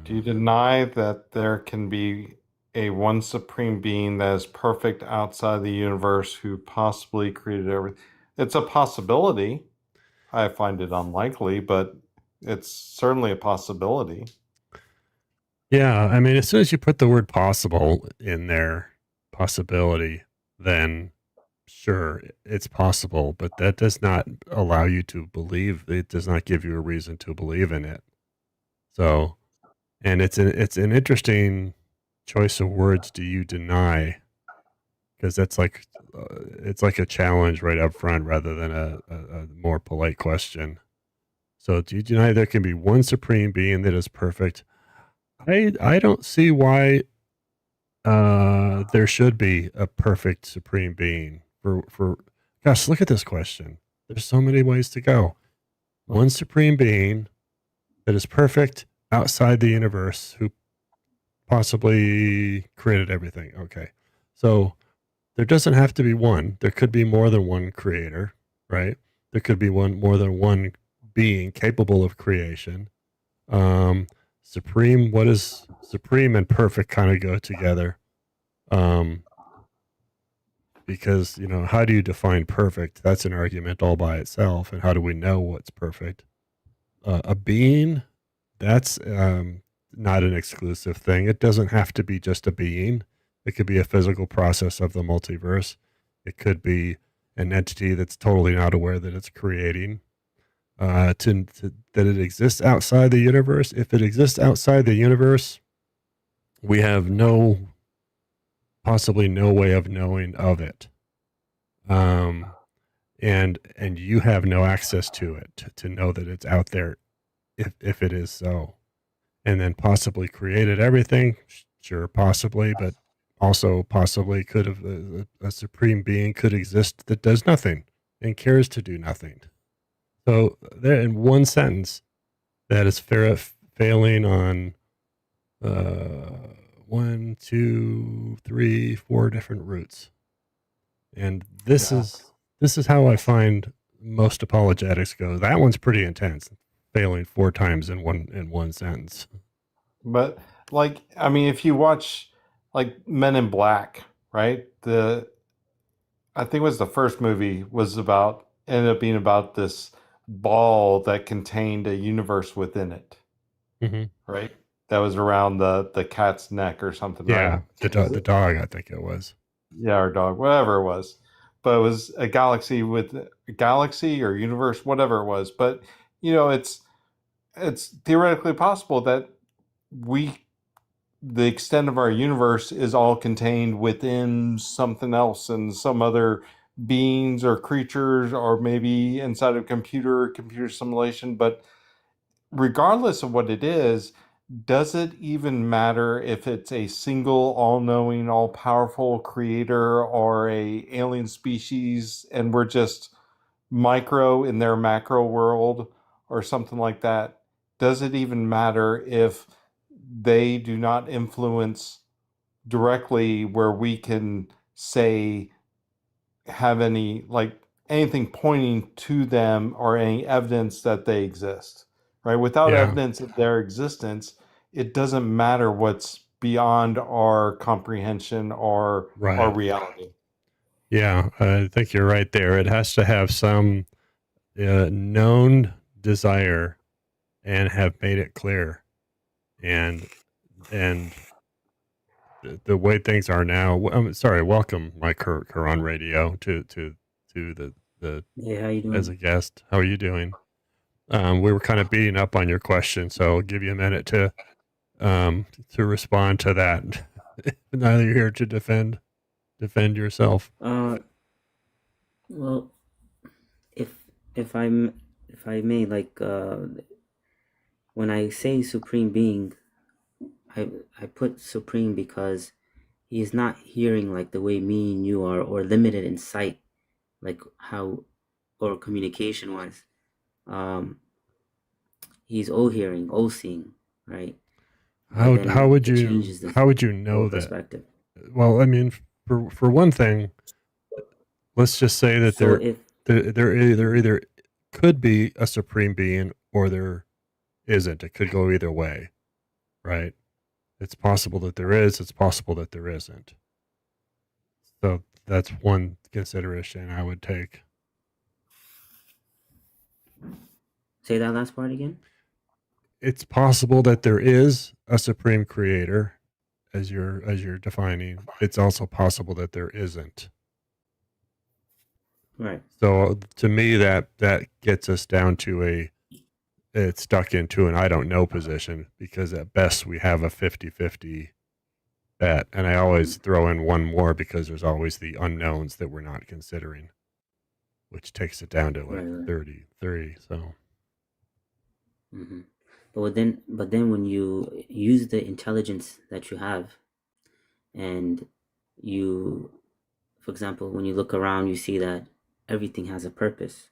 Do you deny that there can be a one supreme being that is perfect outside the universe who possibly created everything? It's a possibility. I find it unlikely, but it's certainly a possibility. Yeah, I mean, as soon as you put the word possible in there, possibility, then sure, it's possible, but that does not allow you to believe. It does not give you a reason to believe in it. So, and it's an interesting choice of words. Do you deny? Because that's like it's like a challenge right up front rather than a more polite question. So, do you deny there can be one supreme being that is perfect? I don't see why there should be a perfect supreme being. For gosh, look at this question. There's so many ways to go. One supreme being that is perfect outside the universe who possibly created everything. Okay. So there doesn't have to be one. There could be more than one creator, right? There could be more than one being capable of creation. Supreme, what is supreme and perfect kind of go together. Um, because, how do you define perfect? That's an argument all by itself. And how do we know what's perfect? A being, that's not an exclusive thing. It doesn't have to be just a being. It could be a physical process of the multiverse. It could be an entity that's totally not aware that it's creating. That it exists outside the universe. If it exists outside the universe, we have possibly no way of knowing of it. And you have no access to it to know that it's out there if it is so. And then possibly created everything, sure, possibly, but also possibly could have a supreme being could exist that does nothing and cares to do nothing. So there, in one sentence, that is failing on 1, 2, 3, 4 different roots. And this is how I find most apologetics go. That one's pretty intense, failing 4 times in one sentence. But I mean, if you watch like Men in Black, right? I think it was the first movie was ended up being about this ball that contained a universe within it, Mm-hmm. right? That was around the cat's neck or something, right? Yeah, the dog, I think it was. Yeah, or dog, whatever it was. But it was a galaxy with a galaxy or universe, whatever it was. But it's theoretically possible that we the extent of our universe is all contained within something else and some other beings or creatures or maybe inside of computer simulation. But regardless of what it is, does it even matter if it's a single all-knowing all-powerful creator or a alien species and we're just micro in their macro world or something like that? Does it even matter if they do not influence directly where we can say have anything pointing to them or any evidence that they exist, right? Without Yeah, evidence of their existence, it doesn't matter what's beyond our comprehension or our right. reality. Yeah, I think you're right there. It has to have some known desire and have made it clear. And and the way things are now. I'm sorry. Welcome, Mike Quran Radio to the Yeah, how you as doing? a guest. How are you doing? We were kind of beating up on your question, so I'll give you a minute to respond to that. Now you're here to defend yourself. Uh, well, if if I'm if I may, like, when I say supreme being, I I put supreme because he is not hearing like the way me and you are, or limited in sight, like how, or communication wise. Um, he's all hearing, all seeing, right? How Then would it you changes the whole know that? perspective. Well, I mean, for one thing, let's just say that So if there either could be a supreme being or there isn't. It could go either way, right? It's possible that there is, it's possible that there isn't. So that's one consideration I would take. Say that last part again. It's possible that there is a supreme creator, as you're defining. It's also possible that there isn't. Right. So to me, that gets us down to it's stuck into an I don't know position, because at best we have a 50-50 bet. And I always throw in one more because there's always the unknowns that we're not considering, which takes it down to like Right. 30-3. So Mm-hmm. But then when you use the intelligence that you have, and you, for example, when you look around, you see that everything has a purpose.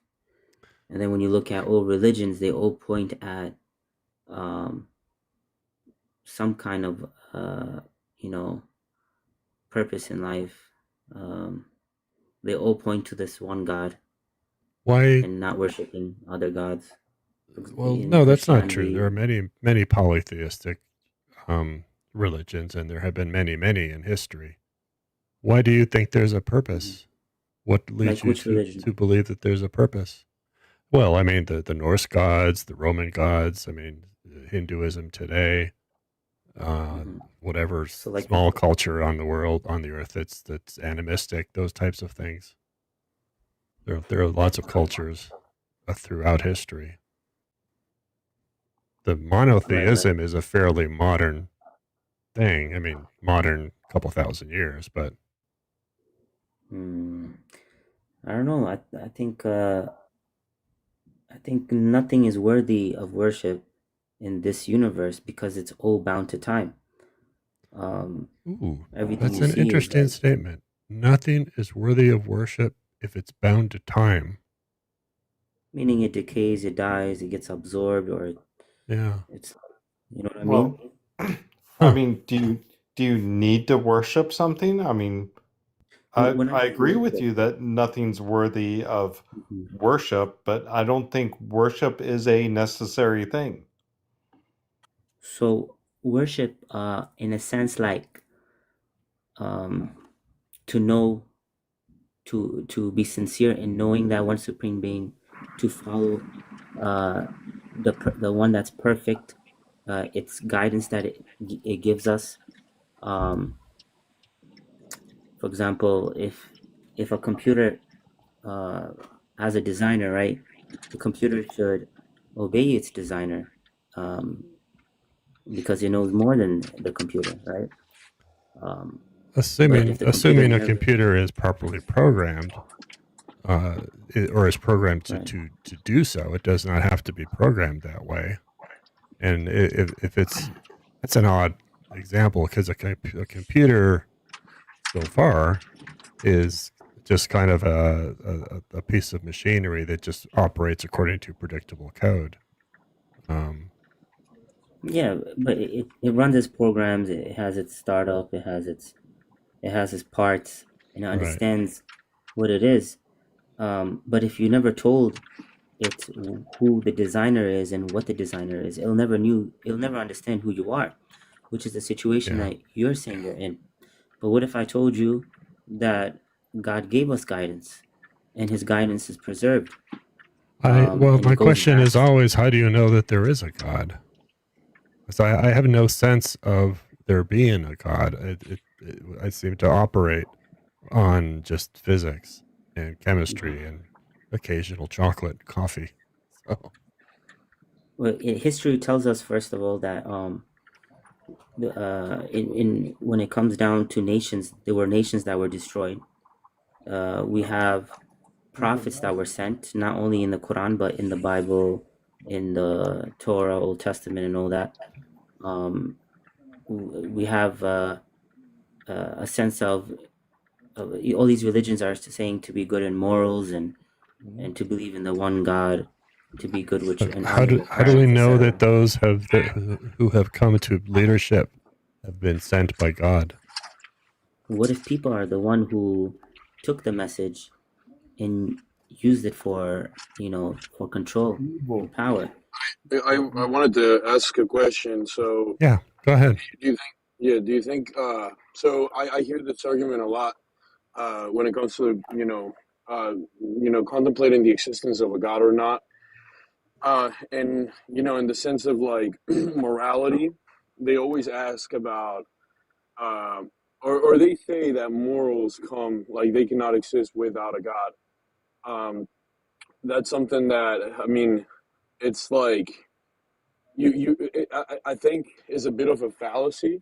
And then when you look at all religions, they all point at some kind of purpose in life. They all point to this one God why? and not worshiping other gods. Well, In no, that's not true. Christianity- There are many polytheistic religions, and there have been many in history. Why do you think there's a purpose? What leads Like you which religion? to believe that there's a purpose? Well, I mean, the Norse gods, the Roman gods, I mean, Hinduism today, whatever So, like- small culture on the earth that's animistic, those types of things. There are lots of cultures throughout history. The monotheism is a fairly modern thing. I mean, modern, couple thousand years, but I don't know. I think nothing is worthy of worship in this universe because it's all bound to time. Everything that's you an see is interesting like- statement. Nothing is worthy of worship if it's bound to time. Meaning it decays, it dies, it gets absorbed, or Yeah. it's, you know what I mean? Well, I mean, do you need to worship something? I mean, When I I agree with worship- you that nothing's worthy of Mhm. worship, but I don't think worship is a necessary thing. So worship, in a sense, like to know, to be sincere in knowing that one supreme being, to follow the one that's perfect, its guidance that it gives us. For example, if a computer as a designer, right, the computer should obey its designer, because it knows more than the computer, right? Assuming if the computer a never- computer is properly programmed, or is programmed to, Right. to do so, it does not have to be programmed that way. And if that's an odd example, because a computer so far is just kind of a piece of machinery that just operates according to predictable code. Yeah, but it runs its programs. It has its startup. It has its parts, and it understands what it is. But if you never told it who the designer is and what the designer is, it'll never understand who you are, which is the situation Yeah. that you're saying you're in. But what if I told you that God gave us guidance, and His guidance is preserved? Well, and my it goes question back- is always, how do you know that there is a God? Because I have no sense of there being a God. I seem to operate on just physics and chemistry and occasional chocolate, coffee. So Well, history tells us, first of all, that when it comes down to nations, there were nations that were destroyed. We have prophets that were sent, not only in the Quran but in the Bible, in the Torah, Old Testament, and all that. We have a sense of all these religions are saying to be good in morals and to believe in the one God, to be good, which and how do we know that those who have come to leadership have been sent by God? What if people are the one who took the message and used it for control and power? I wanted to ask a question. So Yeah, Go ahead. Do you think? Yeah. Do you think? So I hear this argument a lot when it comes to contemplating the existence of a God or not, and in the sense of like morality, they always ask about, uh, or they say that morals come like they cannot exist without a God. That's something that I mean, it's like I think is a bit of a fallacy,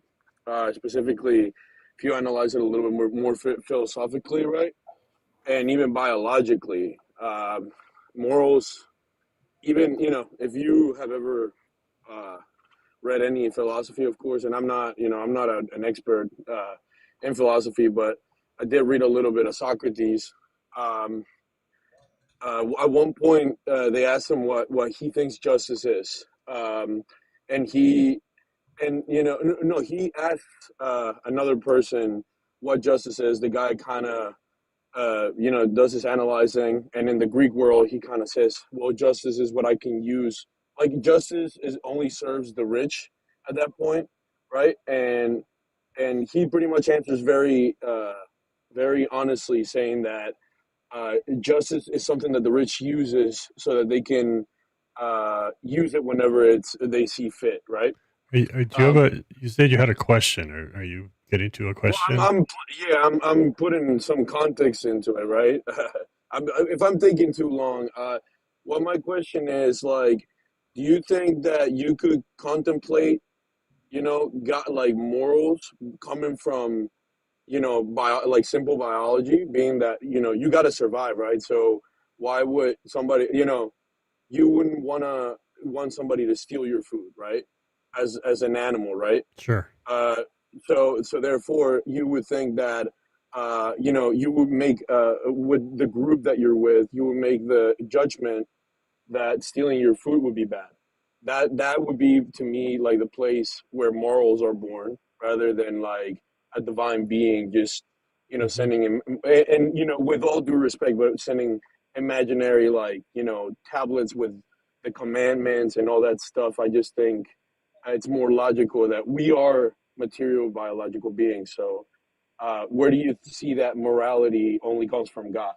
specifically if you analyze it a little bit more philosophically, right? And even biologically, morals. Even if you have ever uh, read any philosophy, of course, and I'm not an expert in philosophy, but I did read a little bit of Socrates. Um, at one point, they asked him what he thinks justice is, and he and no, he asked another person what justice is. The guy kind of does his analyzing, and in the Greek world, he kind of says, "Well, justice is what I can use. Like justice is only serves the rich at that point, right?" And he pretty much answers very honestly, saying that justice is something that the rich uses so that they can use it whenever they see fit, right? Do you have Um, you said you had a question. Are you getting to a well, question? I'm putting some context into it, right? If I'm thinking too long, well, my question is like, do you think that you could contemplate, got like morals coming from, like simple biology, being that you got to survive, right? So why would somebody, you wouldn't want somebody to steal your food, right? As an animal, right? Sure. Uh, so therefore, you would think that you would make with the group that you're with, you would make the judgment that stealing your food would be bad. That would be to me like the place where morals are born, rather than like a divine being just Hmm. sending him and with all due respect, but sending imaginary like tablets with the commandments and all that stuff. I just think it's more logical that we are material biological beings. So, where do you see that morality only comes from God?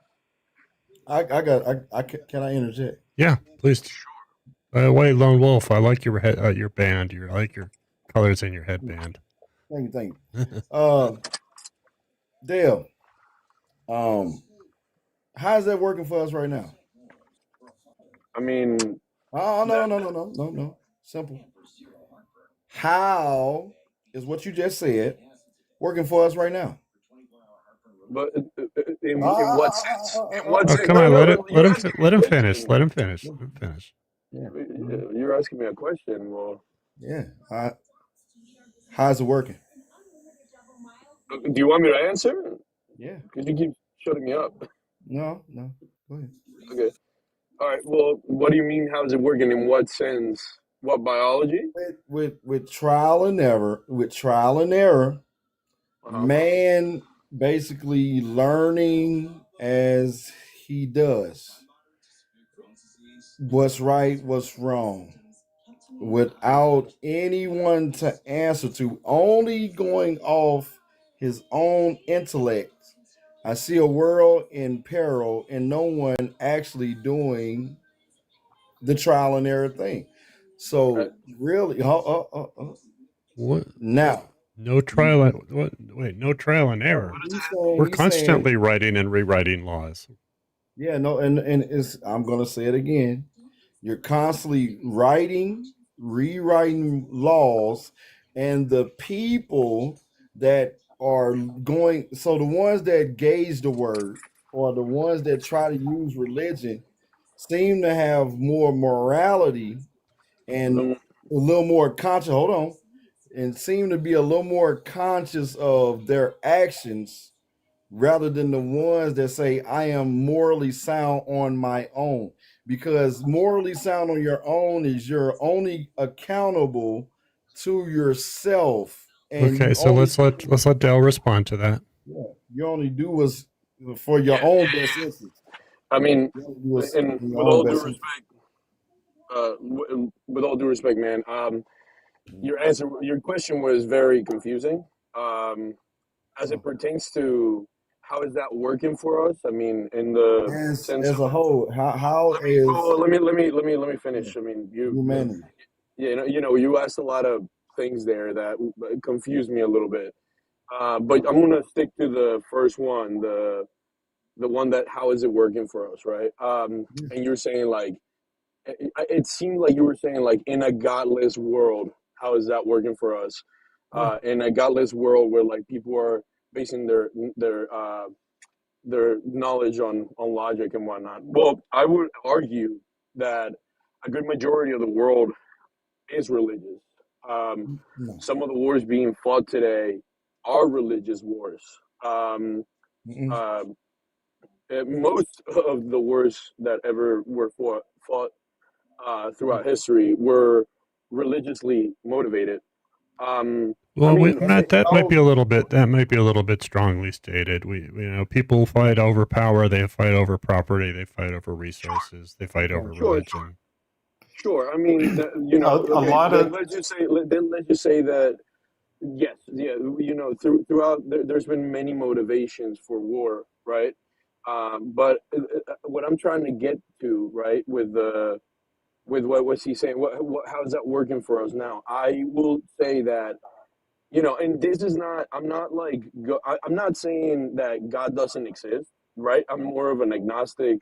Can I interject? Yeah, please. By the way, Lone Wolf, I like your band. I like your colors in your headband. Thank you. Dale, how's that working for us right now? I mean, Oh, no, that, no, no, no, no, no. Simple. How is what you just said working for us right now? but in what sense? In what Oh, sense? come No, on, no, let no. it You're asking me let a him finish. question. Let him finish. Let him finish. Yeah. You're asking me a question. Well, Yeah. How's it working? do you want me to answer? Yeah. Because you keep shutting me up. No, no. Go ahead. Okay. All right. Well, what do you mean? How is it working? In what sense? What biology? With trial and error, Uh huh. man basically learning as he does what's right, what's wrong, without anyone to answer to, only going off his own intellect. I see a world in peril and no one actually doing the trial and error thing. Right. So really, What? now No trial. What? Wait, no trial and no, error. We're he's saying, constantly writing and rewriting laws. yeah, no, and it's, I'm gonna say it again. You're constantly writing, rewriting laws, and the people that are going, so the ones that gauge the word or the ones that try to use religion seem to have more morality and Mm, a little more conscious. Hold on, and seem to be a little more conscious of their actions rather than the ones that say I am morally sound on my own. Because morally sound on your own is you're only accountable to yourself, and Okay, you so only let's let Dale respond to that. yeah, you only do what's for yeah. your own best interest. I mean, You only do what's and in your own best interest. with all due respect, man. your question was very confusing. As it pertains to how is that working for us? I mean, in the sense as of, a whole, how let me is well, let me yeah, finish. I mean, humanity? you asked a lot of things there that confused me a little bit. But I'm gonna stick to the first one, the one that how is it working for us, right? Yeah. And you're saying like it seemed like you were saying like in a godless world, how is that working for us? Yeah. In a godless world where like people are basing their knowledge on logic and whatnot. Well, I would argue that a good majority of the world is religious. Um, No. some of the wars being fought today are religious wars. Um, Mm-mm. uh, Most of the wars that ever were fought throughout history were religiously motivated. Um, I Well, mean, That's Matt, oh, that might be a little bit strongly stated. People fight over power, they fight over property, they fight over resources, they fight okay. over sure, religion. sure. I mean, A okay. lot Then of let's just say that yes, yeah. Throughout, there's been many motivations for war, right? But what I'm trying to get to, right, with what was he saying? How is that working for us now? I will say that and this is not. I'm not like. I'm not saying that God doesn't exist, right? I'm more of an agnostic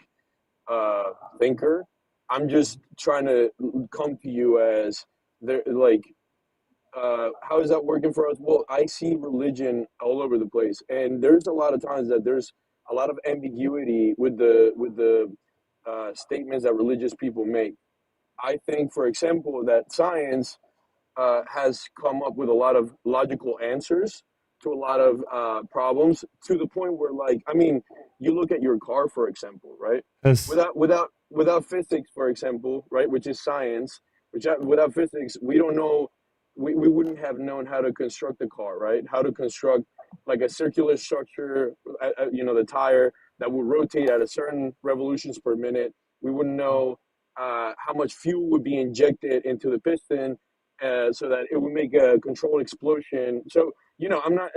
uh, thinker. I'm just trying to come to you as there, like, how is that working for us? Well, I see religion all over the place, and there's a lot of times that there's a lot of ambiguity with the statements that religious people make. I think, for example, that science has come up with a lot of logical answers to a lot of problems to the point where, like, I mean, you look at your car, for example, right? As Without physics, for example, right, which is science, without physics, we don't know, we wouldn't have known how to construct a car, right? How to construct like a circular structure, the tire that would rotate at a certain revolutions per minute. We wouldn't know how much fuel would be injected into the piston so that it would make a controlled explosion. So I'm not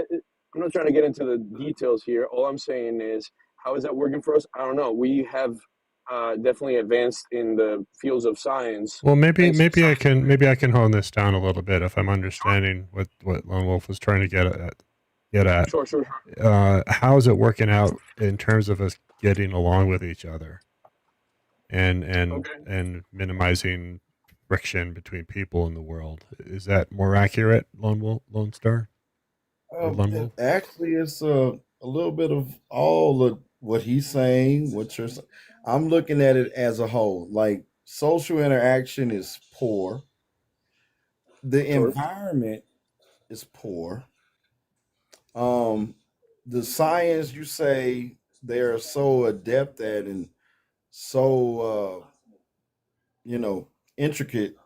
trying to get into the details here. All I'm saying is, how is that working for us? I don't know. We have definitely advanced in the fields of science, well, thanks to science. maybe I can hone this down a little bit if I'm understanding what Lone Wolf was trying to get at. Sure, sure, How is it working out in terms of us getting along with each other and sure. and Okay. and minimizing friction between people in the world? Is that more accurate, Lone Star, or Lone Wolf? Actually, it's a little bit of all of what he's saying. I'm looking at it as a whole. Like social interaction is poor. The Sure. environment is poor. Um, the science you say they're so adept at and so intricate,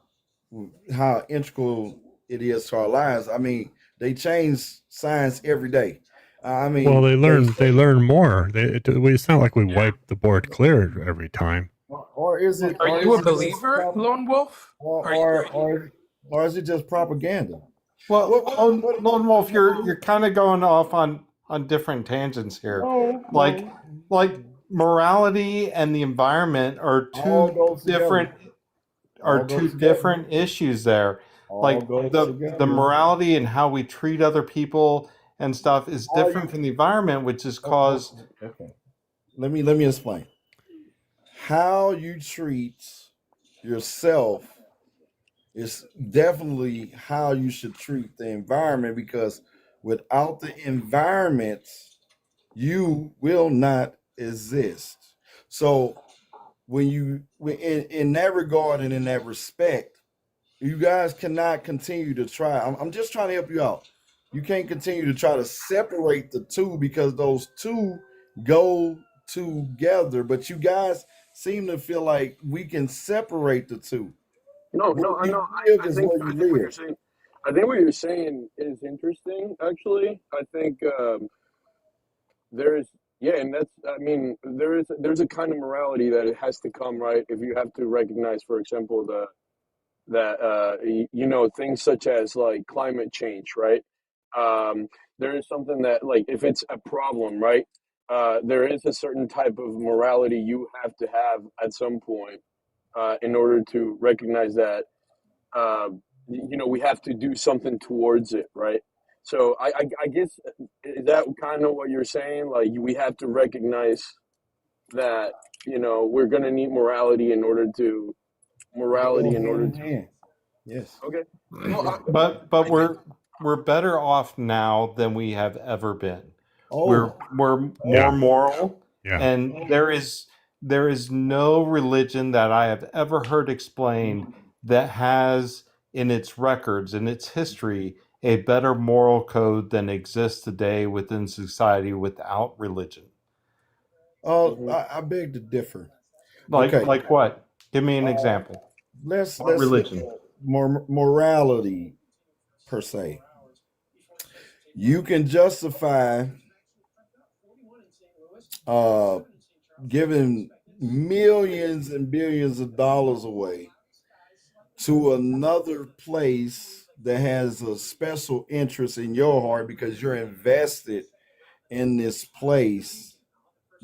how integral it is to our lives. I mean, they change science every day. I Well, mean, they they say, learn more. It's not like we wipe the board clear every time. or is it, Are or you is a it just, believer, Lone Wolf? or, Are you? or, or, or is it just propaganda? well, What Lone Wolf, you're kind of going off on different tangents here. no, Like no, like morality and the environment all goes together. are All two goes together. different issues there. All Like goes the together. morality and how we treat other people and stuff is Are different you from the environment, which is oh, caused. okay? Let me explain. How you treat yourself is definitely how you should treat the environment, because without the environment, you will not exist. So in that regard and in that respect, you guys cannot continue to try. I'm just trying to help you out. You can't continue to try to separate the two, because those two go together. But you guys seem to feel like we can separate the two. No, Where no, I you know. live I is think where I you think what you're live. saying. I think what you're saying is interesting. Actually, I think there's yeah, and that's. I mean, there's a kind of morality that it has to come, right. If you have to recognize, for example, that you know, things such as like climate change, right? There is something that, like, if it's a problem, right? There is a certain type of morality you have to have at some point in order to recognize that uh, you know, we have to do something towards it, right? So I guess, is that kind of what you're saying? Like, we have to recognize that, you know, we're gonna need morality in order to They go morality in hand order in to. hand. Yes. Okay. Well, But I think. we're better off now than we have ever been. Oh, We're Yeah. more moral, Yeah. and there is no religion that I have ever heard explained that has in its records, in its history, a better moral code than exists today within society without religion. I beg to differ. Like Okay. like what? Give me an example. Let's What look religion? at morality per se. You can justify giving millions and billions of dollars away to another place that has a special interest in your heart because you're invested in this place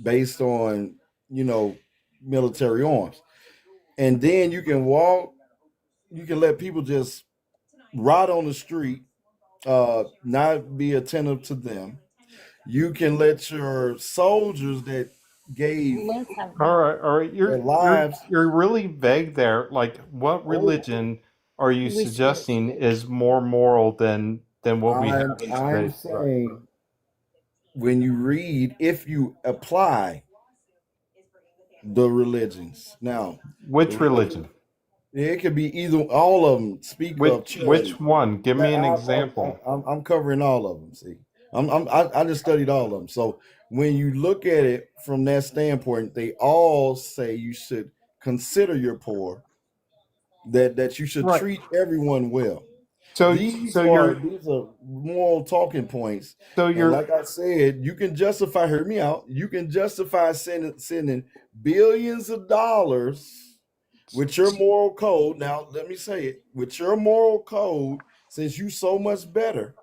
based on, you know, military arms. And then you can let people just rot on the street, not be attentive to them. You can let your soldiers that gave All right. their lives. You're really vague there. Like, what religion are you suggesting is more moral than what we have in I'm today's society? saying, when you read, if you apply the religions now, Which religion? it could be either, all of them speak of charity. Which one? Give me an example. I'm covering all of them. See, I just studied all of them. So when you look at it from that standpoint, they all say you should consider your poor, that you should Right. treat everyone well. So These so are you're moral talking points. so And you're like I said, you can justify, hear me out, you can justify sending billions of dollars with your moral code. Now, let me say it, with your moral code, since you so much better,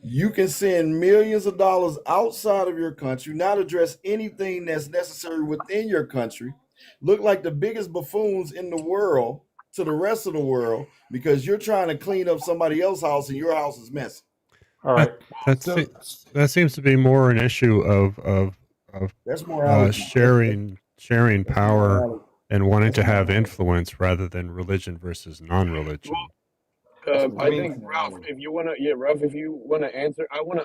you can send millions of dollars outside of your country, not address anything that's necessary within your country, look like the biggest buffoons in the world to the rest of the world because you're trying to clean up somebody else's house and your house is messy. all right. That that seems to be more an issue of That's morality. sharing That's power morality. and wanting to have influence rather than religion versus non-religion. I think, Ralph, if you wanna answer, I wanna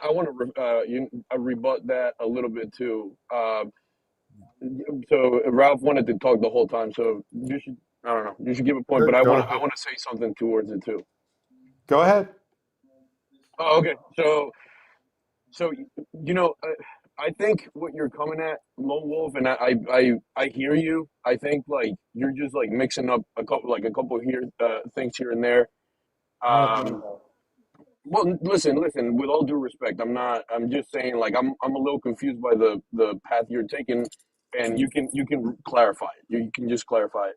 rebut that a little bit too. So Ralph wanted to talk the whole time, so you should, I don't know, you should give a point, but I Go wanna ahead. say something towards it too. Go ahead. Oh, okay. So you know, I think what you're coming at, Lone Wolf, and I hear you. I think, like, you're just like mixing up a couple here things here and there. Um, well, listen. With all due respect, I'm not. I'm just saying, like, I'm a little confused by the path you're taking, and you can clarify it. You can just clarify it.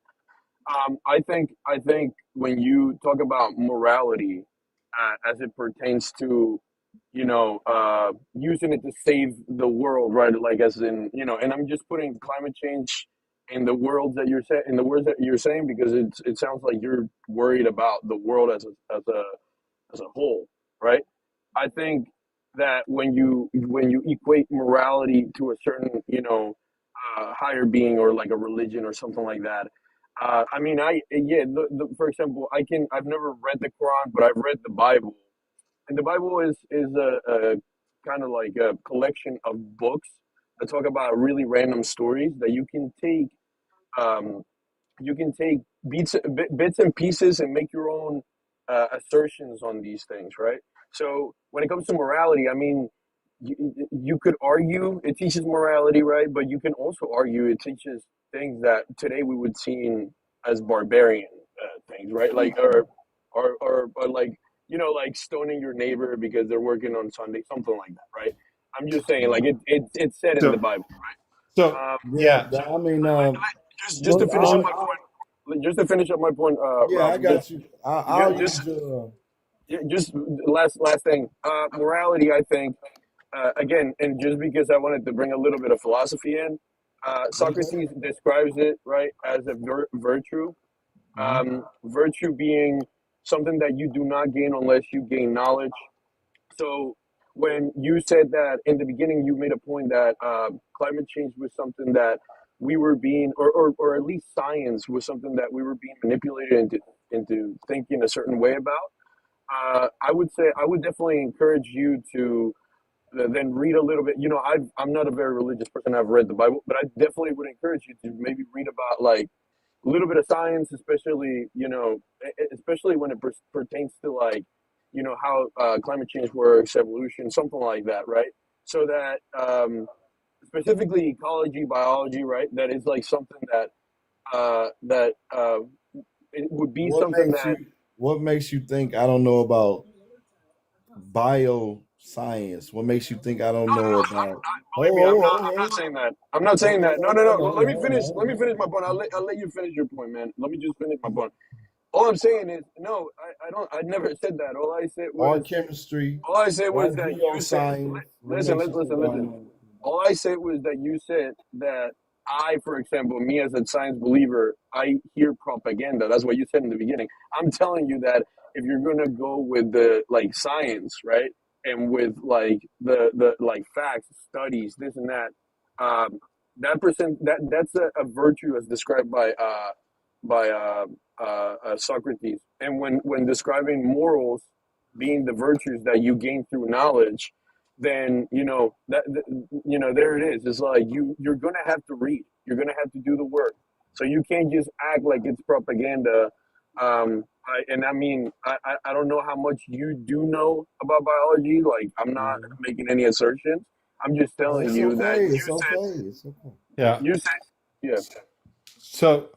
I think when you talk about morality, as it pertains to, you know, using it to save the world, right? Like, as in, you know, and I'm just putting climate change in the words that you're saying, because it sounds like you're worried about the world as a whole, right? I think that when you equate morality to a certain, you know, higher being, or like a religion or something like that. I mean, for example, I've never read the Quran, but I've read the Bible, and the Bible is a kind of like a collection of books that talk about really random stories that um, you can take bits and pieces and make your own assertions on these things, right? So when it comes to morality, I mean, you could argue it teaches morality, right? But you can also argue it teaches things that today we would see as barbarian things, right? Like, or like, you know, like stoning your neighbor because they're working on Sunday, something like that, right? I'm just saying, like, it's said in the So Bible. so Yeah, yeah. I mean, Just to finish up my point. just to finish up my point, Yeah, I Ralph, got you. I'll just use your. just last thing. Morality, I think, again, and just because I wanted to bring a little bit of philosophy in, Socrates describes it right as a virtue. Virtue being something that you do not gain unless you gain knowledge. So when you said that in the beginning, you made a point that climate change was something that we were being, or at least science was something that we were being manipulated into thinking a certain way about. I would say I would definitely encourage you to then read a little bit. I'm not a very religious person. I've read the Bible, but I definitely would encourage you to maybe read about like a little bit of science, especially especially when it pertains to like how climate change works, evolution, something like that, right? So that specifically ecology, biology, right? That is like something that it would be What something makes that you? What makes you think I don't know about bioscience? What makes you think I don't no, know no, about? believe me, I'm not Oh, saying that. I'm not saying that. No, no, no. Let me finish. Let me finish my point. I'll let you finish your point, man. Let me just finish my point. All I'm saying is, no, I don't. I never said that. or chemistry, All I said or was that you said. geoscience. What Listen, makes you listen, think I listen. know? All I said was that you said that for example, me as a science believer, I hear propaganda. That's what you said in the beginning. I'm telling you that if you're gonna go with the like science, right, and with like the like facts, studies, this and that, that's a virtue as described by Socrates. And when describing morals being the virtues that you gain through knowledge, then there it is. It's like you're gonna have to read. You're gonna have to do the work. So you can't just act like it's propaganda. I don't know how much you do know about biology. Like I'm not making any assertions. I'm just telling It's you that okay. It's okay. It's okay. Yeah. you said yeah. So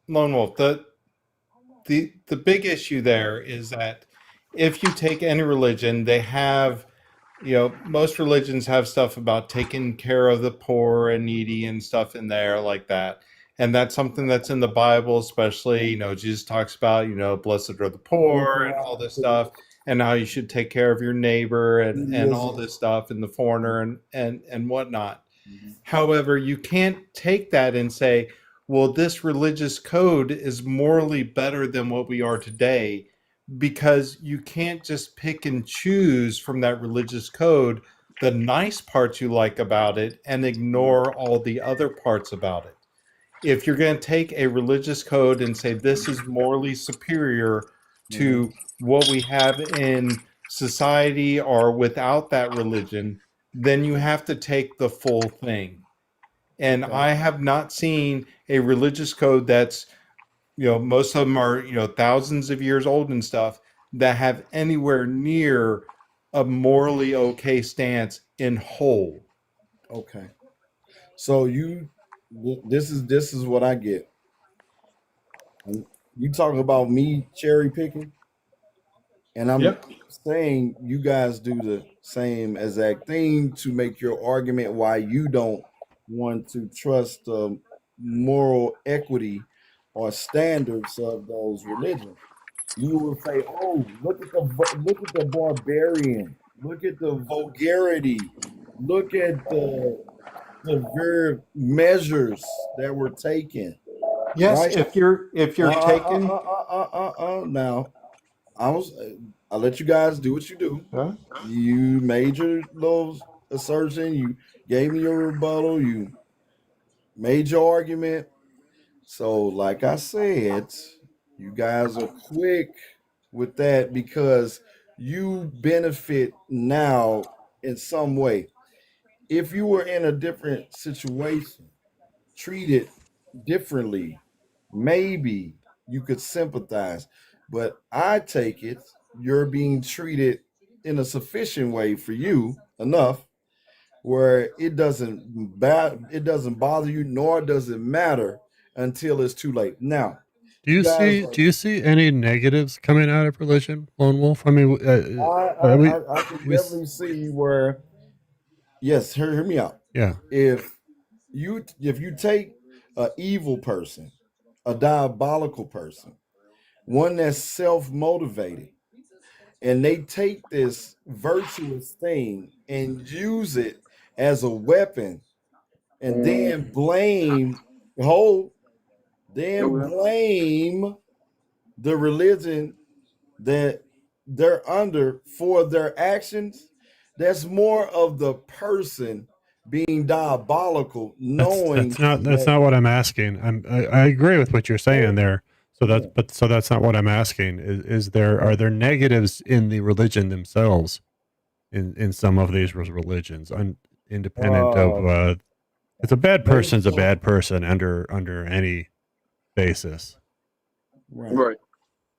Lone Wolf, the big issue there is that if you take any religion, they have, most religions have stuff about taking care of the poor and needy and stuff in there like that. And that's something that's in the Bible, especially, Jesus talks about, blessed are the poor and all this stuff, and how you should take care of your neighbor and all this stuff and the foreigner and whatnot. However, you can't take that and say, well, this religious code is morally better than what we are today, because you can't just pick and choose from that religious code the nice parts you like about it and ignore all the other parts about it. If you're going to take a religious code and say this is morally superior to what we have in society or without that religion, then you have to take the full thing. And I have not seen a religious code that's, most of them are, thousands of years old and stuff, that have anywhere near a morally okay stance in whole. Okay. So this is what I get. You talking about me cherry picking, and I'm saying you guys do the same exact thing to make your argument why you don't want to trust the moral equity or standards of those religions. You will say, "Oh, look at the barbarian, look at the vulgarity, look at the very measures that were taken." Yes, Right? if you're taking Now, I'll let you guys do what you do. You made your little assertion. You gave me your rebuttal. You made your argument. So, like I said, you guys are quick with that because you benefit now in some way. If you were in a different situation, treated differently, maybe you could sympathize. But I take it you're being treated in a sufficient way for you enough where it doesn't bother you, nor does it matter until it's too late. Now, Do you guys, see? Do you see any negatives coming out of religion, Lone Wolf? I mean, I can we definitely see where. Yes, hear me out. yeah. If you take an evil person, a diabolical person, one that's self-motivated, and they take this virtuous thing and use it as a weapon, and then blame blame the religion that they're under for their actions. That's more of the person being diabolical, knowing That's that. not what I'm asking. I agree with what you're saying there. So Yeah. that's not what I'm asking. Are there negatives in the religion themselves in some of these religions, independent of it's a bad person's a bad person under any basis. Right.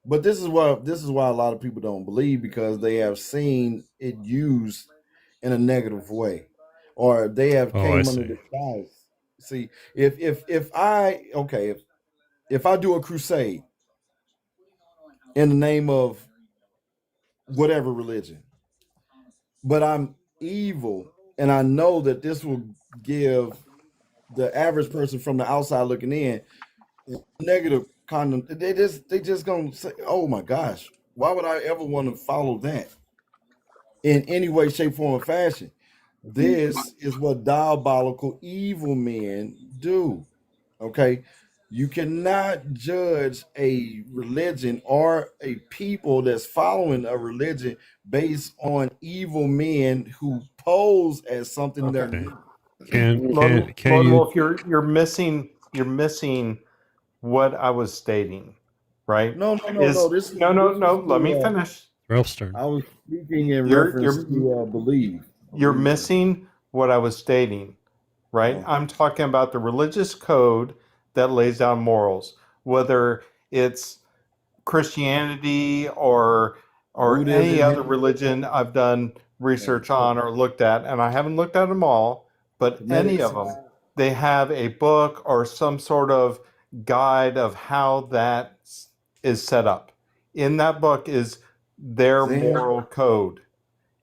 But this is why a lot of people don't believe, because they have seen it used in a negative way, or they have Oh, I came see. under the guise. See, if I do a crusade in the name of whatever religion, but I'm evil, and I know that this will give the average person from the outside looking in negative condom, they just gonna say, "Oh my gosh, why would I ever want to follow that in any way, shape, form, or fashion?" This is what diabolical evil men do. Okay, you cannot judge a religion or a people that's following a religion based on evil men who pose as something they're Okay. not. Can Lone you Wolf, you're missing what I was stating, right? No. This is no. Let me finish. Ralphstern? I was speaking in You're reference to belief. you're missing what I was stating, right? Oh. I'm talking about the religious code that lays down morals, whether it's Christianity or any Buddhism, other religion I've done research on or looked at, and I haven't looked at them all, but any of them, they have a book or some sort of guide of how that is set up. In that book is their moral code.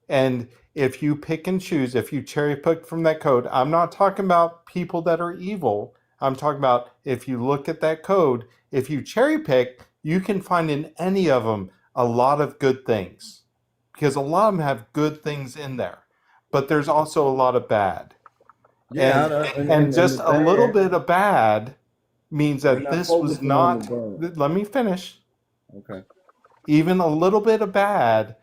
And if you pick and choose, if you cherry pick from that code, I'm not talking about people that are evil. I'm talking about if you look at that code, if you cherry pick, you can find in any of them a lot of good things, because a lot of them have good things in there, but there's also a lot of bad. Yeah, And just a little bit of bad means that this was not. Let me finish. Okay. Even a little bit of bad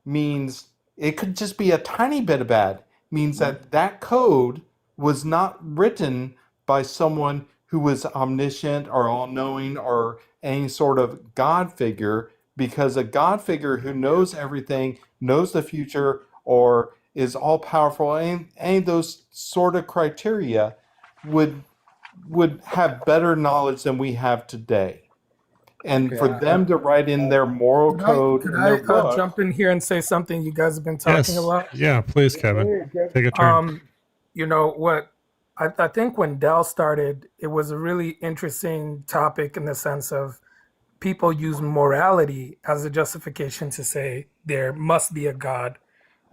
means it could just be a tiny bit of bad, means that that code was not written by someone who was omniscient or all-knowing or any sort of God figure, because a God figure who knows everything, knows the future, or is all-powerful, any of those sort of criteria would have better knowledge than we have today. And for them to write in their moral code in their book. Jump in here and say something you guys have been talking about? Yeah, please, Kevin. Take a turn. You know what? I think when Dell started, it was a really interesting topic in the sense of people use morality as a justification to say there must be a God,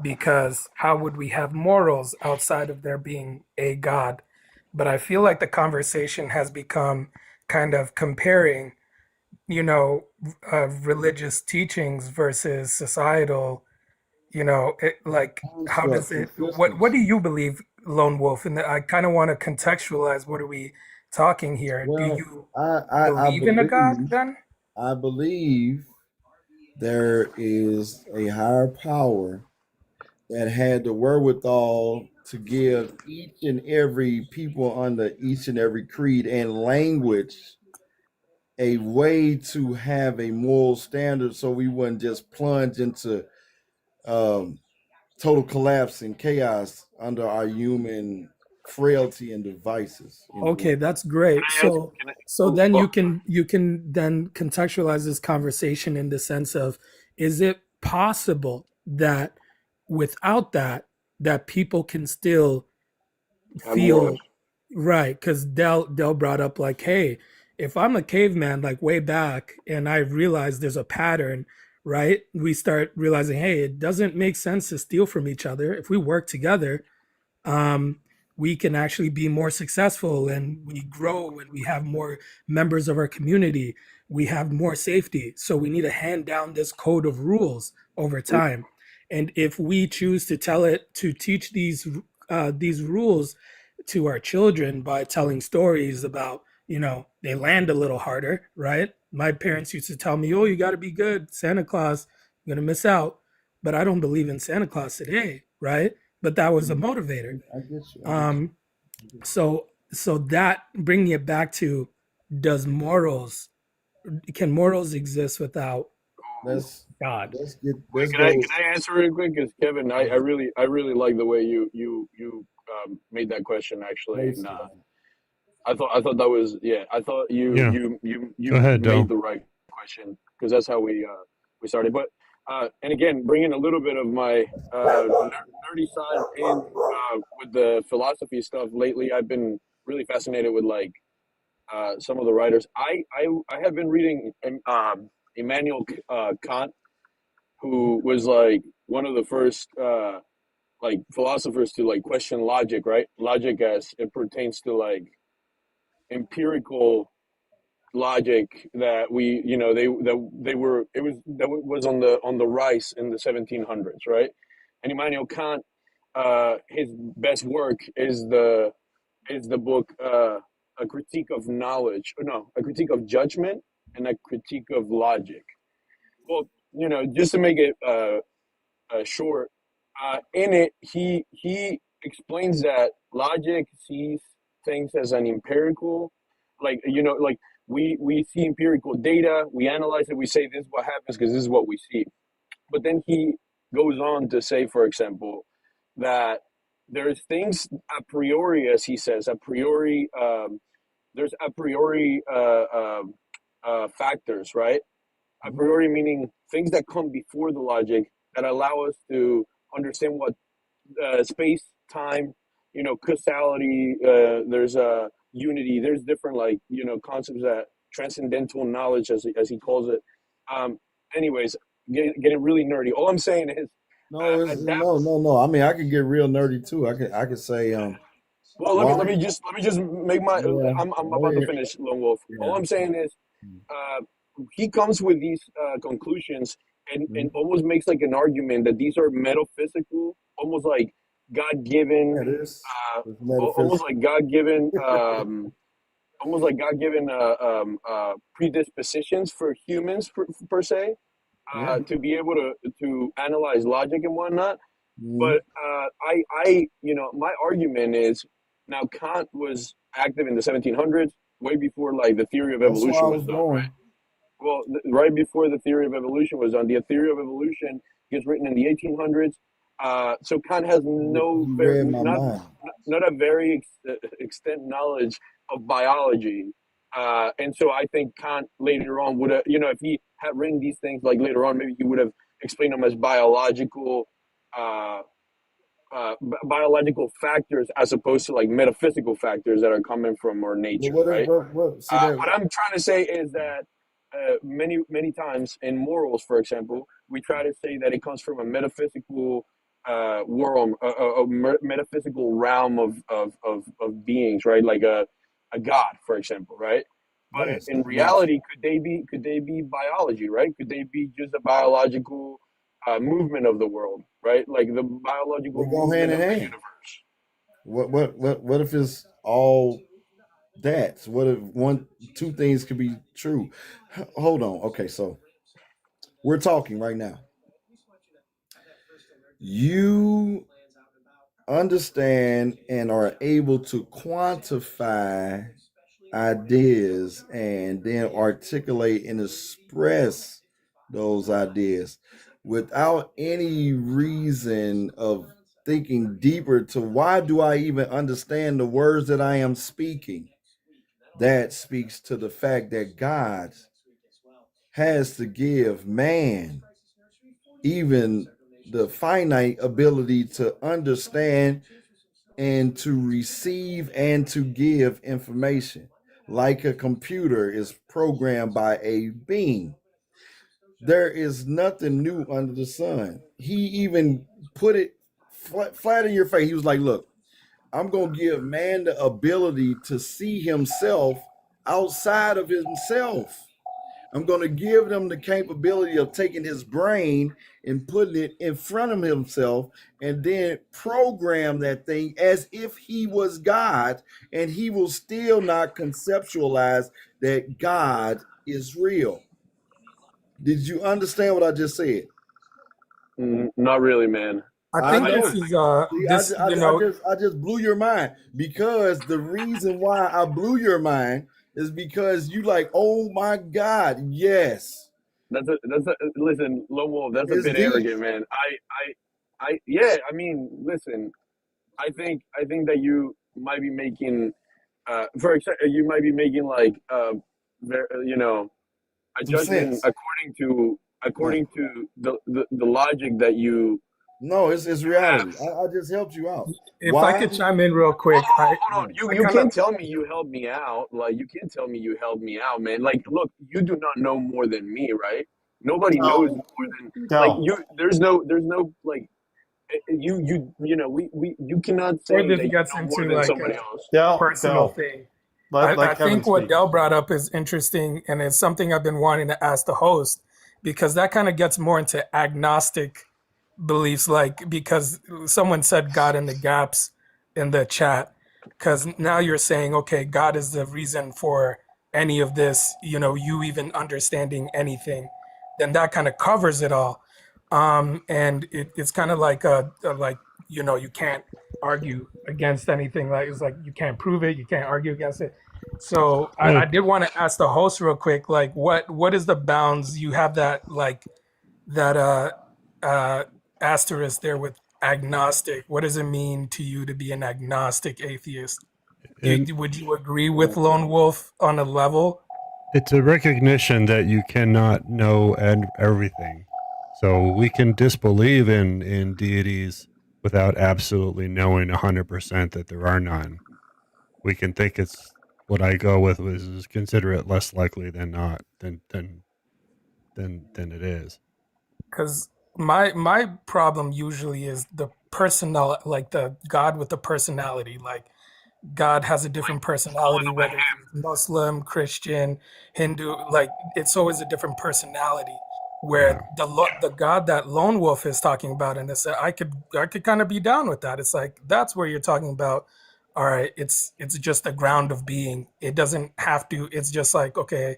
because how would we have morals outside of there being a God? But I feel like the conversation has become kind of comparing, religious teachings versus societal, like how does it, what do you believe, Lone Wolf? And I kind of want to contextualize, what are we talking here? Well, Do you I believe in a God then? I believe there is a higher power that had the wherewithal to give each and every people under each and every creed and language a way to have a moral standard, so we wouldn't just plunge into total collapse and chaos under our human frailty and devices. Okay, that's great. So then you can then contextualize this conversation in the sense of, is it possible that without that people can still feel right? Because Dell brought up, like, hey, if I'm a caveman, like way back, and I realize there's a pattern, right? We start realizing, hey, it doesn't make sense to steal from each other if we work together. we can actually be more successful and we grow and we have more members of our community, we have more safety. So we need to hand down this code of rules over time. And if we choose to teach these rules to our children by telling stories about, they land a little harder, right? My parents used to tell me, oh, you got to be good, Santa Claus, you're going to miss out. But I don't believe in Santa Claus today, right? But that was a motivator. I get you. So that, bringing it back to, can morals exist without God? Can I answer real quick? Because Kevin, I really like the way you made that question actually. And, I thought that was I thought you Go ahead, made Del. the right question, because that's how we started. But and again, bringing a little bit of my nerdy side in with the philosophy stuff lately. I've been really fascinated with like some of the writers. I have been reading Immanuel Kant, who was like one of the first like philosophers to like question logic, right? Logic as it pertains to like empirical logic that we, they was on the rise in the 1700s, right? And Immanuel Kant, his best work is the book A Critique of Knowledge, no, A Critique of Judgment and A Critique of Logic. Well, just to make it short, in it he explains that logic sees things as an empirical, like like we see empirical data, we analyze it, we say this is what happens because this is what we see. But then he goes on to say, for example, that there's things a priori, as he says, a priori, there's a priori factors, right? A priori meaning things that come before the logic that allow us to understand what space, time, causality, there's a unity, there's different like, concepts, that transcendental knowledge, as he calls it. Anyways, getting really nerdy. All I'm saying is, no. I mean, I could get real nerdy too. I could say, well, let me just make my. I'm about to finish, Lone Wolf. All I'm saying is, he comes with these conclusions and almost makes like an argument that these are metaphysical, almost like God-given, almost like God-given, almost like God-given predispositions for humans per se, to be able to analyze logic and whatnot. But I my argument is, now Kant was active in the 1700s, way before like the theory of evolution was done, right? Well, right before the theory of evolution was done. The theory of evolution gets written in the 1800s. So Kant has not a very extent knowledge of biology. And so I think Kant later on would have, if he had written these things like later on, maybe he would have explained them as biological factors, as opposed to like metaphysical factors that are coming from our nature, right? What I'm trying to say is that many times in morals, for example, we try to say that it comes from a metaphysical world, a metaphysical realm of beings, right? Like a god, for example, right? But in reality, could they be biology, right? Could they be just a biological movement of the world, right? Like the biological movement of the universe. What if it's all that? What if two things could be true? Hold on. Okay, so we're talking right now. You understand and are able to quantify ideas and then articulate and express those ideas without any reason of thinking deeper to why do I even understand the words that I am speaking. That speaks to the fact that God has to give man even the finite ability to understand and to receive and to give information, like a computer is programmed by a being. There is nothing new under the sun. He even put it flat in your face. He was like, look, I'm going to give man the ability to see himself outside of himself. I'm going to give them the capability of taking his brain and putting it in front of himself and then program that thing as if he was God, and he will still not conceptualize that God is real. Did you understand what I just said? Not really, man. I think this is See, I just blew your mind, because the reason why I blew your mind is because you like, oh my God, yes. Listen, Lone Wolf, that's a bit arrogant, man. Yeah, I mean, listen, I think that you might be making, you might be making like, adjustment according to the logic that you. No, it's reality. I just helped you out. If I could chime in real quick. Hold on. You can't tell me you helped me out. Like, you can't tell me you helped me out, man. Like, look, you do not know more than me, right? Nobody knows more than like you. There's no like you cannot say Or that you gets know into more than like somebody a else. personal thing. I think what Del brought up is interesting, and it's something I've been wanting to ask the host, because that kind of gets more into agnostic beliefs, like, because someone said God in the gaps in the chat, because now you're saying, okay, God is the reason for any of this, you even understanding anything, then that kind of covers it all. And it's kind of like you can't argue against anything. Like, it's like you can't prove it, you can't argue against it. So I did want to ask the host real quick, like, what is the bounds? You have that, like, that asterisk there with agnostic. What does it mean to you to be an agnostic atheist? Would you agree with Lone Wolf on a level? It's a recognition that you cannot know everything. So we can disbelieve in deities without absolutely knowing 100% that there are none. We can think it's, what I go with is consider it less likely than not than it is. Because my problem usually is the personal, like the God with the personality. Like, God has a different personality, whether it's Muslim, Christian, Hindu. Like, it's always a different personality. Where the God that Lone Wolf is talking about, and it's, I could kind of be down with that. It's like, that's where you're talking about. All right, it's just the ground of being. It doesn't have to. It's just like, okay,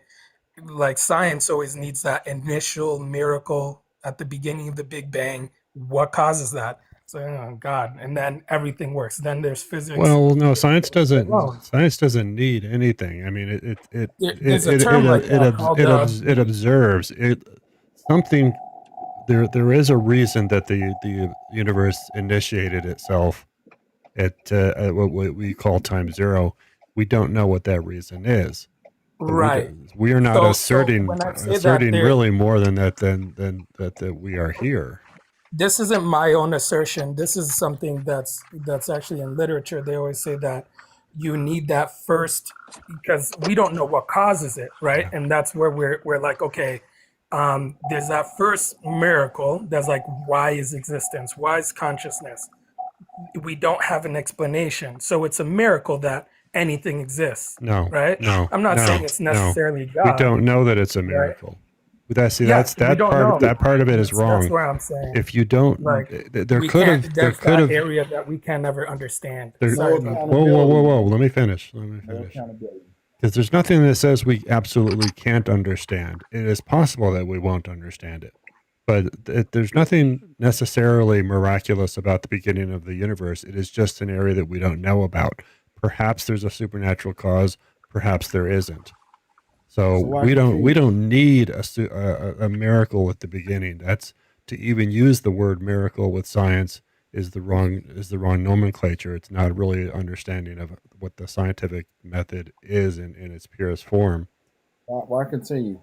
like science always needs that initial miracle at the beginning of the Big Bang. What causes that? So, God, and then everything works. Then there's physics. Well, no, science doesn't need anything. I mean, it observes it. Something there is a reason that the universe initiated itself at what we call time zero. We don't know what that reason is. Right. We are not asserting really more than that we are here. This isn't my own assertion. This is something that's actually in literature. They always say that you need that first, because we don't know what causes it, right? Yeah. And that's where we're like, okay, there's that first miracle. That's like, why is existence? Why is consciousness? We don't have an explanation. So it's a miracle that anything exists. No, right? No, I'm not saying it's necessarily God. We don't know that it's a miracle. Right? That part of it is wrong. That's what I'm saying. If you don't, there could have area that we can never understand. Whoa! Let me finish. Because there's nothing that says we absolutely can't understand. It is possible that we won't understand it, but there's nothing necessarily miraculous about the beginning of the universe. It is just an area that we don't know about. Perhaps there's a supernatural cause. Perhaps there isn't. So we don't need a miracle at the beginning. That's, to even use the word miracle with science is the wrong nomenclature. It's not really an understanding of what the scientific method is in its purest form. Why continue?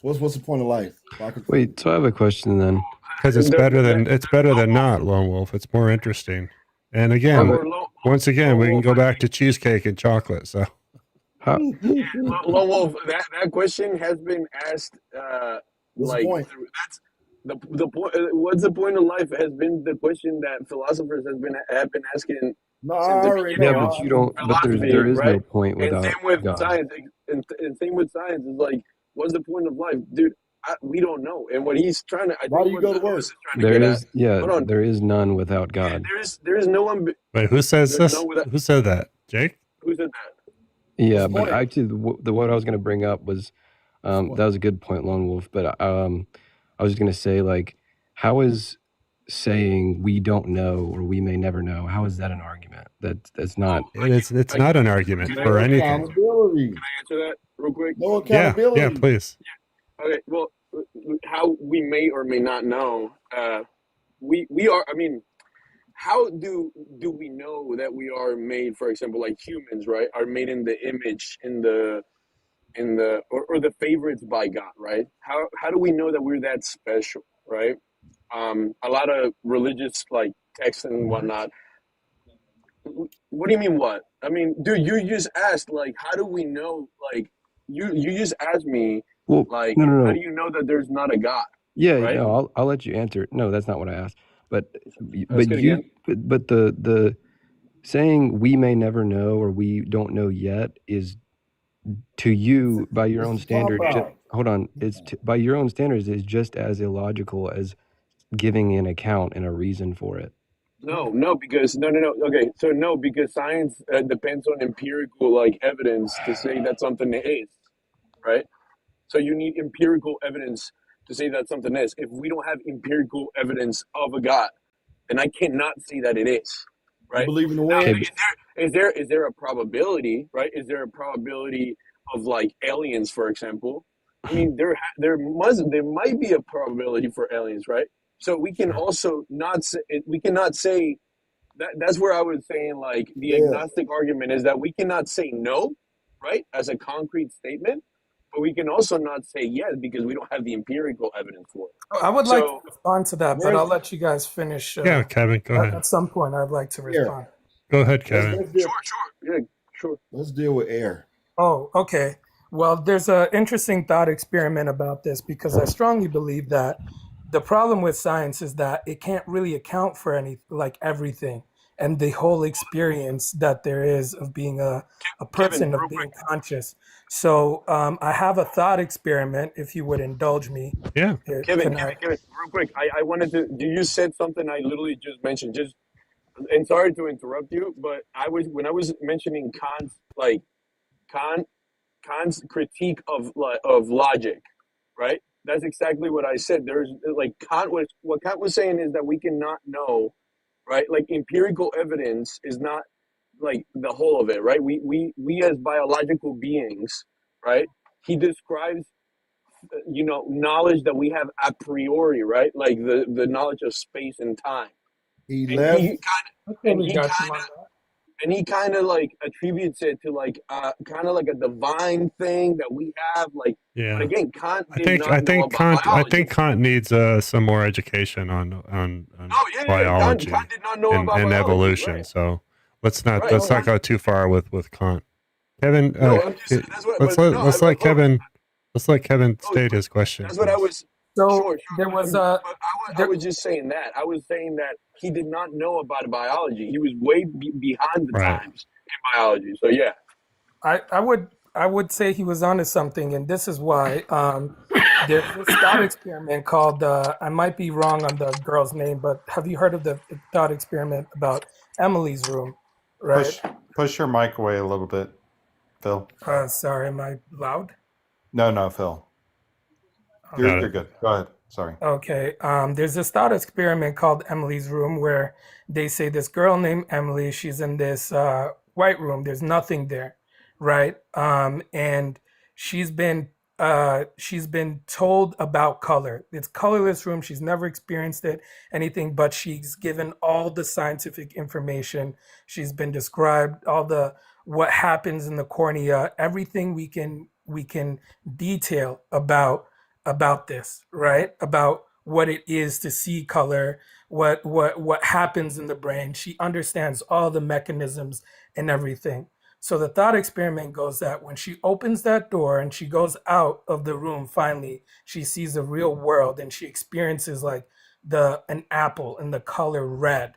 What's the point of life? Wait, so I have a question then. Because it's better than not, Lone Wolf. It's more interesting. And again, once again, we can go back to cheesecake and chocolate. So. Lone Wolf, that question has been asked. the point. What's the point of life has been the question that philosophers have been asking No, I since the already Yeah, beginning know. of but you don't. But philosophy, there is no right? point And without same with God. science. And same with science is like, what's the point of life, dude? We don't know. And what he's trying to, I Why think, do you what go to the host work? is trying to There get at. is, yeah, Hold on. there is none without God. There is no one. Wait, who says There's no this? without. Who said that? Jake? Who said that? Yeah, What's the but point? actually, the what I was going to bring up was What's the that point? was a good point, Lone Wolf. But I was going to say, like, how is saying we don't know or we may never know? How is that an argument? That's not. It's not an argument Can I, for No anything. accountability. can I answer that real quick? No Yeah, accountability. please. Okay. Well, how we may or may not know. We are. I mean, how do we know that we are made, for example, like humans, right, are made in the image or the favorites by God, right? How do we know that we're that special, right? A lot of religious like texts and whatnot. What do you mean what? I mean, dude, you just asked like, how do we know? Like, you just asked me Well, like, no. how do you know that there's not a God, Yeah, right? no, I'll let you answer. No, that's not what I asked. But Ask it again. but the saying we may never know or we don't know yet is to you by your It's own a cop standard. out. Hold on, by your own standards is just as illogical as giving an account and a reason for it. No, because no. Okay, so no, because science depends on empirical like evidence to say that something is, right? So you need empirical evidence to say that something is. If we don't have empirical evidence of a God, then I cannot say that it is, You right? believe in the Now, Okay, wind? is there a probability, right? Is there a probability of like aliens, for example? I mean, there might be a probability for aliens, right? So we can Sure. also not say we cannot say that. That's where I was saying like the Yeah. agnostic argument is that we cannot say no, right, as a concrete statement, but we can also not say yes because we don't have the empirical evidence for it. I would like to So respond to that, but Where's I'll let you guys finish. Yeah, Kevin, go ahead. At some point, I'd like to air? respond. Go ahead, Let's Kevin. let's deal, yeah, sure. let's deal with air. Oh, okay. Well, there's an interesting thought experiment about this because I strongly believe that the problem with science is that it can't really account for everything and the whole experience that there is of being a Kevin, person, of real being quick. conscious. So I have a thought experiment, if you would indulge me. Yeah. Kevin, Can I? Kevin, real quick. I wanted to. You said something I literally just mentioned. Just and sorry to interrupt you, but when I was mentioning Kant, Kant's critique of logic, right? That's exactly what I said. There's like what Kant was saying is that we cannot know, right? Like empirical evidence is not like the whole of it, right? We as biological beings, right? He describes knowledge that we have a priori, right? Like the knowledge of space and time, He and left. I and totally he got kind you on of that. and he kind of like attributes it to like kind of like a divine thing that we have, like. But Yeah. again, Kant I did think not know about biology. Kant needs some more education on Oh yeah. biology Kant did not know about and biology, evolution. right? So let's not Right. Kant, go too far with Kant. Kevin, no, I'm just that's what. let's But no, let hold on. Kevin Oh, state his question, that's what I please. was. So Sure. there was I there. was just saying that. I was saying that he did not know about biology. He was way behind the Right. times in biology. So yeah. I would say he was onto something, and this is why. There's this thought experiment called I might be wrong on the girl's name, but have you heard of the thought experiment about Emily's room? Right? Push your mic away a little bit, Phil. Sorry, am I loud? No, Phil. You're good. Go ahead. Sorry. Okay. There's this thought experiment called Emily's Room where they say this girl named Emily, she's in this white room. There's nothing there, right? And she's been told about color. It's colorless room. She's never experienced it, anything, but she's given all the scientific information. She's been described all the what happens in the cornea, everything we can detail about this, right? About what it is to see color, what happens in the brain. She understands all the mechanisms and everything. So the thought experiment goes that when she opens that door and she goes out of the room, finally, she sees the real world and she experiences like an apple in the color red.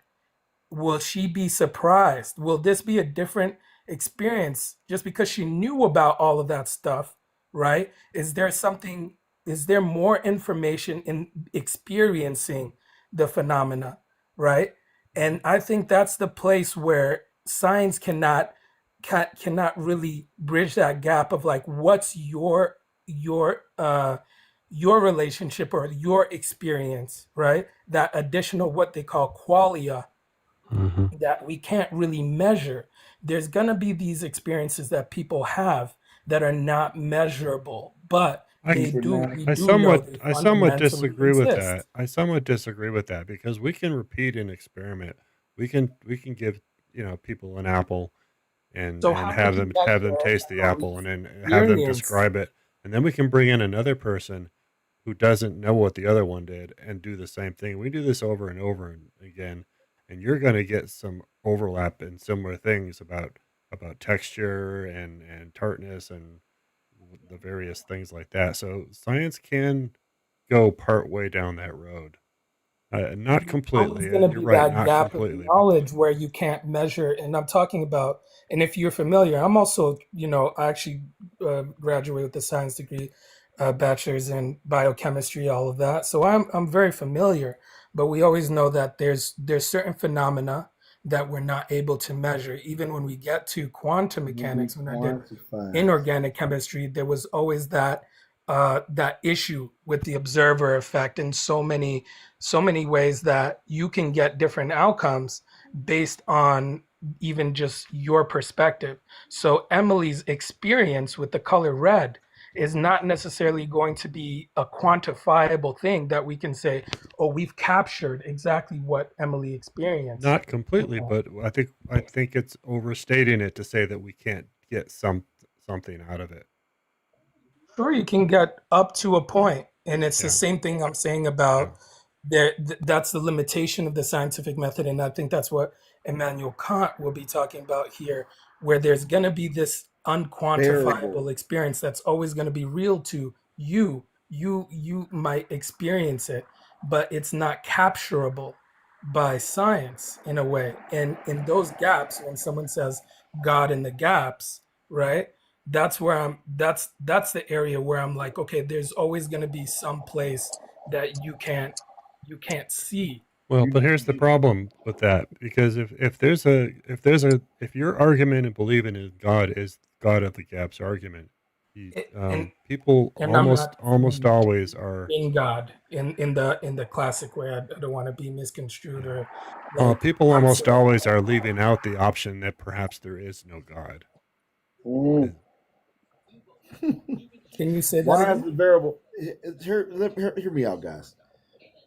Will she be surprised? Will this be a different experience just because she knew about all of that stuff, right? Is there more information in experiencing the phenomena, right? And I think that's the place where science cannot really bridge that gap of like what's your relationship or your experience, right? That additional what they call qualia Hmm. that we can't really measure. There's going to be these experiences that people have that are not measurable, but I, we I do know somewhat they I somewhat fundamentally disagree with that. exist. I somewhat disagree with that because we can repeat an experiment. We can give people an apple and So how would you have them measure taste the or apple and then have them experience? describe it, and then we can bring in another person who doesn't know what the other one did and do the same thing. We do this over and over and again, and you're going to get some overlap in similar things about texture and tartness and the various things like that. So science can go part way down that road. Not Always completely. going to You're be right, that not gap of completely, but knowledge where you can't measure. And I'm talking about, and if you're familiar, I'm also, I actually graduated with a science degree, bachelor's in biochemistry, all of that. So I'm very familiar. But we always know that there's certain phenomena that we're not able to measure. Even when we get to quantum mechanics, when I did Quantify. inorganic chemistry, there was always that issue with the observer effect in so many ways that you can get different outcomes based on even just your perspective. So Emily's experience with the color red is not necessarily going to be a quantifiable thing that we can say, oh, we've captured exactly what Emily experienced. not completely. But I think it's overstating it to say that we can't get something out of it. Sure, you can get up to a point, and it's the Yeah, same thing I'm saying yeah. about that's the limitation of the scientific method, and I think that's what Immanuel Kant will be talking about here, where there's going to be this Variable. unquantifiable experience that's always going to be real to you. You might experience it, but it's not capturable by science in a way. And in those gaps, when someone says God in the gaps, right? That's the area where I'm like, okay, there's always going to be some place that you can't see. Well, You, but here's the problem with that, because if your argument and believing in God is God of the gaps argument, And people I'm not almost saying always are. in God in the classic way. I don't want to be misconstrued or like People I'm almost saying. always are leaving out the option that perhaps there is no God. mm, Can you say that why is again? the variable? Hear me out, guys.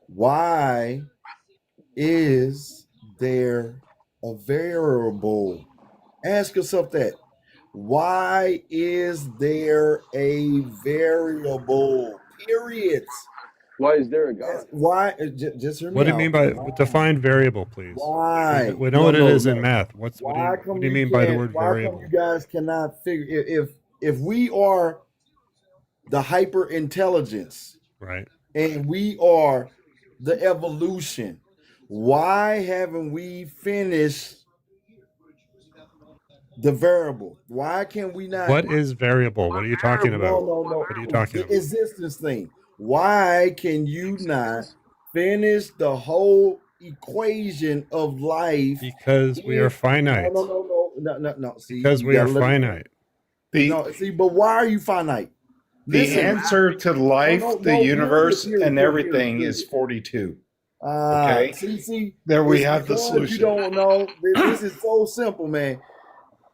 Why is there a variable? Ask yourself that. Why is there a variable? Periods. Why is there a God? Why? Just hear What me do you mean out. by define variable, please? Why? We know No, what it no, is in no. math. Why What come do you you mean by the can't? word Why come you variable? guys cannot figure if we are the hyper intelligence Right. and we are the evolution? Why haven't we finished the variable? Why can we not? What is variable? What are you talking No, about? no, What are you no. talking The about? existence thing. Why can you not Existence. finish the whole equation of life? Because we are If no, finite. no, no, no, no, no, no. See, Because you we are gotta let me finish. finite. The No, see, but why are you finite? the Listen, answer to no, life, no, the no. universe, and Period, everything is period. 42. Okay? See, There we it's have the because you solution. don't know. This is so simple, man.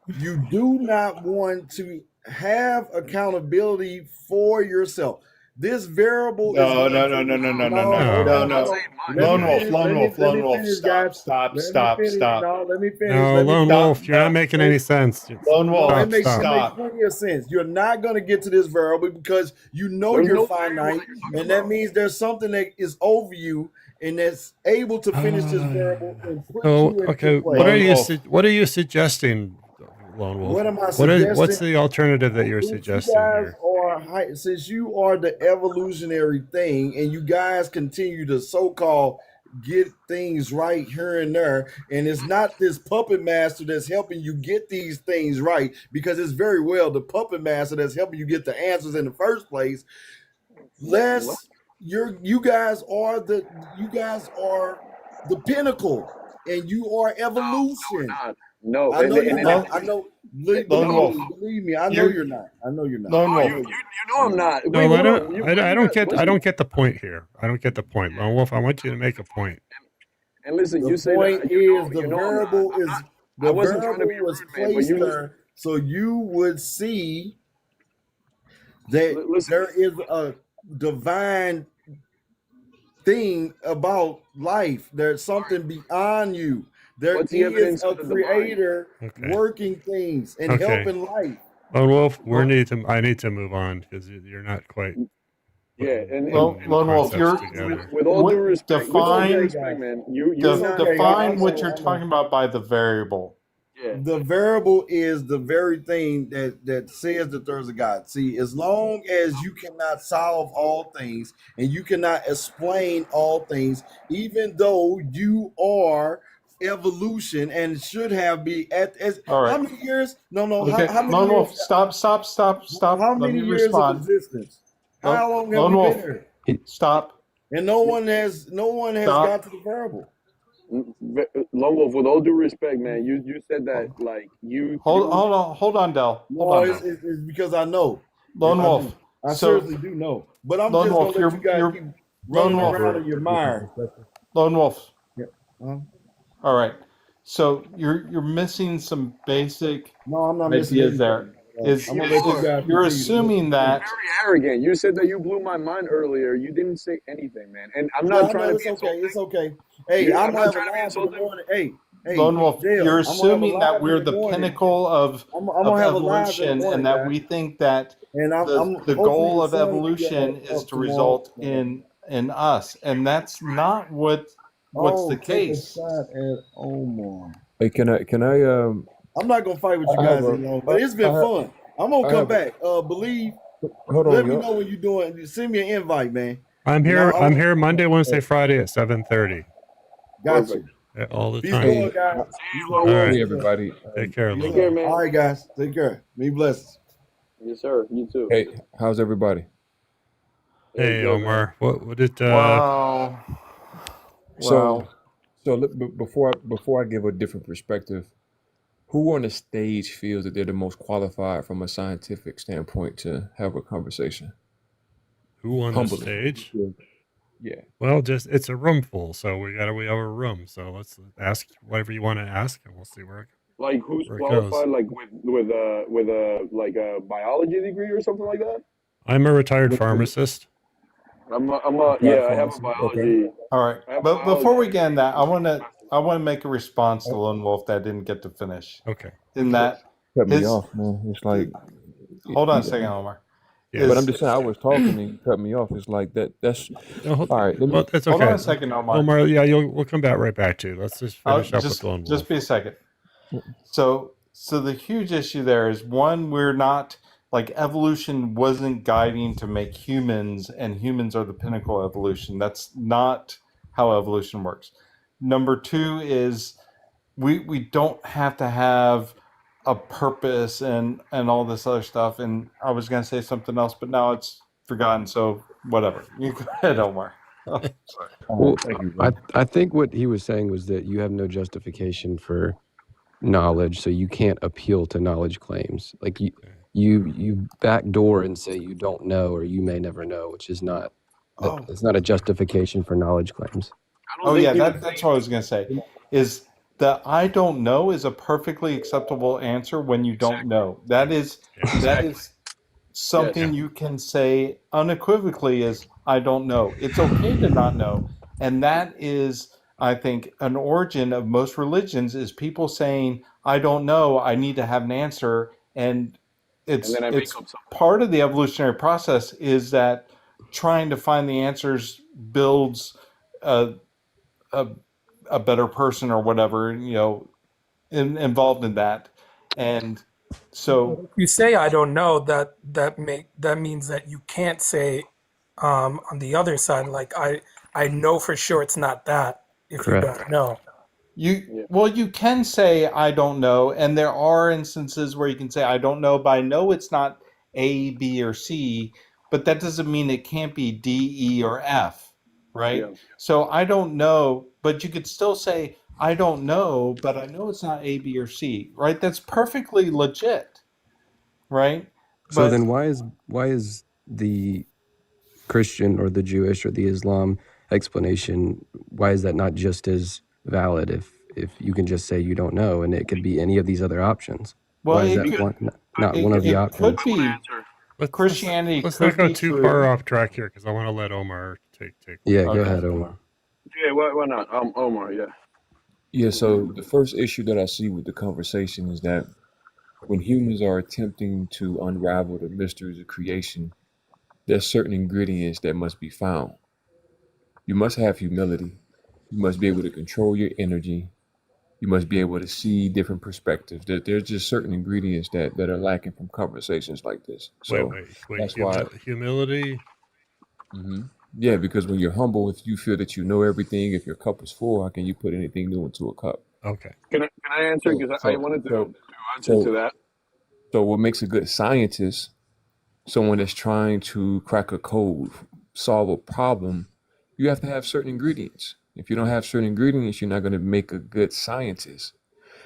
You do not want to have accountability for yourself. This variable is No, going no, no, to no, no, no, no, no, no, hold No. no, on, hold no. on. Let me finish. Lone Let me Wolf, finish, stop, guys. stop, Let me stop, finish. stop, No, let me finish. No, Let me Lone finish. stop, Wolf, you're not making any sense. Lone No, Wolf, it Stop, makes stop. stop. plenty of sense. You're not going to get to this variable because you know There's you're no variable finite, that you're talking and that about. means there's something that is over you and that's able to finish this variable and put So, you in okay, place. Lone Wolf. what are you suggesting, Lone Wolf. What am I What's suggesting? the alternative that you're Since you suggesting guys here? are since you are the evolutionary thing, and you guys continue to so-called get things right here and there, and it's not this puppet master that's helping you get these things right, because it's very well the puppet master that's helping you get the answers in the first place. What? You guys are the pinnacle, and you are evolution. Not. No. I know you're And not. I know. Lone Wolf, Believe me, I know you're you're not. I know you're not. Lone I Wolf. know you you're not. know I'm not. No, Wait, hold on. I don't get Listen, the point here. I don't get the point. Lone Wolf, I want you to make a point. and listen, The you say point that is the I'm not. variable I'm is not. I the wasn't trying to be variable was rude, man, but placed you there so you would see that listen. there is a divine thing about life. There's something beyond you. There What's the is evidence a of the divine? creator Okay. working things and Okay. helping life. Lone Wolf, Well- I need to move on because you're not quite. Yeah, and Lone Wolf, you're with all due respect, define man, you're not. define what you're talking about by the variable. Yeah. The variable is the very thing that says that there's a God. See, as long as you cannot solve all things and you cannot explain all things, even though you are evolution and should have be at as All right. how many years? No. Okay, How many Lone years? Wolf, stop. How Let many me years respond. of existence? How long have Lone we Wolf, been here? stop. And no one has Stop. got to the variable. Lone Wolf, with all due respect, man, you said that like you. Hold on, Del. No, it's because I know. Lone I Wolf. do. I So, seriously do know. But I'm Lone just Wolf, gonna let you guys keep Lone running Wolf. around in your mire. Lone Wolf. Yeah. All right. So you're missing some basic No, I'm not missing ideas anything. there. Is I'm gonna let you guys you're continue. assuming that Very arrogant. You said that you blew my mind earlier. You didn't say anything, man. And I'm No, not trying to it's be okay. insulting. It's okay. Hey, I'm I'm not gonna have a trying to be live in the insulting. morning. Hey, Lone Wolf, Dale, you're I'm gonna have a assuming that live in we're the the morning. pinnacle of I'm gonna have a live in the evolution, morning, and that guys. we think that And I'm the hopefully goal the of sun will be evolution is up to tomorrow. result in us, and that's not what's the Take a case. shot at Omar. Hey, can I I'm not gonna fight with you I guys have a- anymore, but it's been I have- fun. I'm gonna I come have a- back. Believe. hold Let on, me y'all. know when you're doing. Send me an invite, man. I'm You here. know, I'm here Monday, Wednesday, Friday at 7:30 Got you. all the Peace, time. Lord, guys. Peace, Lord. All right. Hey, everybody. Take care, Peace, Lone Take care, Wolf. man. All right, guys. Take care. Be blessed. Yes, sir. You too. Hey, how's everybody? Hey, good, man. Omar. What did? Wow. So before I give a different perspective, who on the stage feels that they're the most qualified from a scientific standpoint to have a conversation? Who on the Humbly. stage? Yeah. Well, we have a room. So let's ask whatever you want to ask, and we'll see where. Like who's Where it qualified? goes. Like with a biology degree or something like that. I'm a retired With- pharmacist. I have a pharmacy, biology. All right, I have but before we biology. get in that, I want to make a response to Lone Wolf that I didn't get to finish. Okay. In that, cut me His- off, man. It's like hold on a second, Omar. Yeah. But I'm just saying I was talking and you cut me off. It's like that's No, hold, all right. Let me, well, that's Hold okay. on a second, Omar. Omar, yeah, we'll come back right back to you. Let's just finish up with Lone Wolf. Just be a second. So the huge issue there is, one, we're not, like, evolution wasn't guiding to make humans, and humans are the pinnacle of evolution. That's not how evolution works. Number two is we don't have to have a purpose and all this other stuff. And I was going to say something else, but now it's forgotten. So whatever. You go ahead, Omar. Sorry. Well, Thank you, bro. I think what he was saying was that you have no justification for knowledge, so you can't appeal to knowledge claims. Like you backdoor and say you don't know or you may never know, which is not Oh. it's not a justification for knowledge claims. Oh yeah, that's what I was gonna say. Is the I don't know is a perfectly acceptable answer when you don't know. That is something you can say unequivocally is I don't know. It's okay to not know. And that is, I think, an origin of most religions is people saying, I don't know, I need to have an answer. And it's then I make up something. part of the evolutionary process is that trying to find the answers builds a better person or whatever, involved in that. And So If you say I don't know, that means that you can't say on the other side, like I know for sure it's not that if you Correct. don't know. you you can say I don't know, and there are instances where you can say I don't know, but I know it's not A, B, or C, but that doesn't mean it can't be D, E, or F, right? Yeah. So I don't know, but you could still say I don't know, but I know it's not A, B, or C, right? That's perfectly legit, right? So But then why is the Christian or the Jewish or the Islam explanation, why is that not just as valid if you can just say you don't know and it could be any of these other options? well, Why is it that could not one of the it could options? be Christianity Let's not could go be too far true. off track here because I want to let Omar take Yeah, go Okay. ahead, Omar. Yeah, why not? Omar, yeah. Yeah, so the first issue that I see with the conversation is that when humans are attempting to unravel the mysteries of creation, there's certain ingredients that must be found. You must have humility. You must be able to control your energy. You must be able to see different perspectives. There's just certain ingredients that are lacking from conversations like this. So wait. that's why, Humility. hmm yeah, because when you're humble, if you feel that you know everything, if your cup is full, how can you put anything new into a cup? Okay. Can I answer? So, Because I so, wanted to so, answer to so, that. so what makes a good scientist? Someone that's trying to crack a code, solve a problem, you have to have certain ingredients. If you don't have certain ingredients, you're not going to make a good scientist.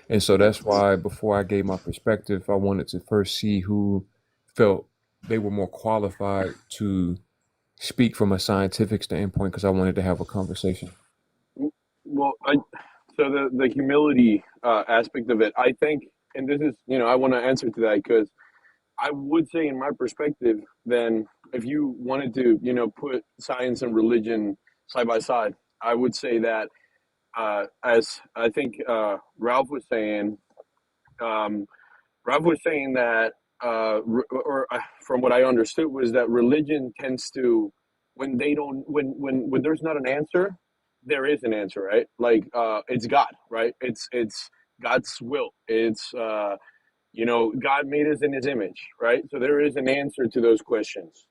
And so that's why before I gave my perspective, I wanted to first see who felt they were more qualified to speak from a scientific standpoint because I wanted to have a conversation. Well, so the humility aspect of it, I think, and this is, I want to answer to that because I would say, in my perspective, then if you wanted to, put science and religion side by side, I would say that, as I think Ralph was saying, um, Ralph was saying that, from what I understood, was that religion tends to, when they don't, when there's not an answer, there is an answer, right? Like, it's God, right? It's God's will. It's God made us in His image, right? So there is an answer to those questions.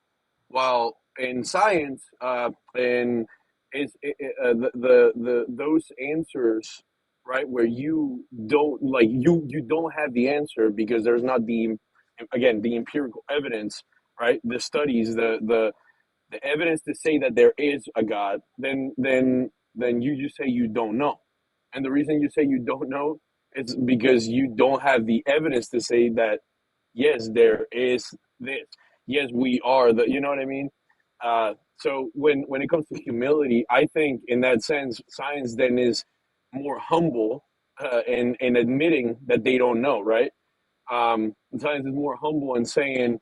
While in science, and the those answers, right, where you don't like you don't have the answer because there's not the empirical evidence, right? The studies, the evidence to say that there is a God, then you just say you don't know. And the reason you say you don't know is because you don't have the evidence to say that yes, there is this. Yes, we are the. You know what I mean? So when it comes to humility, I think in that sense, science then is more humble in admitting that they don't know, right? Science is more humble in saying,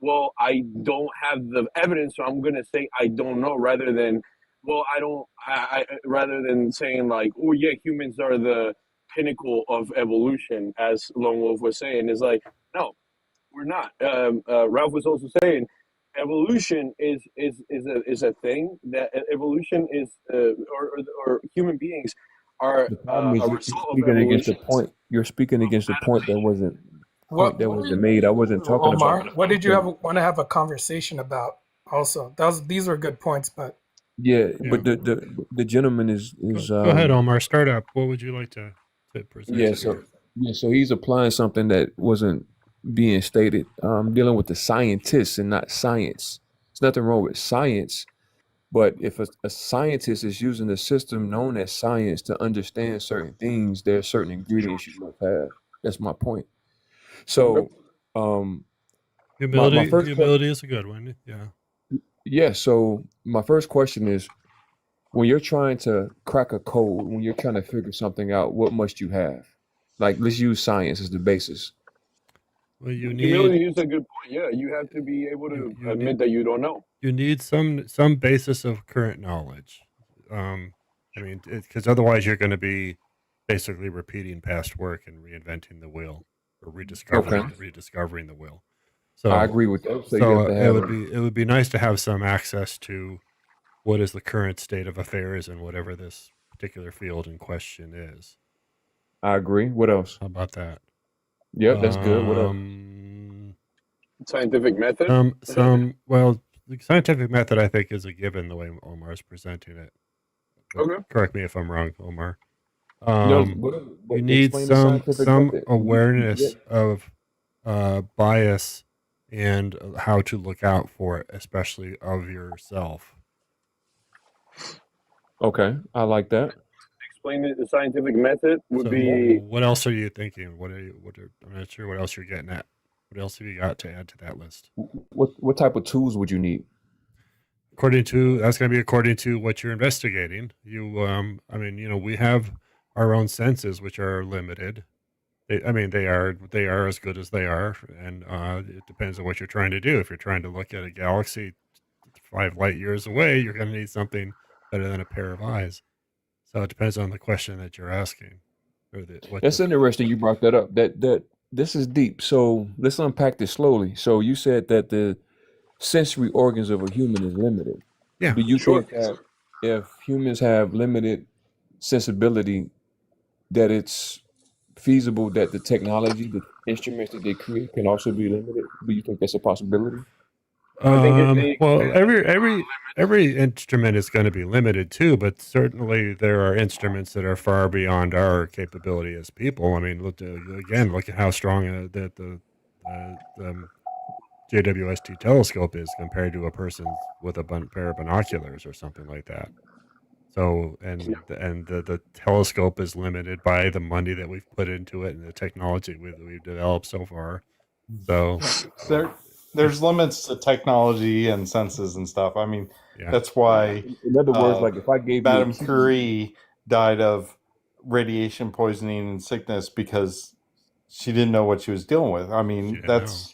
well, I don't have the evidence, so I'm going to say I don't know, rather than, well, I don't, rather than saying like, oh yeah, humans are the pinnacle of evolution, as Lone Wolf was saying, is like, no, we're not. Ralph was also saying, evolution is a thing that evolution is, or human beings are The problem is a you're result of speaking against the evolution. point. You're speaking against the point that wasn't What made. I wasn't talking about. Omar? What did you want to have a conversation about? Also, these were good points, but Yeah, Yeah. but the gentleman is Go ahead, Omar. Start up. What would you like to present yeah, here? so he's applying something that wasn't being stated. Dealing with the scientists and not science. There's nothing wrong with science, but if a scientist is using the system known as science to understand certain things, there are certain ingredients you must have. That's my point. So, um, my first question, Humility is a good one. Yeah. yeah. So my first question is, when you're trying to crack a code, when you're trying to figure something out, what must you have? Like, let's use science as the basis. Well, you need Humility is a good point. Yeah, you have to be able to you need admit that you don't know. some basis of current knowledge. I mean, because otherwise you're going to be basically repeating past work and reinventing the wheel or Okay, rediscovering the wheel. I So agree with that. So you have to it have would be nice to have some access to what is the current state of affairs in whatever this particular field in question is. I agree. What else? How about that? Yep, that's good. What else? Scientific method. Well, the scientific method I think is a given the way Omar is presenting it. But Okay. correct me if I'm wrong, Omar. No, You need explain the some scientific method. awareness of bias and how to look out for it, especially of yourself. Okay, I like that. Explain it. The scientific method would So be. what else are you thinking? I'm not sure what else you're getting at. What else have you got to add to that list? What type of tools would you need? That's going to be according to what you're investigating. We have our own senses, which are limited. They are as good as they are, and it depends on what you're trying to do. If you're trying to look at a galaxy 5 light years away, you're going to need something better than a pair of eyes. So it depends on the question that you're asking. That's interesting. You brought that up. That this is deep. So let's unpack this slowly. So you said that the sensory organs of a human is limited. Yeah. Do you think that if humans have limited sensibility, that it's feasible that the technology, the instruments that they create can also be limited? Do you think that's a possibility? Every instrument is going to be limited too, but certainly there are instruments that are far beyond our capability as people. I mean, look at how strong the JWST telescope is compared to a person with a pair of binoculars or something like that. So, the telescope is limited by the money that we've put into it and the technology we've developed so far. So there's limits to technology and senses and stuff. I mean, that's why. In other words, like if I gave Madame Curie died of radiation poisoning and sickness because she didn't know what she was dealing with. I mean, that's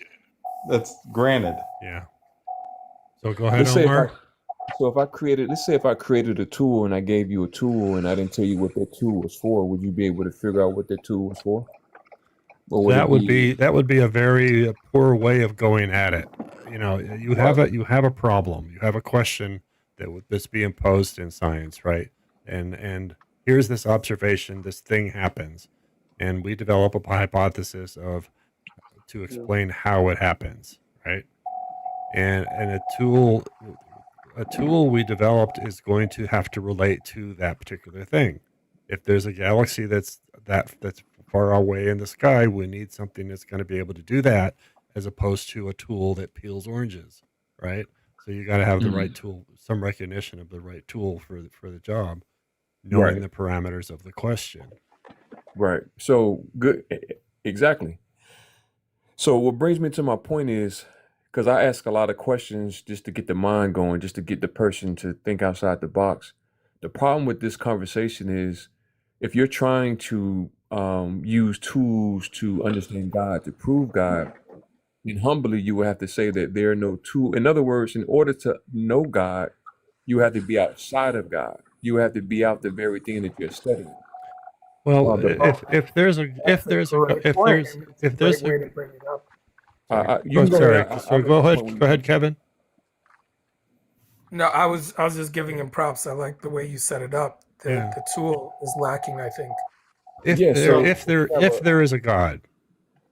granted. Yeah. So go ahead, Omar. Let's say if I created a tool and I gave you a tool and I didn't tell you what that tool was for, would you be able to figure out what that tool was for? That would be a very poor way of going at it. You have a problem. You have a question that's being posed in science, right? And here's this observation. This thing happens, and we develop a hypothesis to explain how it happens, right? And a tool we developed is going to have to relate to that particular thing. If there's a galaxy that's far away in the sky, we need something that's going to be able to do that, as opposed to a tool that peels oranges, right? So you got to have the right tool, some recognition of the right tool for the job, knowing the parameters of the question. Right. So good. Exactly. So what brings me to my point is, because I ask a lot of questions just to get the mind going, just to get the person to think outside the box. The problem with this conversation is, if you're trying to use tools to understand God, to prove God, then humbly you will have to say that there are no tools. In other words, in order to know God, you have to be outside of God. You have to be out the very thing that you're studying. Well, if there's a way to bring it up. Go ahead, Kevin. No, I was just giving him props. I like the way you set it up. The tool is lacking, I think. If there is a God,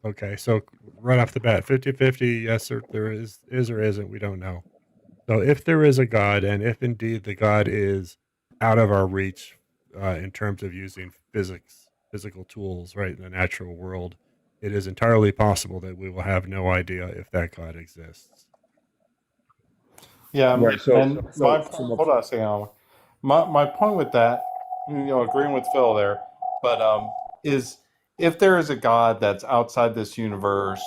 okay, so right off the bat, 50-50, yes, or there is or isn't, we don't know. So if there is a God, and if indeed the God is out of our reach in terms of using physical tools, right, in the natural world, it is entirely possible that we will have no idea if that God exists. Yeah, right. Hold on a second. My point with that, agreeing with Phil there, but is if there is a God that's outside this universe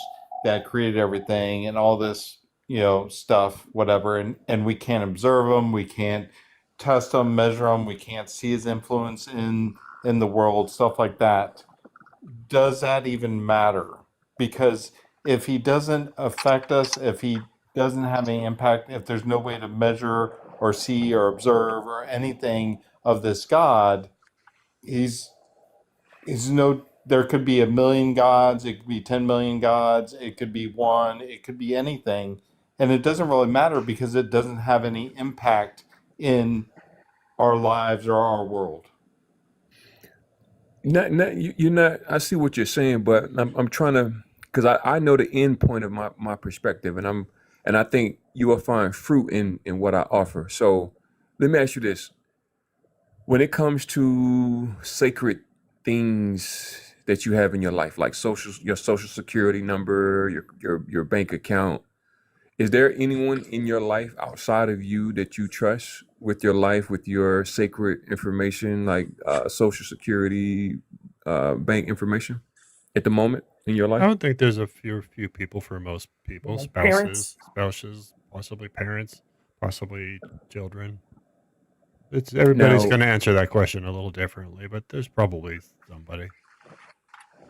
that created everything and all this, stuff, whatever, and we can't observe him, we can't test him, measure him, we can't see his influence in the world, stuff like that. Does that even matter? Because if he doesn't affect us, if he doesn't have any impact, if there's no way to measure or see or observe or anything of this God, there could be 1 million gods, it could be 10 million gods, it could be one, it could be anything. And it doesn't really matter because it doesn't have any impact in our lives or our world. You're not. I see what you're saying, but I'm trying to, because I know the end point of my perspective, and I think you will find fruit in what I offer. So let me ask you this: when it comes to sacred things that you have in your life, like your social security number, your bank account, is there anyone in your life outside of you that you trust with your life, with your sacred information, like social security, bank information, at the moment in your I life? don't think there's a few people for most people, Like parents. spouses, possibly parents, possibly children. It's everybody's Now, going to answer that question a little differently, but there's probably somebody.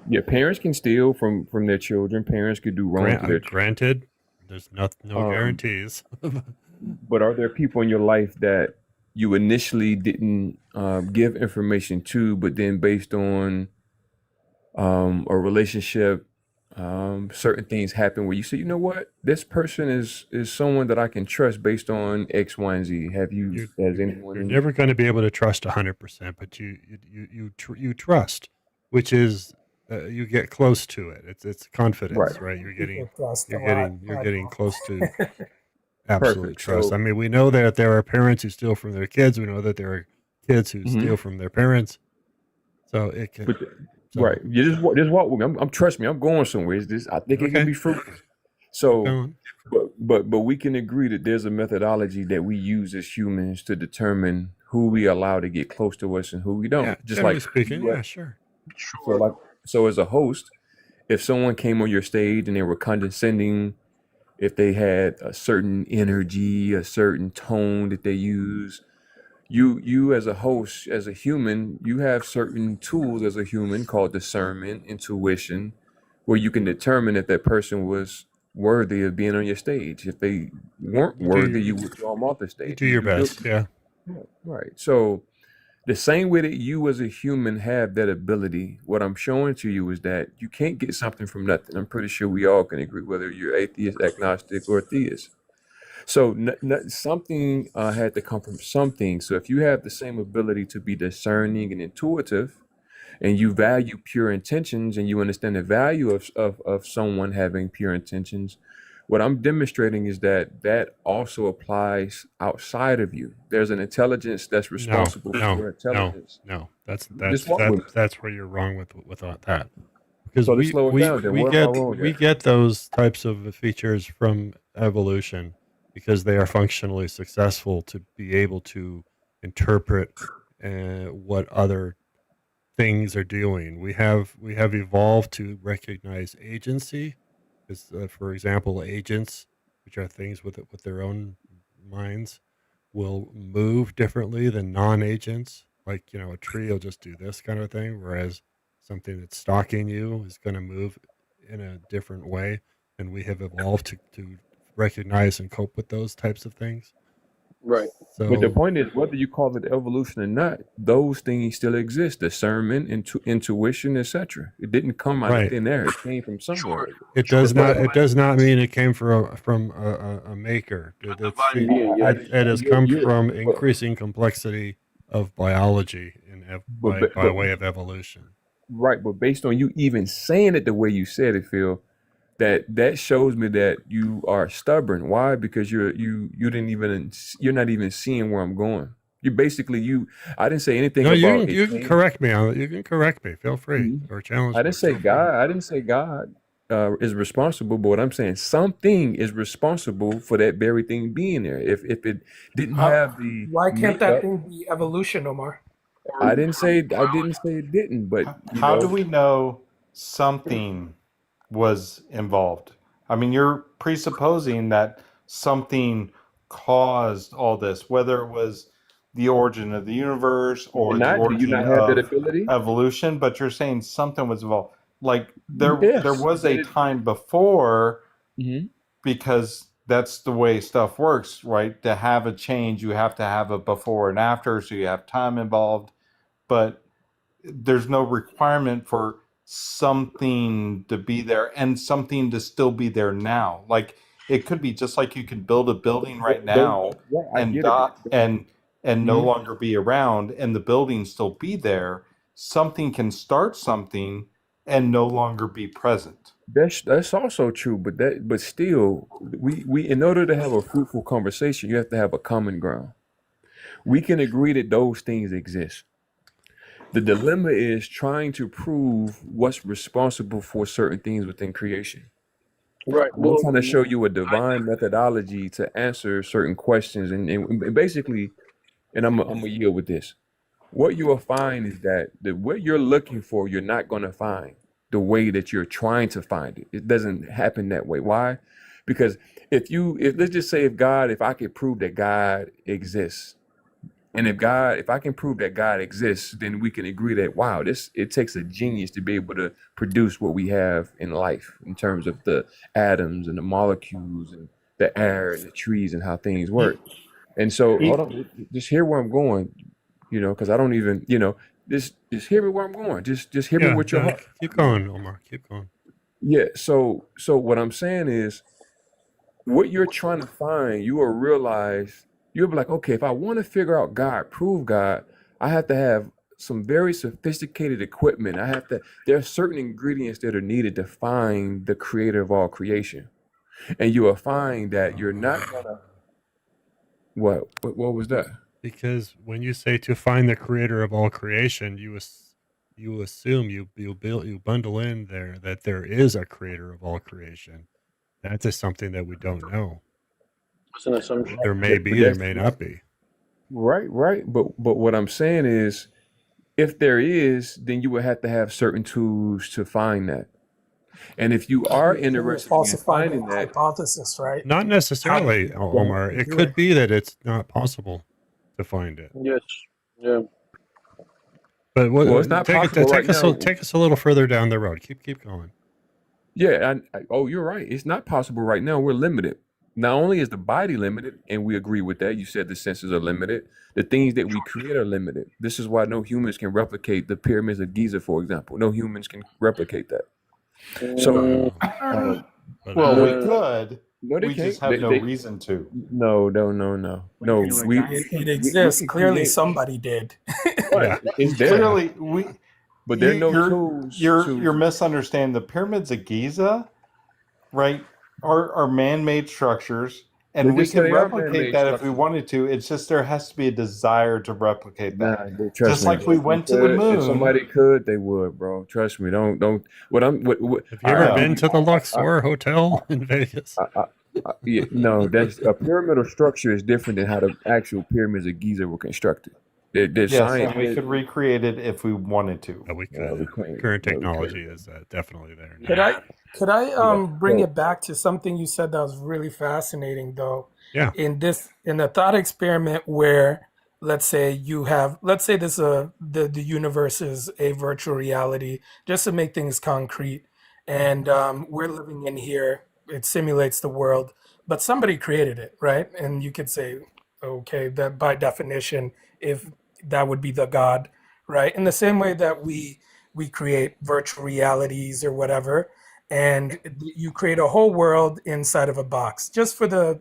yeah, parents can steal from their children. Parents could do wrong to their children. Granted, there's no Um, guarantees. but are there people in your life that you initially didn't give information to, but then based on a relationship, certain things happen where you say, you know what, this person is someone that I can trust based on X, Y, and Z. Has anyone You're in never going to be able to trust 100%, but you trust, which is you get close to it. It's right? confidence, right? People trust a lot. You're getting close to absolute Perfect. trust. I So, mean, we know that there are parents who steal from their kids. We know that there are kids who mhm. steal from their parents. So it can. but So right, you just walk with me. I'm trust me. I'm going somewhere. It's this. I think it can okay, be fruitful. keep So, going. but we can agree that there's a methodology that we use as humans to determine who we allow to get close to us and who we Yeah, don't. Just generally like speaking, you. yeah, sure. So like so as a host, if someone came on your stage and they were condescending, if they had a certain energy, a certain tone that they use, you as a host, as a human, you have certain tools as a human called discernment, intuition, where you can determine if that person was worthy of being on your stage. If they weren't You do worthy, you would throw them off the you stage. do your You do best. Yeah. right. So the same way that you as a human have that ability, what I'm showing to you is that you can't get something from nothing. I'm pretty sure we all can agree, whether you're atheist, agnostic, or theist. So something had to come from something. So if you have the same ability to be discerning and intuitive, and you value pure intentions, and you understand the value of someone having pure intentions, what I'm demonstrating is that that also applies outside of you. There's an intelligence that's No, responsible for no, your no, intelligence. no. Just walk with me. That's where you're wrong with all that. Because So let's slow it down. Then where am I wrong we at? get those types of features from evolution because they are functionally successful to be able to interpret what other things are doing. We have evolved to recognize agency. As, for example, agents, which are things with their own minds, will move differently than non-agents. Like a tree will just do this kind of thing, whereas something that's stalking you is going to move in a different way. And we have evolved to recognize and cope with those types of things. Right. But the So point is, whether you call it evolution or not, those things still exist: discernment, intuition, etc. It didn't come out of right, thin air; it came from somewhere. it Just like does not mean it came from a maker. Being, yeah. It has come from increasing complexity of biology by but way of evolution. right, but based on you even saying it the way you said it, Phil, that shows me that you are stubborn. Why? Because you're not even seeing where I'm going. You basically you. I didn't say anything No, about it. you can correct me on it. You can correct me. Feel free, Mhm. or challenge I me. didn't say Feel free. God. I didn't say God is responsible, but what I'm saying, something is responsible for that very thing being there. If it didn't How, have the why can't that makeup, thing be evolution, Omar? I didn't say it didn't, but How do we know something was involved? I mean, you're presupposing that something caused all this, whether it was the origin of the universe or the do you origin not have that of ability? evolution, but you're saying something was involved. Like there Yes. was a time before, Mm-hmm. because that's the way stuff works, right? To have a change, you have to have a before and after, so you have time involved, but there's no requirement for something to be there and something to still be there now. Like it could be just like you could build a building right now I and get it. and no Mhm. longer be around and the building still be there. something can start something and no longer be present. That's also true, but still, we in order to have a fruitful conversation, you have to have a common ground. We can agree that those things exist. The dilemma is trying to prove what's responsible for certain things within creation. Right. I'm Well, trying to show you a divine methodology to answer certain questions, and basically, and I'm gonna yield with this. What you will find is that what you're looking for, you're not going to find the way that you're trying to find it. It doesn't happen that way. Why? Because if let's just say if I could prove that God exists, and if I can prove that God exists, then we can agree that, wow, it takes a genius to be able to produce what we have in life in terms of the atoms and the molecules and the air and the trees and how things work. And so, hold on, just hear where I'm going, because I don't even, just hear me where I'm going. Just hear me with your heart. Keep going, Omar. Keep going. Yeah. So what I'm saying is, what you're trying to find, you will realize, you'll be like, okay, if I want to figure out God, prove God, I have to have some very sophisticated equipment. There are certain ingredients that are needed to find the creator of all creation. And you will find that you're not gonna, what was that? Because when you say to find the creator of all creation, you assume you bundle in there that there is a creator of all creation. That is something that we don't know. it's an assumption. There may be, there may not be. Right. But what I'm saying is, if there is, then you would have to have certain tools to find that. And if you are interested in Falsifying finding the that, hypothesis, right? Not necessarily, Omar. It could be that it's not possible to find it. Yes. Yeah. But well, it's not possible right now. Take us a little further down the road. Keep going. Yeah. You're right. It's not possible right now. We're limited. Not only is the body limited, and we agree with that. You said the senses are limited. The things that we create are limited. This is why no humans can replicate the pyramids of Giza, for example. No humans can replicate that. So, Well, we could. no, they We can't. just have no reason to. No. It exists. Clearly, somebody did. Right. It's there. Clearly, But there are no tools. You're misunderstanding. The pyramids of Giza, right, are man-made structures, and we can replicate that if we wanted to. It's just there has to be a desire to replicate that. Just like we went to the moon. If somebody could, they would, bro. Trust me. Don't. Have you ever been to the Luxor Hotel in Vegas? Yeah, no, that's a pyramidal structure is different than how the actual pyramids of Giza were constructed. Yes, and we could recreate it if we wanted to. We could. Current technology is definitely there. Could I bring it back to something you said that was really fascinating, though? Yeah. In the thought experiment where, let's say this the universe is a virtual reality, just to make things concrete, and we're living in here. It simulates the world, but somebody created it, right? And you could say, okay, that by definition, if that would be the God, right? In the same way that we create virtual realities or whatever, and you create a whole world inside of a box. Just for the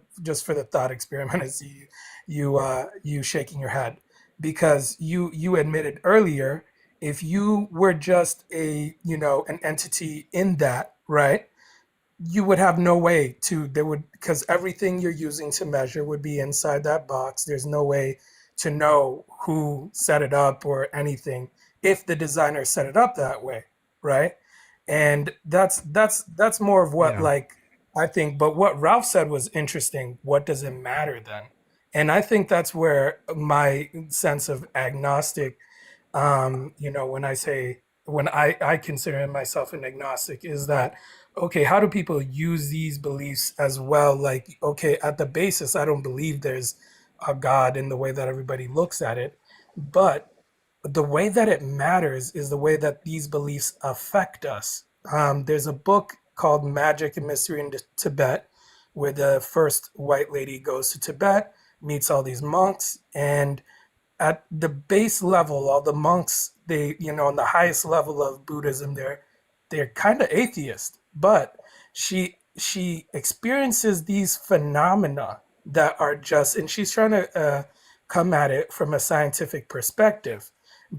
thought experiment, I see you shaking your head, because you admitted earlier, if you were just an entity in that, right? You would have no way because everything you're using to measure would be inside that box. There's no way to know who set it up or anything if the designer set it up that way, right? And that's more of what I think. But what Ralph said was interesting. What does it matter then? And I think that's where my sense of agnostic, when I consider myself an agnostic, is that, okay, how do people use these beliefs as well? Like, okay, at the basis, I don't believe there's a God in the way that everybody looks at it, but the way that it matters is the way that these beliefs affect us. There's a book called Magic and Mystery in Tibet, where the first white lady goes to Tibet, meets all these monks, and at the base level, all the monks, on the highest level of Buddhism, they're kind of atheist, but she experiences these phenomena that are just, and she's trying to come at it from a scientific perspective.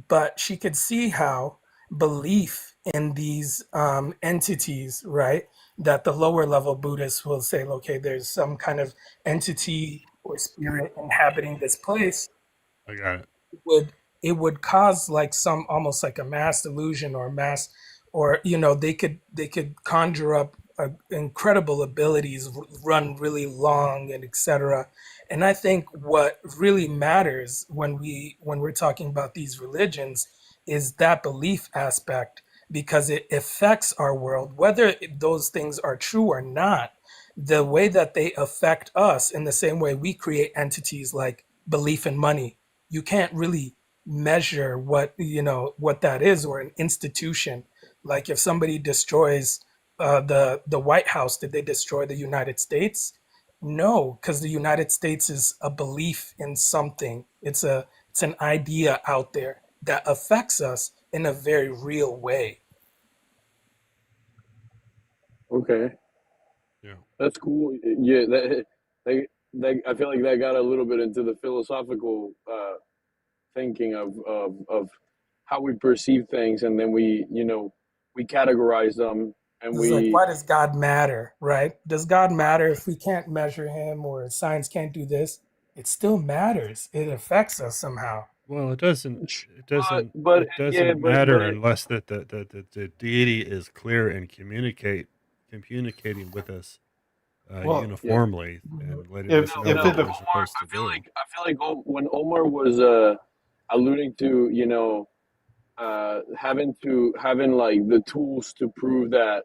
but she could see how belief in these entities, right, that the lower level Buddhists will say, okay, there's some kind of entity or spirit inhabiting this place, I got it. would it would cause like some almost like a mass illusion or mass, or they could conjure up incredible abilities, run really long, and etc. And I think what really matters when we're talking about these religions is that belief aspect, because it affects our world whether those things are true or not. The way that they affect us, in the same way we create entities like belief in money, you can't really measure what that is, or an institution. Like if somebody destroys the White House, did they destroy the United States? No, because the United States is a belief in something. It's an idea out there that affects us in a very real way. Okay, Yeah. that's cool. Yeah, I feel like that got a little bit into the philosophical thinking of how we perceive things, and then we categorize them, and It's like, we why does God matter, right? Does God matter if we can't measure him, or science can't do this? It still matters. It affects us somehow. Well, it doesn't. It doesn't. but It yeah, doesn't but matter it, unless the deity is clear and communicating with us Well, yeah. uniformly and letting if us No, know if no, what it we're Omar. supposed to do. I feel like when Omar was alluding to having like the tools to prove that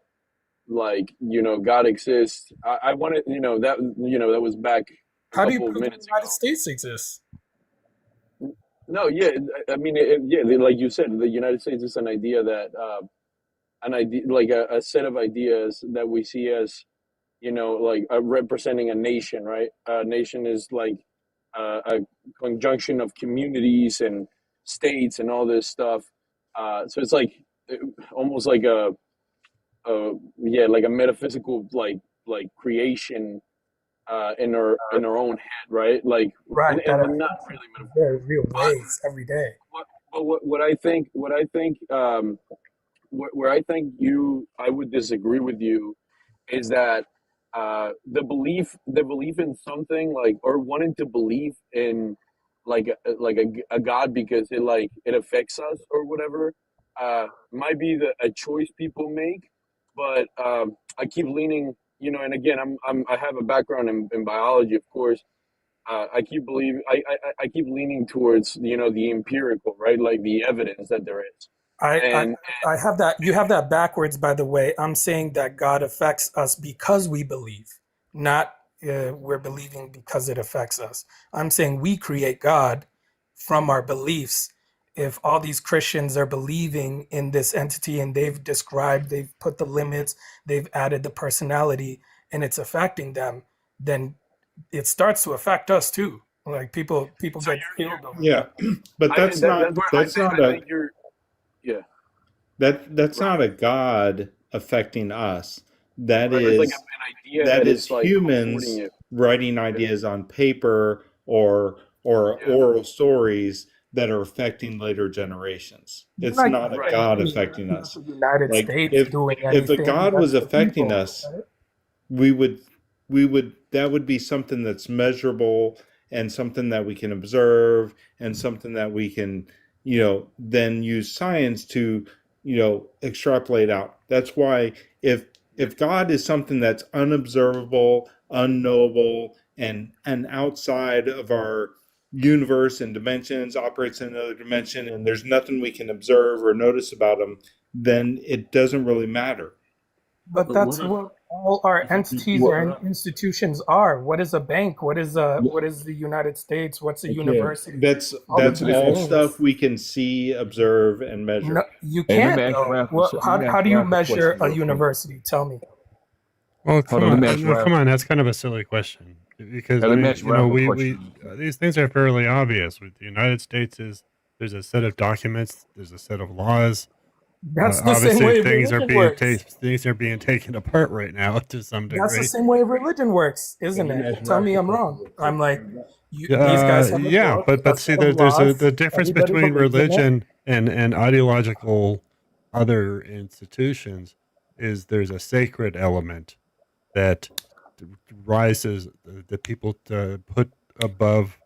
like God exists. I wanted that was back a How do you couple of prove the minutes United ago. States exists? No, yeah, I mean, yeah, like you said, the United States is an idea that an idea like a set of ideas that we see as like representing a nation, right? A nation is like a conjunction of communities and states and all this stuff. So it's like uh, almost like like a metaphysical like creation in our own head, right? Like, Right, that and not affects us really in metaphor, very real but ways every day. where I think I would disagree with you is that the belief in something, like, or wanting to believe in like a god because it affects us or whatever, might be a choice people make, but I keep leaning, and again, I have a background in biology, of course. I keep leaning towards the empirical, right, like the evidence that there is. I, I And I have that. You have that backwards, by the way. I'm saying that God affects us because we believe, not we're believing because it affects us. I'm saying we create God from our beliefs. If all these Christians are believing in this entity and they've put the limits, they've added the personality, and it's affecting them, then it starts to affect us too. Like people so get killed over yeah, that. but that's where that's not I a think you're, yeah, that's right. not a God affecting us. That Right. It's like is an idea that that is is like comforting humans you. writing Yeah. ideas on paper or Yeah. oral stories that are affecting later generations. Even It's I not can't a Right. God guarantee affecting that us. the United Like States doing if a anything. God That's was the affecting people, us, right? we would that would be something that's measurable and something that we can observe and something that we can then use science to extrapolate out. That's why if God is something that's unobservable, unknowable, and outside of our universe and dimensions, operates in another dimension, and there's nothing we can observe or notice about him, then it doesn't really matter. But But what that's if what all our entities What, or institutions are. What is a bank? What is the United States? What's a Okay. university? All Let, of that's these let, all things. stuff we can see, observe, and No, measure. you hey, let me can't ask though. Ralph. What, Let me how ask do you Ralph a measure question a real quick. university? Tell me. Well, Hold come on. Let me on, ask no, come Ralph. on. That's kind of a silly question because Hey, I let me mean, ask Ralph a we question. these things are fairly obvious. With the United States, is there's a set of documents, there's a set of laws That's the same Obviously, way things are religion being works. taken apart right now to some That's the degree. same way religion works, isn't Let me it? ask Tell Ralph me a I'm wrong. question. I'm like, these guys have a Yeah, book, a but see, set of there's a laws. the difference Everybody between believes in it. religion and ideological other institutions is there's a sacred element that rises the people to put above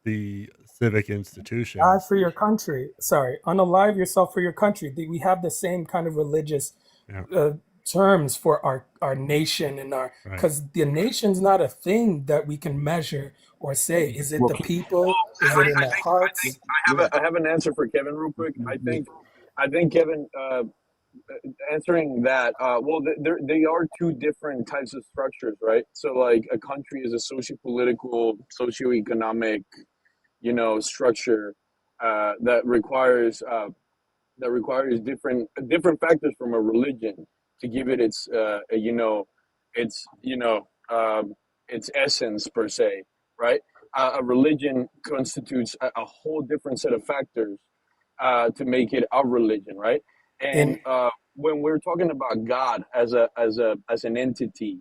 the civic Die institutions. for your country. Sorry, unalive yourself for your country. We have the same kind of religious Yeah, terms for our nation and our, right. because the nation's not a thing that we can measure or say. Is it Well, the people? Is it in I their think hearts? I have an answer for Kevin real quick. I think Kevin, answering that, well, they are two different types of structures, right? So like a country is a socio-political, socio-economic, structure that requires different factors from a religion to give it its its essence per se, right? A religion constitutes a whole different set of factors to make it a religion, right? And In when we're talking about God as an entity,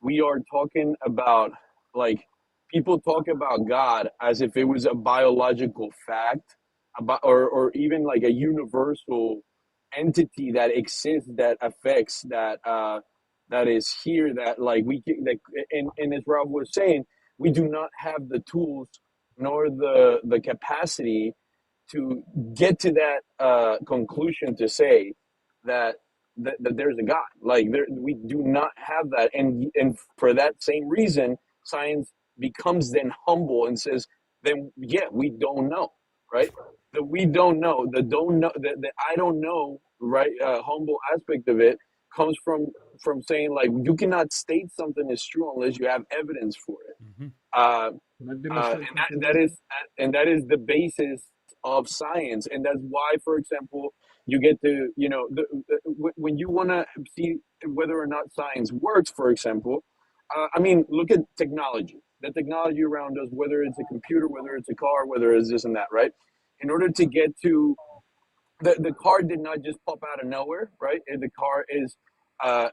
we are talking about, like, people talk about God as if it was a biological fact, about, or even like a universal entity that exists, that affects, that is here, that like we can, that, and as Rob was saying, we do not have the tools nor the capacity to get to that conclusion to say that, that there's a God. Like, we do not have that, and for that same reason, science becomes then humble and says, then yeah, we don't know, right? The we don't know, the don't know, the I don't know, right? Humble aspect of it comes from saying, like, you cannot state something is true unless you have evidence for it. Mm-hmm. Uh, can I and demonstrate something that real is quick? the basis of science, and that's why, for example, you get to, when you want to see whether or not science works, for example, I mean, look at technology, the technology around us, whether it's a computer, whether it's a car, whether it's this and that, right? In order to get to the car, did not just pop out of nowhere, right? The car is a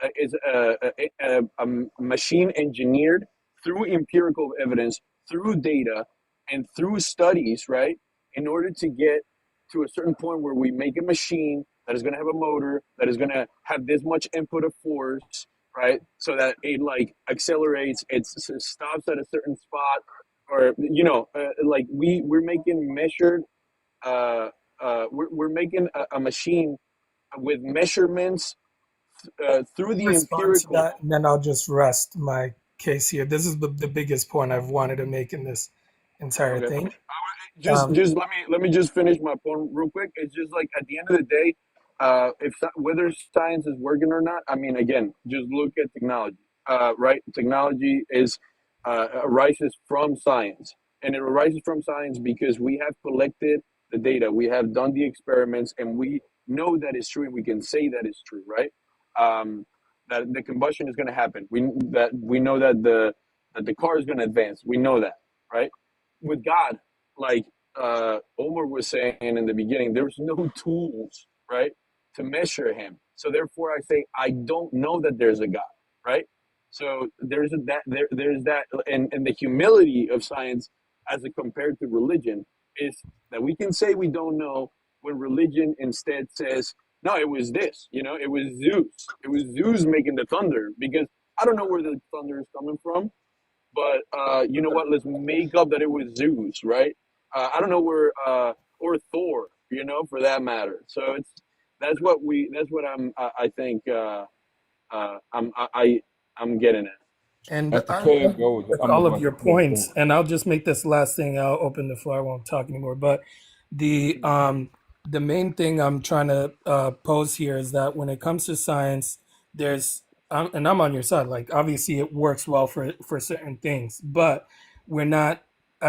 machine engineered through empirical evidence, through data, and through studies, right? In order to get to a certain point where we make a machine that is going to have a motor, that is going to have this much input of force, right? So that it like accelerates, it stops at a certain spot, or like we're making measured we're making a machine with measurements through the response to empirical. that, and then I'll just rest my case here. This is the biggest point I've wanted to make in this entire Okay, thing. just let me just finish my point real quick. It's just like, at the end of the day, if whether science is working or not, I mean, again, just look at technology. Right, technology arises from science, and it arises from science because we have collected the data, we have done the experiments, and we know that it's true, and we can say that it's true, right? Um, that the combustion is going to happen. We know that the car is going to advance. We know that, right? With God, like Omar was saying in the beginning, there's no tools, right, to measure him. So therefore, I say I don't know that there's a God, right? So there's that, and the humility of science as it compared to religion is that we can say we don't know when religion instead says, no, it was this, it was Zeus. It was Zeus making the thunder, because I don't know where the thunder is coming from, but you know what? Let's make up that it was Zeus, right? I don't know where, or Thor, for that matter. So that's what I think I'm getting at. And As the I case agree goes, with I'm all just of going your points, and I'll just make this last thing. I'll open the floor. I won't talk anymore. But the main thing I'm trying to pose here is that when it comes to science, there's and I'm on your side. Like, obviously, it works well for certain things, but we're not.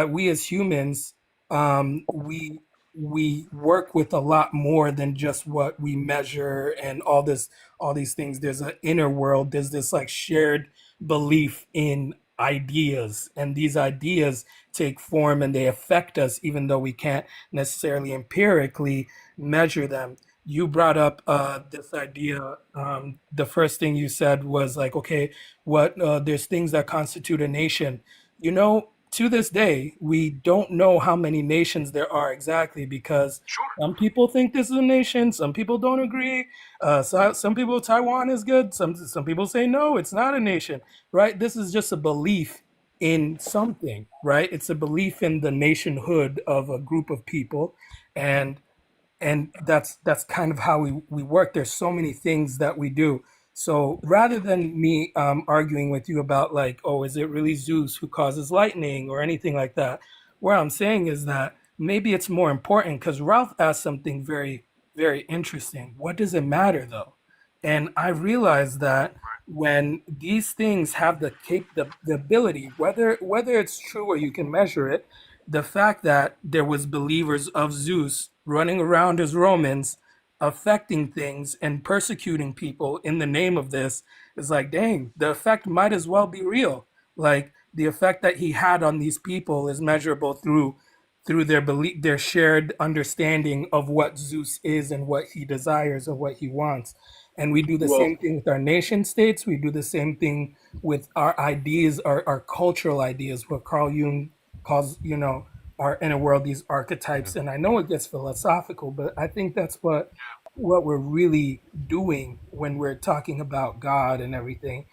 We as humans, we work with a lot more than just what we measure and all these things. There's an inner world. There's this like shared belief in ideas, and these ideas take form and they affect us even though we can't necessarily empirically measure them. you brought up this idea. The first thing you said was like, okay, what there's things that constitute a nation. You know, to this day, we don't know how many nations there are exactly because some people think this is a nation, some people don't agree. Some people Taiwan is good. Some people say no, it's not a nation, right? This is just a belief in something, right? It's a belief in the nationhood of a group of people, and that's kind of how we work. There's so many things that we do. So rather than me arguing with you about like, oh, is it really Zeus who causes lightning or anything like that, what I'm saying is that maybe it's more important because Ralph asked something very, very interesting. What does it matter though? And I realized that when these things have the ability, whether it's true or you can measure it, the fact that there was believers of Zeus running around as Romans, affecting things and persecuting people in the name of this is like, dang, the effect might as well be real. Like the effect that he had on these people is measurable through their belief, their shared understanding of what Zeus is and what he desires or what he wants. And we do the Well, same thing with our nation states. We do the same thing with our ideas, our cultural ideas, what Carl Jung calls, our inner world, these archetypes. And I know it gets philosophical, but I think that's what we're really doing when we're talking about God and everything.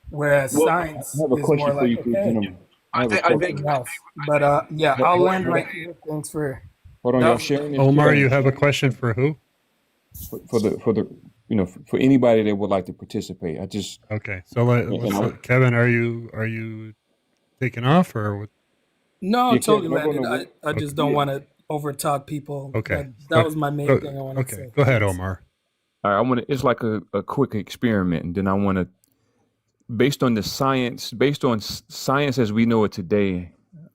Whereas well, I science have a is more question for like, you two okay, gentlemen. I have a I question. think something else. But yeah, Hold, I'll hold, land hold right on. here. Thanks for Hold on, that. y'all. Was Sharon is Omar, Sharon. you have a question for who? For the for anybody that would like to participate. I just Okay, so Kevin, are you taking off or what? no, yeah, totally Kevin, no, landed. no, I Okay, just don't yeah. want to overtalk people. okay, That was my main thing I wanted to okay. say. Go ahead, Thanks. Omar. All right, I want to. It's like a quick experiment, and then I want to, based on science as we know it today,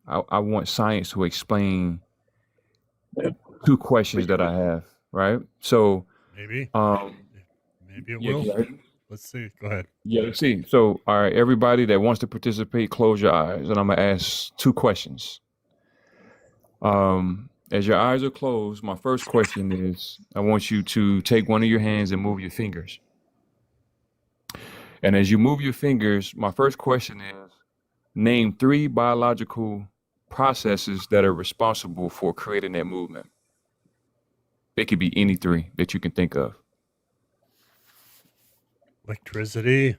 I want science to explain two questions that I have. Right. So, Maybe um, it yeah, will. yeah, Let's see. Go ahead. yeah. Let's see. So, all right, everybody that wants to participate, close your eyes, and I'm gonna ask two questions. As your eyes are closed, my first question is: I want you to take one of your hands and move your fingers. And as you move your fingers, my first question is: name three biological processes that are responsible for creating that movement. It could be any three that you can think of. Electricity,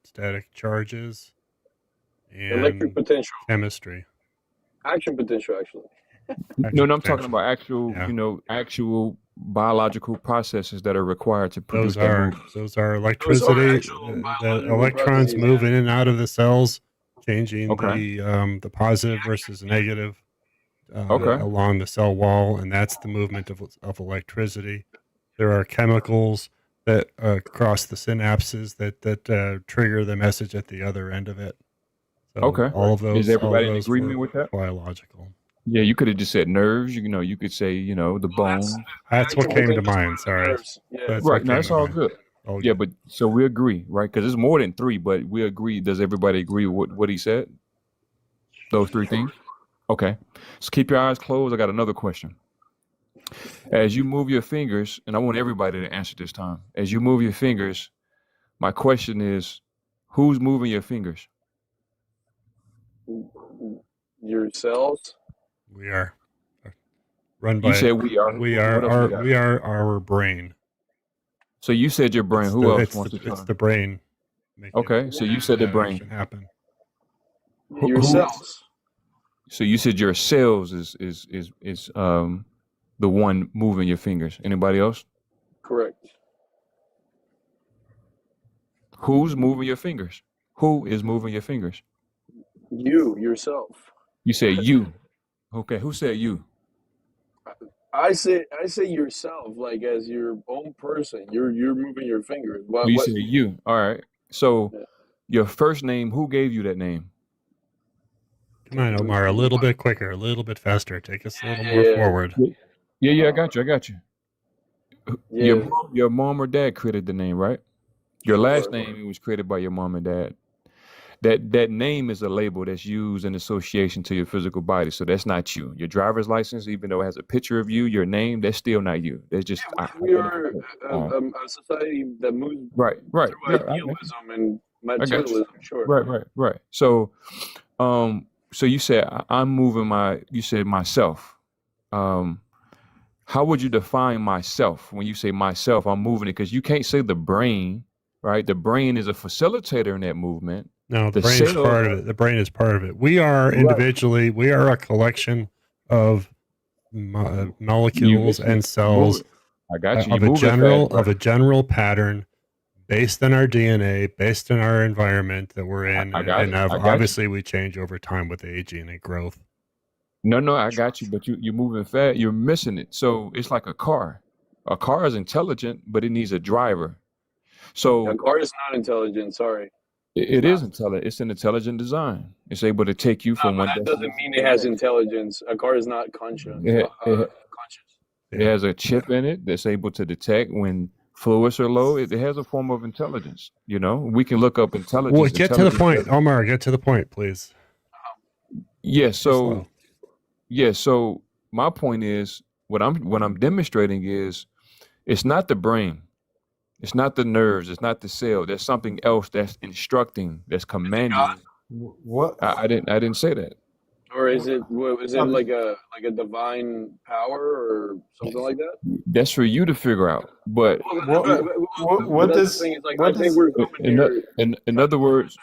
static charges, electric and potential, chemistry. action potential, actually. No, Action no, I'm talking potential. about actual, Yeah. Actual biological processes that are required to produce that movement. Those are Those are electricity. actual The biological electrons processes. move in and out of the cells, changing Okay. the positive versus negative Okay. along the cell wall, and that's the movement of electricity. There are chemicals that cross the synapses that trigger the message at the other end of it. So Okay. all of Is those everybody in agreement with that? biological. Yeah, you could have just said nerves. You could say, the bones. That's what Action came to potential mind. Sorry, nerves. Yeah. that's Right. what No, came that's to all mind. good. All Yeah, good. but so we agree, right? Because it's more than three, but we agree. Does everybody agree with what he said? Those three things? Okay. So keep your eyes closed. I got another question. As you move your fingers, and I want everybody to answer this time. As you move your fingers, my question is, who's moving your fingers? Your cells. We are run You by said we are. What else we got? we are our brain. So you said your brain. Who else wants to It's try? the brain making Okay, so you said the that brain. action happen. Your cells. So you said your cells is the one moving your fingers. Anybody else? Correct. Who's moving your fingers? Who is moving your fingers? You, yourself. You said you. Okay, who said you? I say yourself, like as your own person. You're moving your fingers. Oh, What you what said you. All right. So yeah. your first name, who gave you that name? Come on, Omar, a little bit quicker, a little bit faster. Take us a little more Yeah. forward. Yeah, I got you. Yeah. Your mom or dad created the name, right? Your last name was created by your mom and dad. that name is a label that's used in association to your physical body. So that's not you. Your driver's license, even though it has a picture of you, your name, that's still not you. That's just We are a society that moves right. through idealism and materialism. Sure. Right. So, so you said I'm moving you said myself. How would you define myself when you say myself? I'm moving it, because you can't say the brain, right? The brain is a facilitator in that movement. No, the brain is part of it. The brain is part of it. We are individually, we are a collection of molecules and cells of a general pattern based on our DNA, based on our environment that we're in. And obviously we change over time with aging and growth. No, I got you, but you're moving fast. You're missing it. So it's like a car. A car is intelligent, but it needs a driver. So a car is not intelligent. Sorry. It is intelligent. It's an intelligent design. It's able to take you from one. That doesn't mean it has intelligence. A car is not conscious. It has a chip in it that's able to detect when fluids are low. It has a form of intelligence. You know, we can look up intelligence. Well, get to the point, Omar. Get to the point, please. So my point is, what I'm demonstrating is, it's not the brain. It's not the nerves. It's not the cell. There's something else that's instructing, that's commanding. What? I didn't say that. Or is it like a divine power or something like that? That's for you to figure out. But what does? In other words,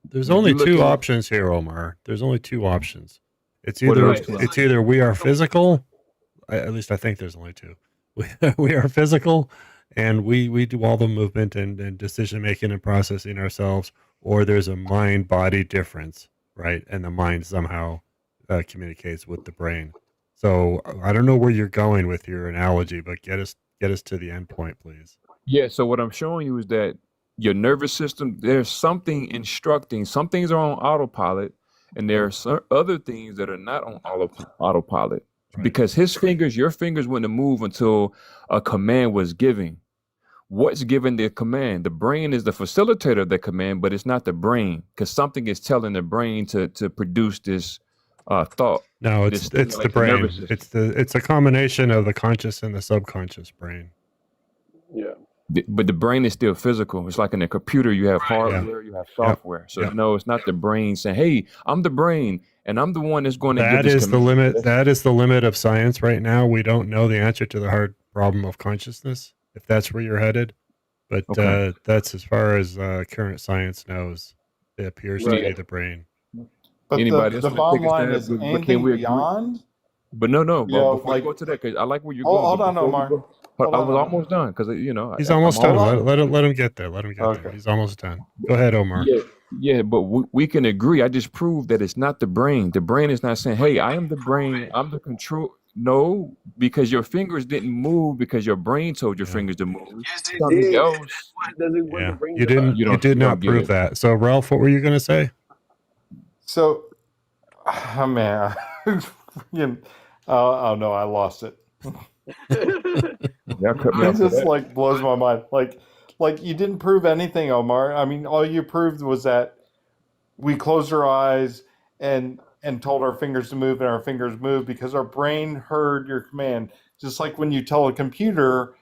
there's only two options here, Omar. There's only two options. It's either we are physical. At least I think there's only two. We are physical, and we do all the movement and decision making and processing ourselves, or there's a mind body difference, right? And the mind somehow communicates with the brain. So I don't know where you're going with your analogy, but get us to the end point, please. Yeah. So what I'm showing you is that your nervous system, there's something instructing. Some things are on autopilot, and there are other things that are not on autopilot. Right. Because your fingers wouldn't move until a command was given. What's giving the command? The brain is the facilitator of the command, but it's not the brain, because something is telling the brain to produce this thought. No, it's the brain. It's a combination of the conscious and the subconscious brain. Yeah. But the brain is still physical. It's like in a computer, you have hardware, you have software. So no, it's not the brain saying, "Hey, I'm the brain, and I'm the one that's going to give this command." That is the limit of science right now. We don't know the answer to the hard problem of consciousness, if that's where you're headed. But that's as far as current science knows. It appears to be the brain. But the bottom line is anything beyond. But no. But before I go to that, because I like where you're going. Hold on, Omar. I was almost done, because he's almost done. Let him get there. There. He's almost done. Go ahead, Omar. Yeah, but we can agree. I just proved that it's not the brain. The brain is not saying, "Hey, I am the brain. I'm the control." No, because your fingers didn't move because your brain told your fingers to move. Yes, it did. You did not prove that. So, Ralph, what were you going to say? So, man, oh no, I lost it. It just like blows my mind. Like you didn't prove anything, Omar. I mean, all you proved was that we closed our eyes and told our fingers to move, and our fingers moved because our brain heard your command. Just like when you tell a computer,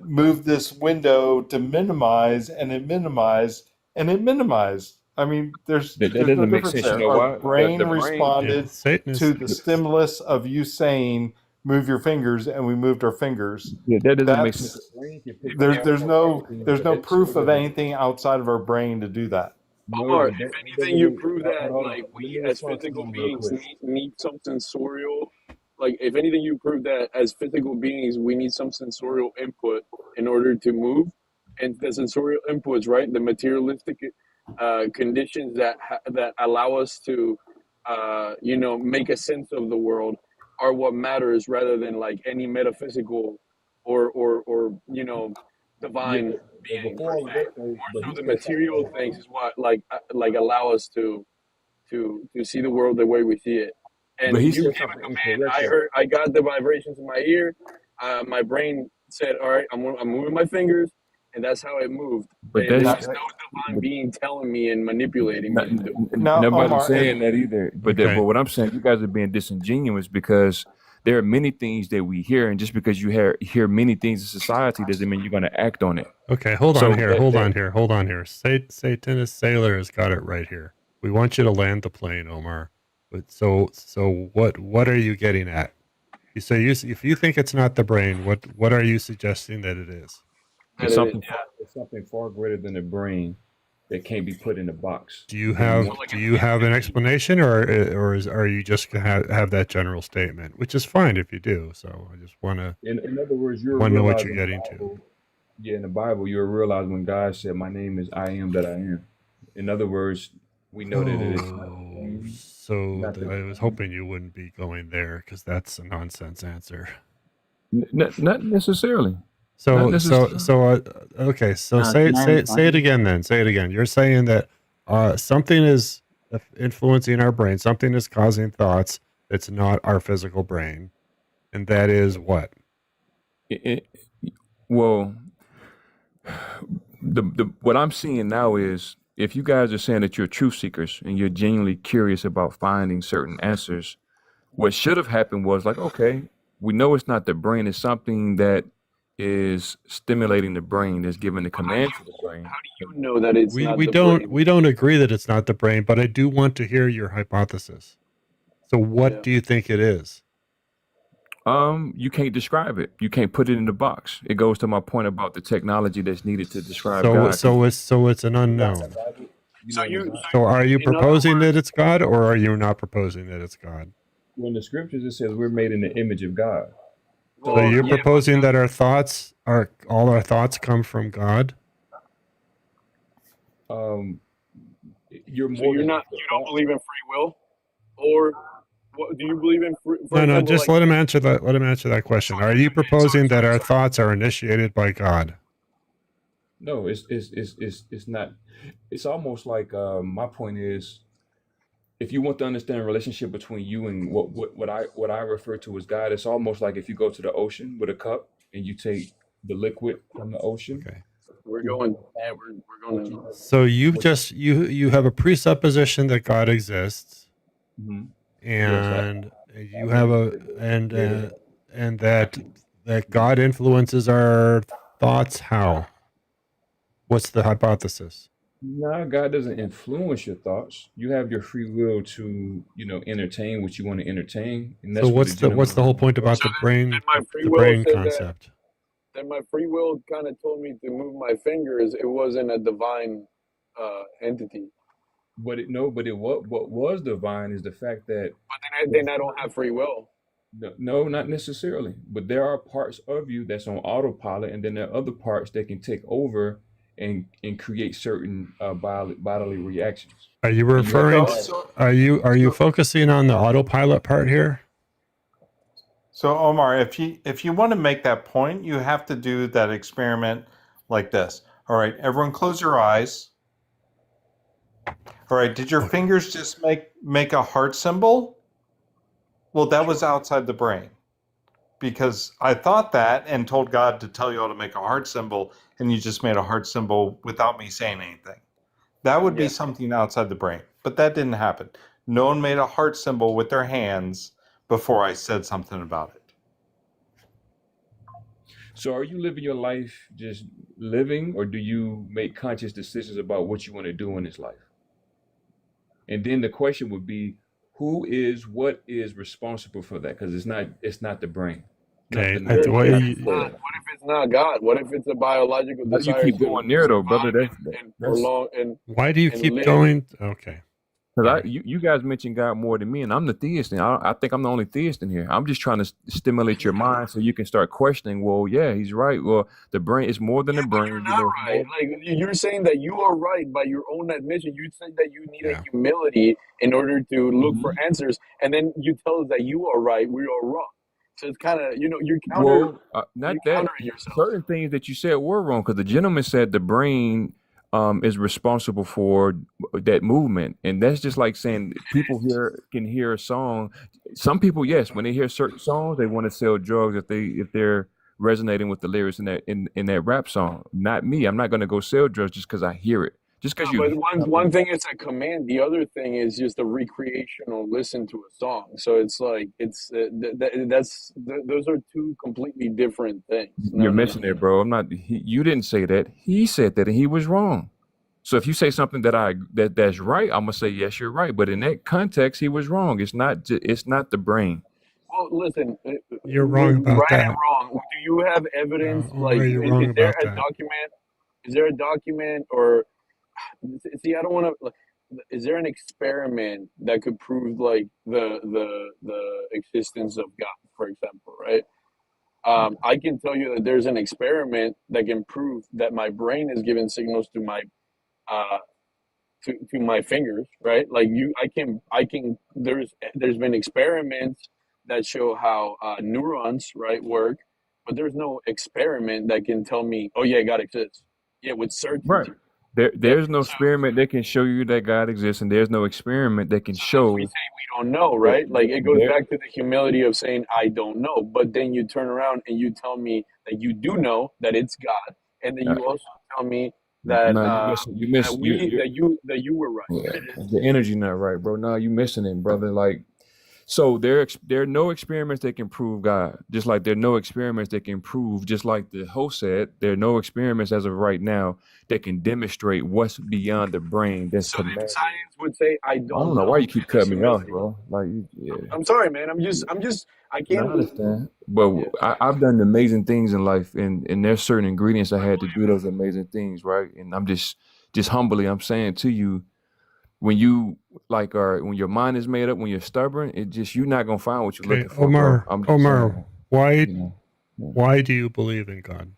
move this window to minimize, and it minimized, I mean, there's no difference there. Our brain responded to the stimulus of you saying, "Move your fingers," and we moved our fingers. Yeah, that doesn't make sense. There's no proof of anything outside of our brain to do that. Or if anything, you prove that like we as physical beings need some sensorial. Like if anything, you prove that as physical beings we need some sensorial input in order to move, and the sensorial inputs, right? The materialistic conditions that allow us to, make a sense of the world are what matters, rather than like any metaphysical or divine being. More so the material things is what like allow us to see the world the way we see it. And but you gave a command. I got the vibrations in my ear. My brain said, "All right, I'm moving my fingers," and that's how it moved. But There's that's no divine being telling me and manipulating me to do it. Now, nobody's Omar, saying that either. But Okay. but what I'm saying, you guys are being disingenuous because there are many things that we hear, and just because you hear many things in society doesn't mean you're going to act on it. Okay, hold So on here, that- hold that- on here, hold on here. Satanist Sailor has got it right here. We want you to land the plane, Omar. But so what are you getting at? You say if you think it's not the brain, what are you suggesting that it is? It's something far greater than the brain that can't be put in a box. Do you have an explanation, or are you just gonna have that general statement, which is fine if you do. So I just want to In other words, you're know what realizing you're getting in the to. Bible- Yeah, in the Bible, you'll realize when God said, "My name is I am that I am." In other words, we know that it is. I was hoping you wouldn't be going there because that's a nonsense answer. Not necessarily. Okay. So say it again. Then say it again. You're saying that something is influencing our brain. Something is causing thoughts. It's not our physical brain, and that is what? Well, what I'm seeing now is if you guys are saying that you're truth seekers and you're genuinely curious about finding certain answers, what should have happened was like, okay, we know it's not the brain. It's something that is stimulating the brain, that's giving the command to the brain. How do you know that it's not we the don't brain? we don't agree that it's not the brain, but I do want to hear your hypothesis. So what do you think it is? You can't describe it. You can't put it in the box. It goes to my point about the technology that's needed to describe God. So it's an unknown. So are you proposing that it's God, or are you not proposing that it's God? Well, in the scriptures it says we're made in the image of God. So you're proposing that all our thoughts come from God? You're So you don't believe in free will, or what, do you believe in free? No. Just let him answer that. Let him answer that question. Are you proposing that our thoughts are initiated by God? No, it's not. It's almost like my point is, if you want to understand a relationship between you and what I refer to as God, it's almost like if you go to the ocean with a cup and you take the liquid from the ocean. Okay. We're going. Yeah, we're going. So you have a presupposition that God exists, and you have and that God influences our thoughts. How? What's the hypothesis? No, God doesn't influence your thoughts. You have your free will to, entertain what you want to entertain. And that's So what's the whole point about the brain concept? That my free will kind of told me to move my fingers. It wasn't a divine entity. But what was divine is the fact that. But then I don't have free will. No, not necessarily. But there are parts of you that's on autopilot, and then there are other parts that can take over and create certain bodily reactions. Are you referring? Are you focusing on the autopilot part here? So Omar, if you want to make that point, you have to do that experiment like this. All right, everyone, close your eyes. All right, did your fingers just make a heart symbol? Well, that was outside the brain, because I thought that and told God to tell you how to make a heart symbol, and you just made a heart symbol without me saying anything. That would be something outside the brain, but that didn't happen. No one made a heart symbol with their hands before I said something about it. So are you living your life just living, or do you make conscious decisions about what you want to do in this life? And then the question would be, what is responsible for that? Because it's not the brain. Okay. What if it's not God? What if it's a biological desire? You keep going there, though, brother. Why do you keep going? Okay. Because you guys mentioned God more than me, and I'm the theist, and I think I'm the only theist in here. I'm just trying to stimulate your mind so you can start questioning. Well, yeah, he's right. Well, the brain is more than the brain. You're not right. Like, you're saying that you are right by your own admission. You say that you need a humility in order to look for answers, and then you tell us that you are right, we are wrong. So it's kind of, you're countering. Countering yourself. Certain things that you said were wrong, because the gentleman said the brain is responsible for that movement, and that's just like saying people can hear a song. Some people, yes, when they hear certain songs, they want to sell drugs if they're resonating with the lyrics in that rap song. Not me. I'm not going to go sell drugs just because I hear it. Just because you. But one thing is a command. The other thing is just a recreational listen to a song. So it's like those are two completely different things. You're missing it, bro. I'm not. You didn't say that. He said that, and he was wrong. So if you say something that's right, I'm gonna say yes, you're right. But in that context, he was wrong. It's not the brain. Well, listen, You're wrong about right that. and wrong. Do you have evidence? Omar, you're wrong is there about a that. document? Is there a document or see? I don't want to. Is there an experiment that could prove like the existence of God, for example, right? I can tell you that there's an experiment that can prove that my brain is giving signals to my to my fingers, right? Like I can. There's been experiments that show how neurons, right, work, but there's no experiment that can tell me, oh yeah, God exists. Yeah, with certainty. Right. There's no experiment that can show you that God exists, and there's no experiment that can show. We say we don't know, right? Like it goes back to the humility of saying I don't know, but then you turn around and you tell me that you do know that it's God, and then you also tell me that that you were right. Yeah, the energy not right, bro. No, you missing it, brother. Like, so there are no experiments that can prove God. Just like there are no experiments that can prove, just like the host said, there are no experiments as of right now that can demonstrate what's beyond the brain. That's so science would say I don't know why you keep cutting me off, bro. Like, yeah. I'm sorry, man. I can't. I understand. But I've done amazing things in life, and there's certain ingredients I had to do those amazing things, right? And I'm just humbly, I'm saying to you, when you when your mind is made up, when you're stubborn, you're not gonna find what you're looking for. Omar, why do you believe in God?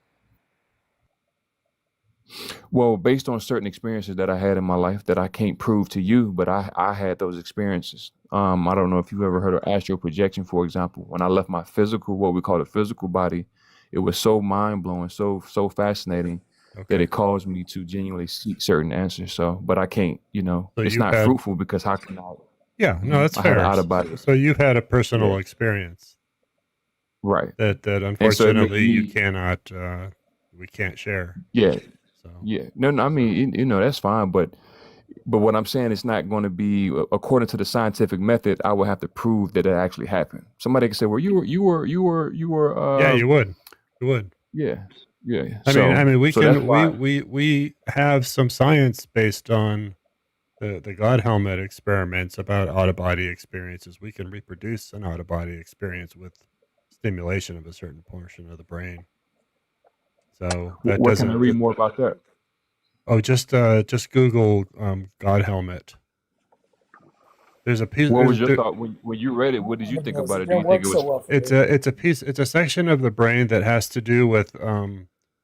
Well, based on certain experiences that I had in my life that I can't prove to you, but I had those experiences. I don't know if you ever heard of astral projection, for example. When I left my physical, what we call the physical body, it was so mind blowing, so fascinating. Okay. That it caused me to genuinely seek certain answers. So, but I can't, so it's not fruitful because how can I? Yeah, no, that's fair. Out of body. So you've had a personal experience, right? That unfortunately you cannot, we can't share. Yeah. So. Yeah. No. I mean, that's fine, but what I'm saying is not going to be according to the scientific method. I would have to prove that it actually happened. Somebody can say, "Well, you were." Yeah, you would. Yeah. Yeah. I mean, we have some science based on the God helmet experiments about out-of-body experiences. We can reproduce an out-of-body experience with stimulation of a certain portion of the brain. So that what can I read more about that? Oh, just Google God helmet. There's a piece. What was your thought when you read it? What did you think about it? Do you think it was? It's a section of the brain that has to do with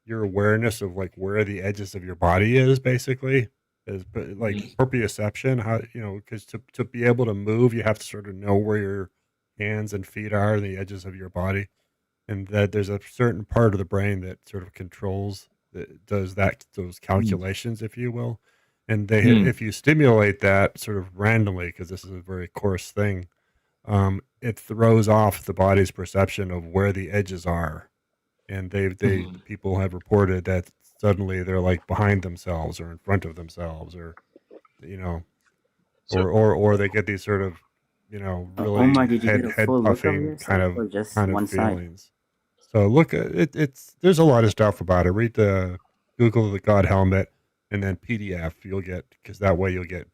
your awareness of like where the edges of your body is, basically, is like proprioception. How because to be able to move, you have to sort of know where your hands and feet are, and the edges of your body, and that there's a certain part of the brain that sort of controls does those calculations, if you will. And if you stimulate that sort of randomly, because this is a very coarse thing, it throws off the body's perception of where the edges are. And people have reported that suddenly they're like behind themselves or in front of themselves, or or they get these sort of really head puffing kind of feelings. So look, there's a lot of stuff about it. Read Google the God helmet. And then PDF you'll get, because that way you'll get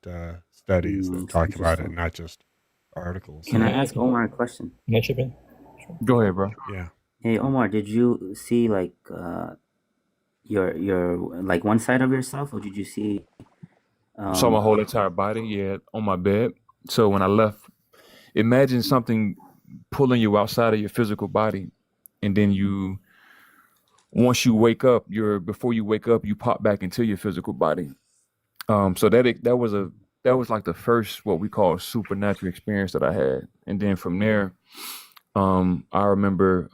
studies that talk about it, not just articles. Can I ask Omar a question? Can I chip in? Sure. Go ahead, bro. Yeah. Hey Omar, did you see like your like one side of yourself, or did you see? Saw my whole entire body, on my bed. So when I left, imagine something pulling you outside of your physical body, and then once you wake up, before you wake up, you pop back into your physical body. So that was like the first what we call supernatural experience that I had, and then from there, I remember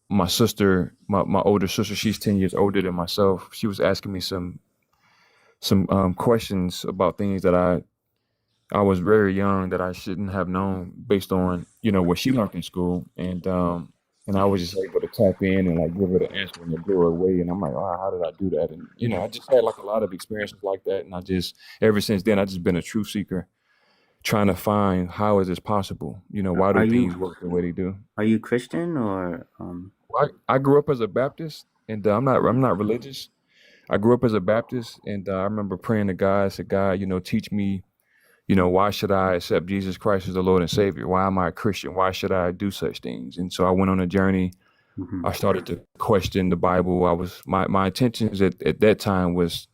my sister, my older sister, she's 10 years older than myself. She was asking me some questions about things that I was very young that I shouldn't have known based on what she learned in school, and and I was just able to tap in and like give it an answer and it blew her away. And I'm like, wow, how did I do that? And you know, I just had like a lot of experiences like that, and I just ever since then I just been a truth seeker, trying to find how is this possible? You know, why do things work the way they do? Are you Christian or Well, I grew up as a Baptist, and I'm not religious. I grew up as a Baptist, and I remember praying to God. I said, God, you know, teach me. You know, why should I accept Jesus Christ as the Lord and Savior? Why am I a Christian? Why should I do such things? And so I went on a journey. I started to question the Bible. My intentions at that time was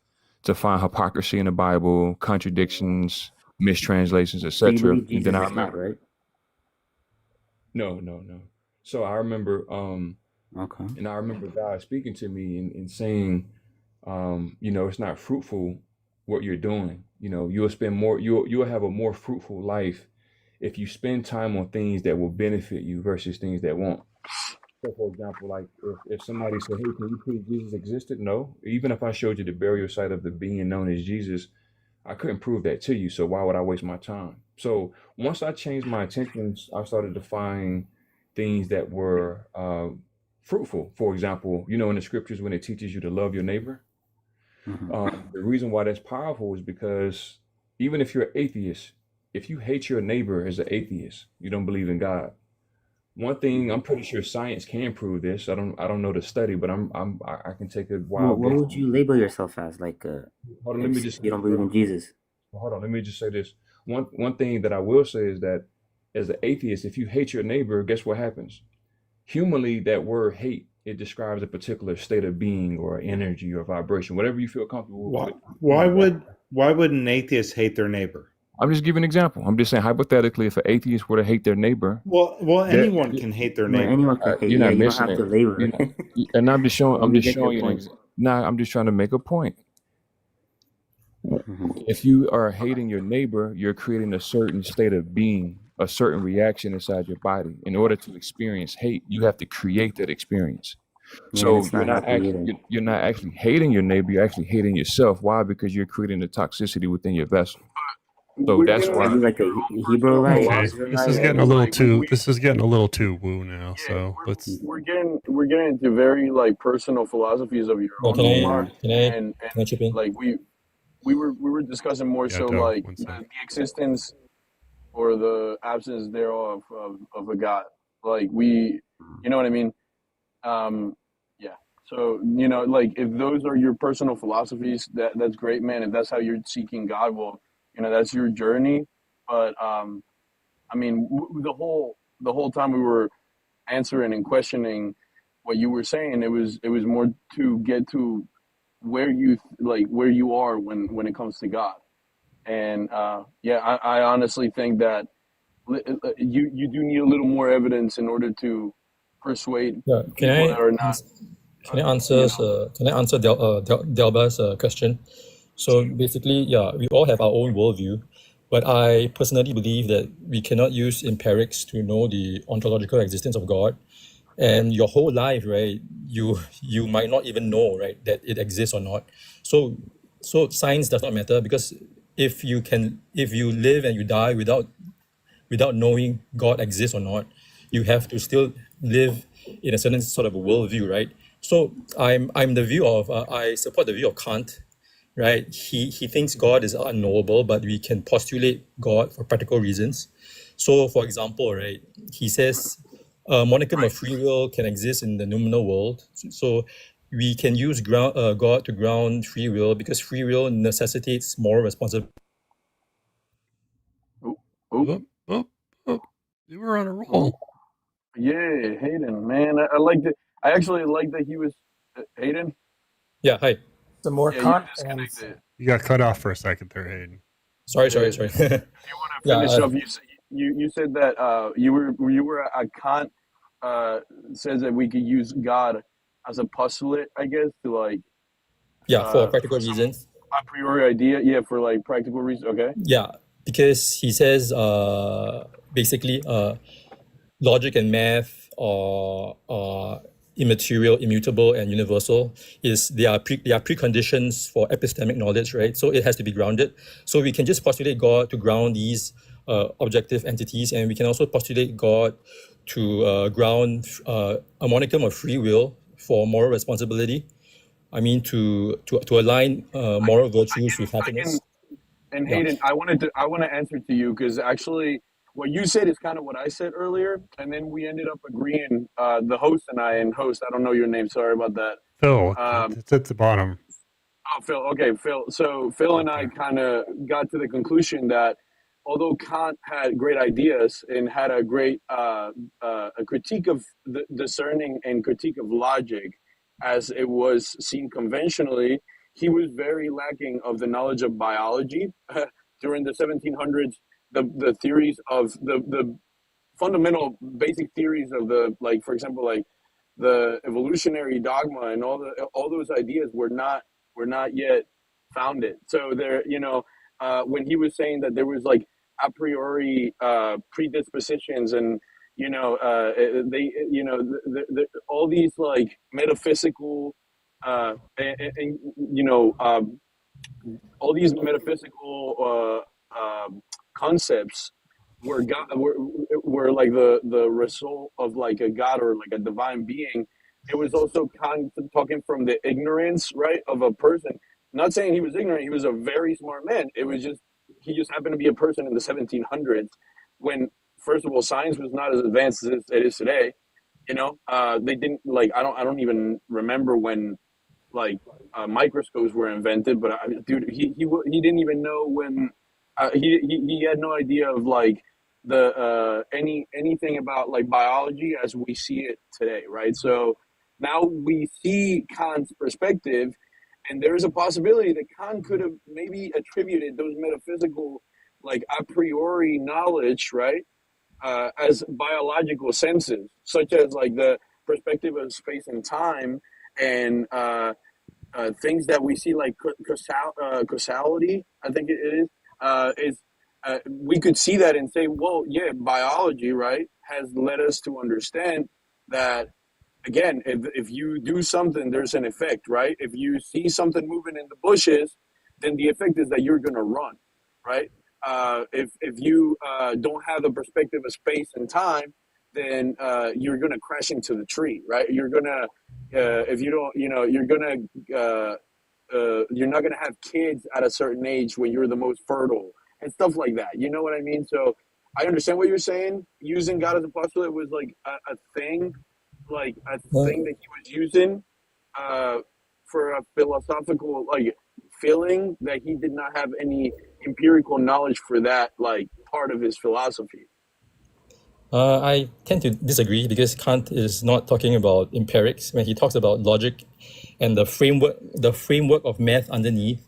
to find hypocrisy in the Bible, contradictions, mistranslations, so you etc. believe And then Jesus I is God, remember, right? no. So I remember, Okay. and I remember God speaking to me and saying, you know, it's not fruitful what you're doing. You know, you'll have a more fruitful life if you spend time on things that will benefit you versus things that won't. So, for example, like if somebody said, "Hey, can you prove Jesus existed?" No. Even if I showed you the burial site of the being known as Jesus, I couldn't prove that to you. So why would I waste my time? So once I changed my intentions, I started to find things that were fruitful. For example, you know, in the scriptures when it teaches you to love your neighbor, the reason why that's powerful is because even if you're an atheist, if you hate your neighbor as an atheist, you don't believe in God. One thing I'm pretty sure science can prove this. I don't know the study, but I can take a wild What guess. would you label yourself as? Like, Hold on, let me just you don't believe in Jesus? hold on. Let me just say this. One thing that I will say is that as an atheist, if you hate your neighbor, guess what happens? Humanly, that word hate, it describes a particular state of being or energy or vibration, whatever you feel comfortable with. Why would an atheist hate their neighbor? I'm just giving an example. I'm just saying hypothetically, if an atheist were to hate their neighbor, Well, anyone can hate their No, neighbor. anyone can hate. you're Yeah, not you don't missing have to it. label You're it. not, and I'm just showing. But I'm we just get your showing you. point. Nah, I'm just trying to make a point. Mhm. If you are hating your neighbor, you're creating a certain state of being, a certain reaction inside your body. In order to experience hate, you have to create that experience. Yeah, So it's not healthy either. you're not actually hating your neighbor. You're actually hating yourself. Why? Because you're creating the toxicity within your vessel. So We're that's getting Are why. you into like a your own personal Hebrewite, Okay, this philosophies, is Israelite? getting a and little like too. This is getting a little too woo now. yeah, So let's. we're getting into very like personal philosophies of your Well, own, Omar, and can I chip in? like we were discussing more Yeah, so Doe. like One the sec. existence or the absence thereof of a God. Like you know what I mean? Yeah. So you know, like if those are your personal philosophies, that's great, man. If that's how you're seeking God, well, you know, that's your journey. But I mean, the whole time we were answering and questioning what you were saying, it was more to get to where where you are when it comes to God. And yeah, I honestly think that you do need a little more evidence in order to persuade Yeah, people that are not, can I answer you know. can I answer Delba's question? So basically, yeah, we all have our own worldview, but I personally believe that we cannot use empirics to know the ontological existence of God. And your whole life, right, you might not even know, right, that it exists or not. So science does not matter, because if you live and you die without knowing God exists or not, you have to still live in a certain sort of a worldview, right? So I'm the view of I support the view of Kant, right? He thinks God is unknowable, but we can postulate God for practical reasons. So, for example, right, he says a modicum of free will can exist in the noumenal world. So we can use God to ground free will, because free will necessitates moral responsibility. Oh, You were on a roll. yeah, Hayden, man, I liked it. I actually like that he was Hayden. Yeah, hi. Some more Yeah, you were content. disconnected. You got cut off for a second there, Hayden. Sorry. If you want to Yeah, finish up, you said that you were at Kant says that we could use God as a postulate, I guess, to like for practical for some reasons. a priori idea, yeah, for like practical reasons. Okay. Yeah, because he says basically logic and math are immaterial, immutable, and universal. They are preconditions for epistemic knowledge, right? So it has to be grounded. So we can just postulate God to ground these objective entities, and we can also postulate God to ground a monicum of free will for moral responsibility. I mean, to align moral virtues with happiness. And Yeah. Hayden, I want to answer to you because actually what you said is kind of what I said earlier, and then we ended up agreeing. The host and I, I don't know your name. Sorry about that. Phil, it's at the bottom. Oh, Phil. Okay, Phil. So Phil and I kind of got to the conclusion that although Kant had great ideas and had a great a critique of the discerning and critique of logic, as it was seen conventionally, he was very lacking of the knowledge of biology. During the 1700s, the theories of the fundamental basic theories of the, like, for example, like the evolutionary dogma and all those ideas were not yet founded. So there, when he was saying that there was like a priori predispositions and all these like metaphysical all these metaphysical concepts were like the result of like a god or like a divine being. It was also talking from the ignorance, right, of a person. Not saying he was ignorant; he was a very smart man. It was just he just happened to be a person in the 1700s when, first of all, science was not as advanced as it is today. They didn't like. I don't even remember when like microscopes were invented. But dude, he didn't even know when. He had no idea of like the anything about like biology as we see it today, right? So now we see Kant's perspective, and there is a possibility that Kant could have maybe attributed those metaphysical, like a priori knowledge, right, as biological senses, such as like the perspective of space and time, and things that we see like causality. I think it is. We could see that and say, well, yeah, biology, right, has led us to understand that, again, if you do something, there's an effect, right? If you see something moving in the bushes, then the effect is that you're going to run, right? If you don't have the perspective of space and time, then you're going to crash into the tree, right? You're going to, if you don't, you're going to, you're not going to have kids at a certain age when you're the most fertile and stuff like that. You know what I mean? So I understand what you're saying. Using God as a postulate was like a thing, like a thing that he was using for a philosophical like feeling that he did not have any empirical knowledge for that like part of his philosophy. I tend to disagree because Kant is not talking about empirics when he talks about logic and the framework of math underneath.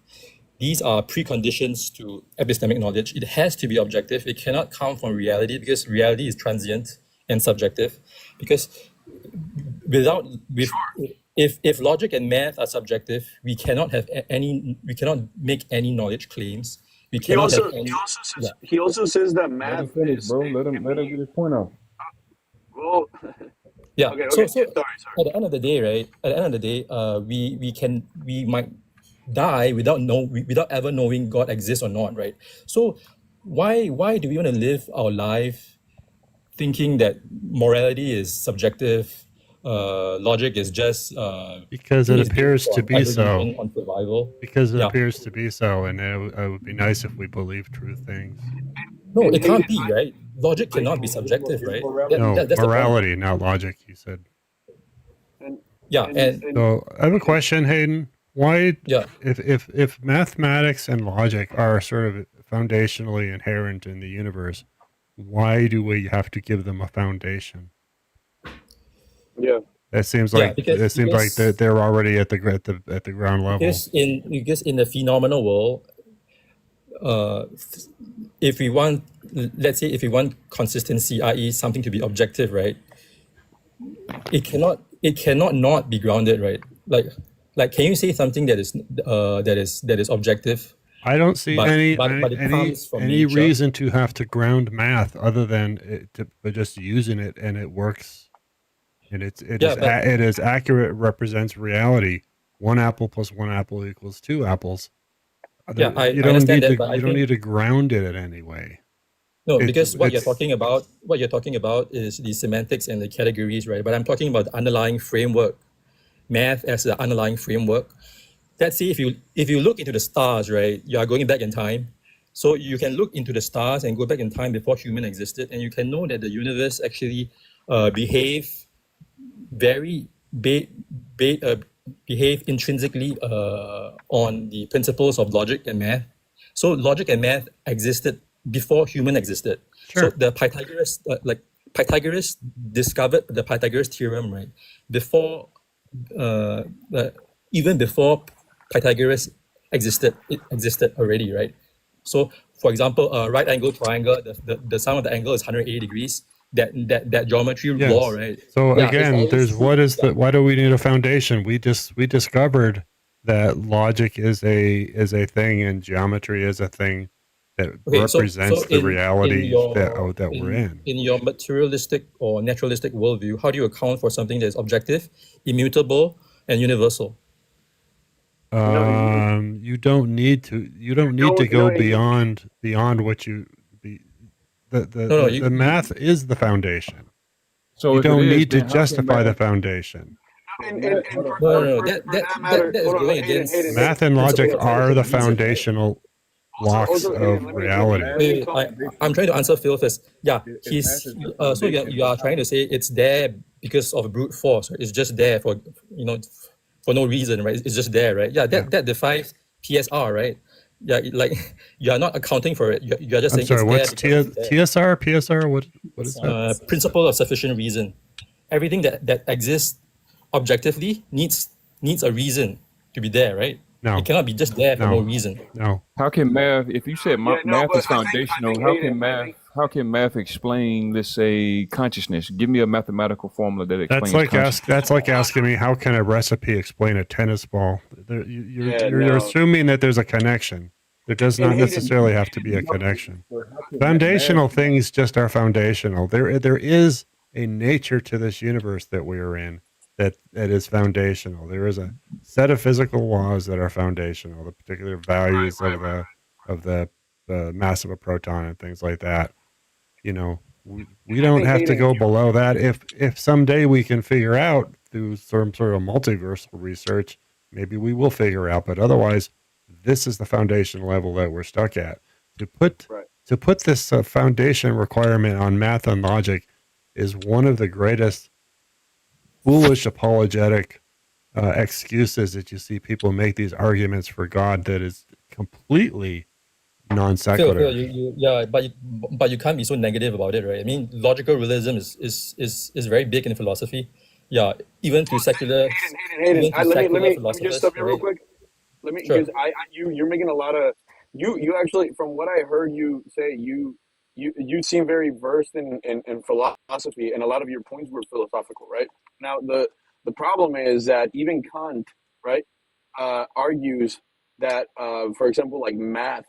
These are preconditions to epistemic knowledge. It has to be objective. It cannot come from reality because reality is transient and subjective. Because if logic and math are subjective, we cannot make any knowledge claims. He also says that math. Let him finish, bro. Let him get his point out. Well, yeah. Okay. So Sorry. at the end of the day, right? At the end of the day, we might die without ever knowing God exists or not, right? So why do we want to live our life thinking that morality is subjective, logic is just because it appears to be so. On survival. Because it appears to be so, and it would be nice if we believe true things. No, it can't be, right? Logic cannot be subjective, right? That's morality, not logic, you said. So I have a question, Hayden. Why, if mathematics and logic are sort of foundationally inherent in the universe, why do we have to give them a foundation? Yeah, that seems like they're already at the ground level. Because in the phenomenal world, if we want consistency, i.e., something to be objective, right? It cannot not be grounded, right? Like, can you say something that is objective? I don't see any reason to have to ground math other than just using it and it works, and it is accurate, represents reality. 1 apple plus 1 apple equals 2 apples. You don't need to ground it in any way. No, It, because what you're it's talking about is the semantics and the categories, right? But I'm talking about the underlying framework, math as the underlying framework. Let's say if you look into the stars, right, you are going back in time. So you can look into the stars and go back in time before human existed, and you can know that the universe actually behave very behave intrinsically on the principles of logic and math. So logic and math existed before human existed. sure. So the Pythagoras discovered the Pythagoras theorem, right? Before even before Pythagoras existed, it existed already, right? So, for example, a right angle triangle, the sum of the angle is 180 degrees. That geometry law, Yes. right? So Yeah, it's again, always there's true. what is Yeah. the why do we need a foundation? We discovered that logic is a thing and geometry is a thing that Okay, represents so the reality that we're in your materialistic or naturalistic worldview, how do you account for something that is objective, immutable, and universal? You don't need to go beyond what you No, the math is the foundation. So You if it don't is, need to then how can justify the math? foundation. And Math, and, hold and on. for, no. for, for That that matter, is hold on, going Hayden, against Math and principle logic of are the sufficient reason. foundational blocks also of Hayden, reality. let me Wait, comment. I'm trying to answer Phil first. Yeah, If math he's is the so foundation, you are trying to say it's there because of brute force. Right? It's just there for for no reason, right? It's just there, right? Yeah, Yeah. that defies PSR, right? Yeah, like you are not accounting for it. You are just I'm saying sorry, it's there what's because it's there. TSR? PSR? What is that? Principle of sufficient reason. Everything that exists objectively needs a reason to be there, right? No. It cannot be just there for no No. reason. No. how can math? If you said Yeah, no, math but is I foundational, think how Hayden, can math explain, let's say, consciousness? Give me a mathematical formula that explains consciousness. That's like asking me how can a recipe explain a tennis ball? You're no. assuming that there's a connection. There does And not Hayden, necessarily have to be a connection. So how can Foundational math? things just are foundational. There is a nature to this universe that we are in that is foundational. There is a set of physical laws that are foundational, the particular values of the mass of a proton and things like that. You know, we don't think have to Hayden, go below that. If someday we can figure out through some sort of multiversal research, maybe we will figure out. But otherwise, this is the foundation level that we're stuck at. To put this foundation requirement on math and logic is one of the greatest foolish apologetic excuses that you see people make these arguments for God that is completely non Phil, sequitur. yeah, but you can't be so negative about it, right? I mean, logical realism is very big in philosophy. Yeah, even to secular, Hayden, even to let secular me just philosophers, stop you real right? quick. Let me, Sure. because you're making a lot of you actually, from what I heard you say, you seem very versed in philosophy, and a lot of your points were philosophical, right? Now the problem is that even Kant, right, argues that for example, like math,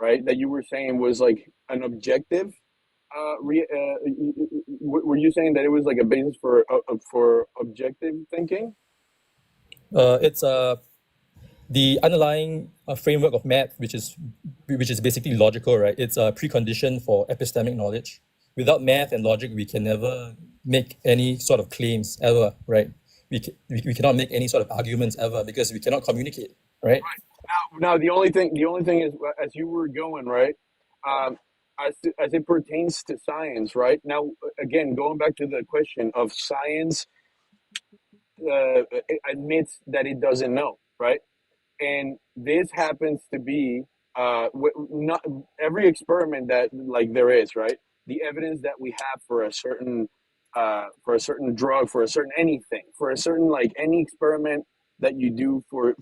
right, that you were saying was like an objective. Were you saying that it was like a basis for objective thinking? It's the underlying framework of math, which is basically logical, right? It's a precondition for epistemic knowledge. Without math and logic, we can never make any sort of claims ever, right? We cannot make any sort of arguments ever because we cannot communicate, right? Now the only thing is, as you were going right, as it pertains to science, right? Now again, going back to the question of science, it admits that it doesn't know, right? And this happens to be not every experiment that like there is, right? The evidence that we have for a certain drug, for a certain anything, for a certain like any experiment that you do for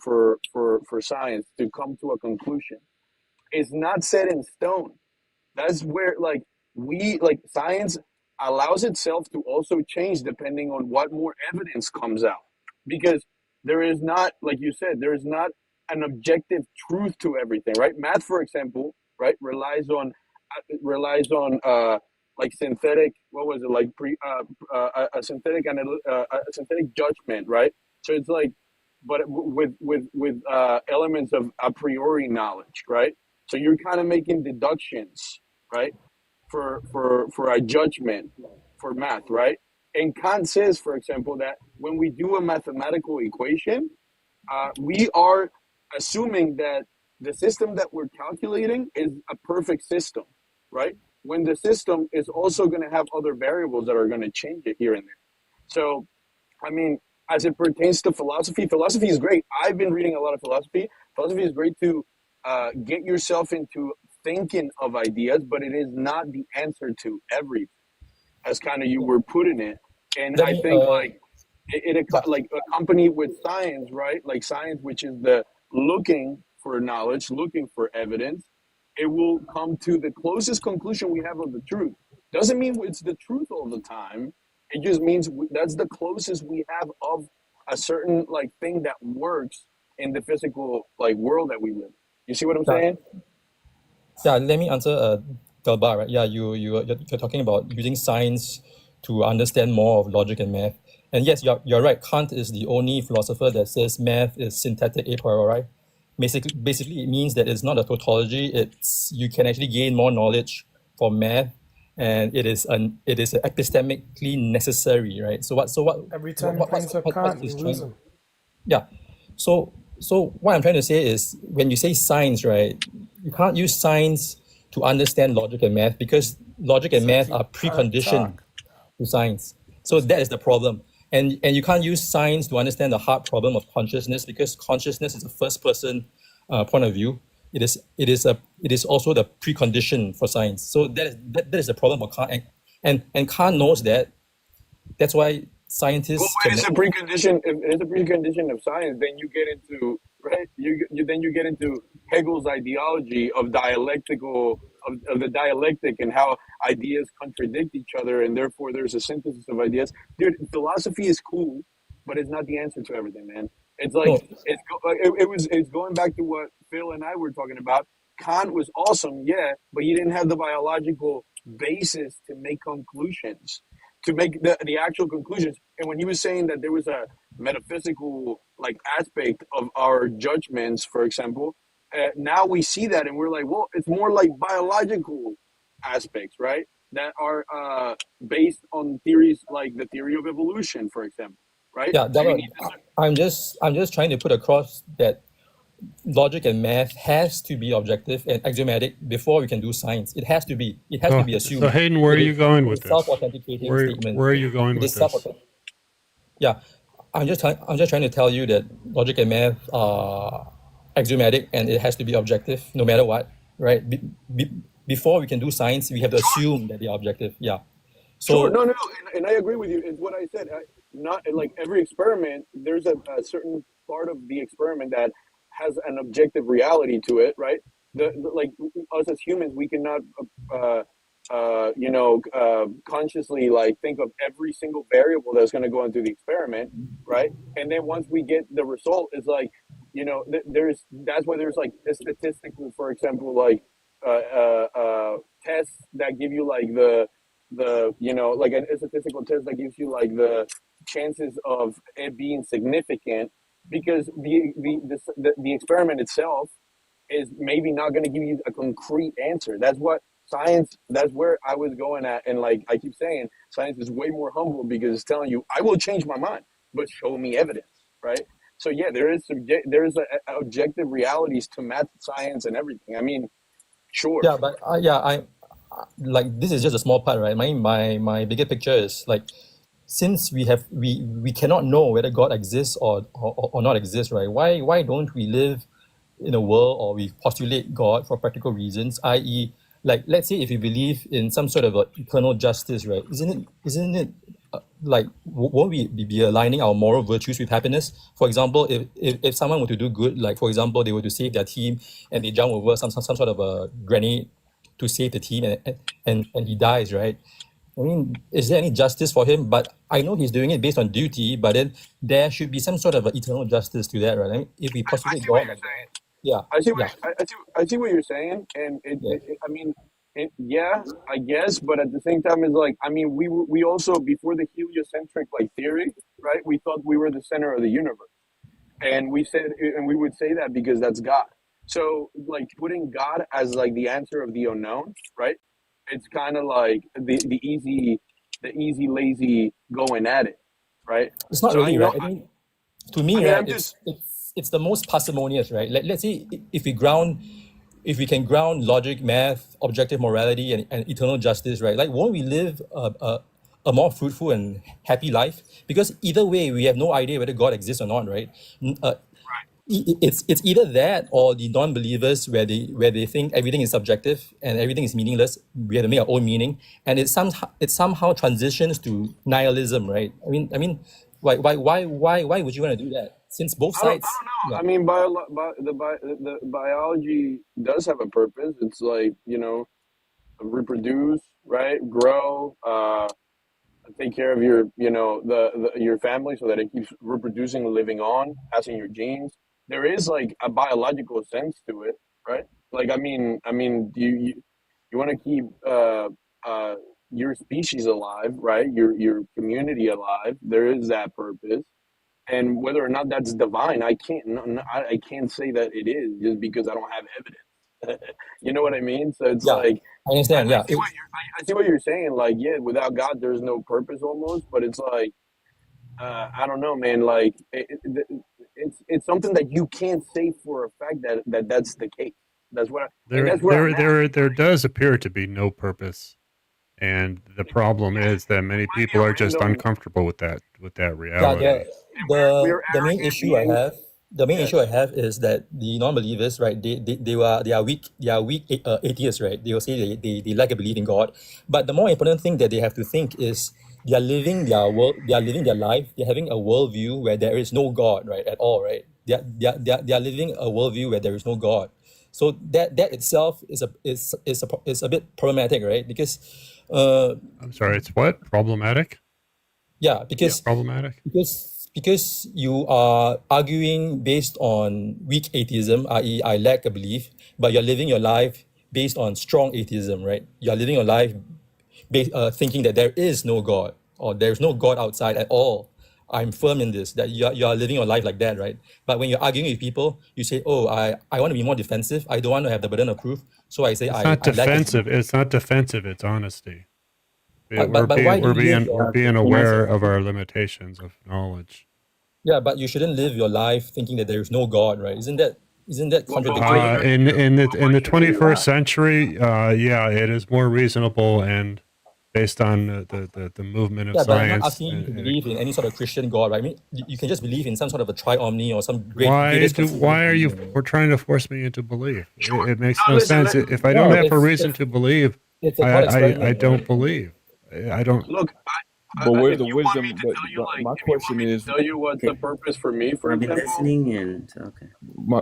science to come to a conclusion is not set in stone. That's where like we like science allows itself to also change depending on what more evidence comes out, because there is not, like you said, there is not an objective truth to everything, right? Math, for example, right, relies on like synthetic, what was it, like a synthetic a synthetic judgment, right? So it's like, but with elements of a priori knowledge, right? So you're kind of making deductions, right? for a judgment for math, right? And Kant says, for example, that when we do a mathematical equation, we are assuming that the system that we're calculating is a perfect system, right? When the system is also going to have other variables that are going to change it here and there. So, I mean, as it pertains to philosophy, philosophy is great. I've been reading a lot of philosophy. Philosophy is great to get yourself into thinking of ideas, but it is not the answer to everything, as kind of you were putting it. And Let I me, think like yeah. like accompanied with science, right? Like science, which is the looking for knowledge, looking for evidence, it will come to the closest conclusion we have of the truth. Doesn't mean it's the truth all the time. It just means that's the closest we have of a certain like thing that works in the physical like world that we live. You see what I'm Yeah, saying? yeah, let me answer Delbar, right? Yeah, you're talking about using science to understand more of logic and math. And yes, you're right. Kant is the only philosopher that says math is syntactic a priori. Basically, it means that it's not a tautology. It's you can actually gain more knowledge from math, and it is epistemically necessary, right? Every time he brings up what's Kant, you this lose trying? him. Yeah. So what I'm trying to say is when you say science, right, you can't use science to understand logic and math because logic and So math keep are preconditioned talk. to science. So that is the problem. And you can't use science to understand the hard problem of consciousness because consciousness is a first person point of view. It is also the precondition for science. So that is the problem for Kant. And Kant knows that. That's why Well, scientists it can is a precondition. If it is a precondition of science, then you get into right. Then you get into Hegel's ideology of dialectical of the dialectic and how ideas contradict each other, and therefore there's a synthesis of ideas. Dude, philosophy is cool, but it's not the answer to everything, man. It's like no. it's going back to what Phil and I were talking about. Kant was awesome, yeah, but he didn't have the biological basis to make conclusions, to make the actual conclusions. And when he was saying that there was a metaphysical like aspect of our judgments, for example, now we see that and we're like, well, it's more like biological aspects, right? That are based on theories like the theory of evolution, for example, right? Yeah, So you that, need to. I'm just trying to put across that logic and math has to be objective and axiomatic before we can do science. It has to be. It has to be So assumed. Hayden, where are you going It with is this? self-authenticating statement. Where are you going It with is this? Yeah, I'm just trying to tell you that logic and math are axiomatic and it has to be objective no matter what, right? Before we can do science, we have to assume that they are objective. Yeah. Sure, So no, and I agree with you. It's what I said. Not like every experiment, there's a certain part of the experiment that has an objective reality to it, right? Like us as humans, we cannot, consciously like think of every single variable that's going to go into the experiment, right? And then once we get the result, it's like, there's that's why there's like a statistical, for example, like tests that give you like like a statistical test that gives you like the chances of it being significant because the experiment itself is maybe not going to give you a concrete answer. That's what science, that's where I was going at. And like I keep saying, science is way more humble because it's telling you I will change my mind, but show me evidence, right? So yeah, there is objective realities to math, science, and everything. I mean, sure. yeah, but I like this is just a small part, right? My bigger picture is like since we cannot know whether God exists or not exists, right? Why don't we live in a world or we postulate God for practical reasons, i.e., like let's say if you believe in some sort of a eternal justice, right? Isn't it won't we be aligning our moral virtues with happiness? For example, if someone were to do good, like for example, they were to save their team and they jump over some sort of a grenade to save the team and he dies, right? I mean, is there any justice for him? But I know he's doing it based on duty, but then there should be some sort of eternal justice to that, right? I mean, if we I postulate see what God you're like that, saying. yeah, I see what yeah, I see what you're saying, and yeah. I mean, yeah, I guess, but at the same time, it's like I mean, we also before the heliocentric like theory, right? We thought we were the center of the universe, and we would say that because that's God. So like putting God as like the answer of the unknown, right? it's kind of like the easy lazy going at it, right? It's not So really, right? I mean, to me, right, I'm just it's the most parsimonious, right? Let's say if we can ground logic, math, objective morality, and eternal justice, right? Like, won't we live a more fruitful and happy life? Because either way, we have no idea whether God exists or not, right? It's either that or the non-believers where they think everything is subjective and everything is meaningless. We have to make our own meaning, and it somehow transitions to nihilism, right? I mean, why would you want to do that? Since both I don't sides, know. yeah, I mean, the biology does have a purpose. It's like, reproduce, right? Grow, take care of your, your family so that it keeps reproducing, living on, passing your genes. There is like a biological sense to it, right? Like, you want to keep your species alive, right? Your community alive. There is that purpose, and whether or not that's divine, I can't. I can't say that it is just because I don't have evidence. You know what I mean? So it's yeah, like I understand. Yeah, I see what you're saying. Like, yeah, without God, there's no purpose almost. But it's like I don't know, man. Like it's something that you can't say for a fact that's the case. That's what, and that's where I'm at. There does appear to be no purpose, and the problem is that many people are just Random. uncomfortable with that yeah. reality. We're The main arrogant issue I beings. have, the main Yeah. issue I have is that the non-believers, right? They are weak atheists, right? They will say they lack a belief in God, but the more important thing that they have to think is they are living their world, they are living their life, they're having a worldview where there is no God, right, at all, right? They are living a worldview where there is no God. So that itself is a bit problematic, right? Because I'm sorry, it's what? Problematic? yeah, because Problematic? because you are arguing based on weak atheism, i.e., I lack a belief, but you're living your life based on strong atheism, right? You're living your life thinking that there is no God or there's no God outside at all. I'm firm in this, that you are living your life like that, right? But when you're arguing with people, you say, oh, I want to be more defensive. I don't want to have the burden of proof. So I say, It's not I lack a belief. defensive. It's not defensive. It's honesty. But why do you live? We're being Can I aware say of something? our limitations of knowledge. Yeah, but you shouldn't live your life thinking that there is no God, right? Isn't that But contradictory? why In the should we 21st lie? century, yeah, it is more reasonable and based on the movement of Yeah, but I'm not science. asking you to believe in any sort of Christian God, right? I mean, you can just believe in some sort of a tri-omni or some greatest consistent Why are you being. trying to force me into belief? It makes Now no listen, sense. If I don't No, have a reason to believe, it's a thought I experiment, don't right? believe. I don't. look. But where's If the you want me wisdom? to tell you, But like, my if you want question me to is, tell you what's the Okay, purpose for me, for I've been example, listening, and okay.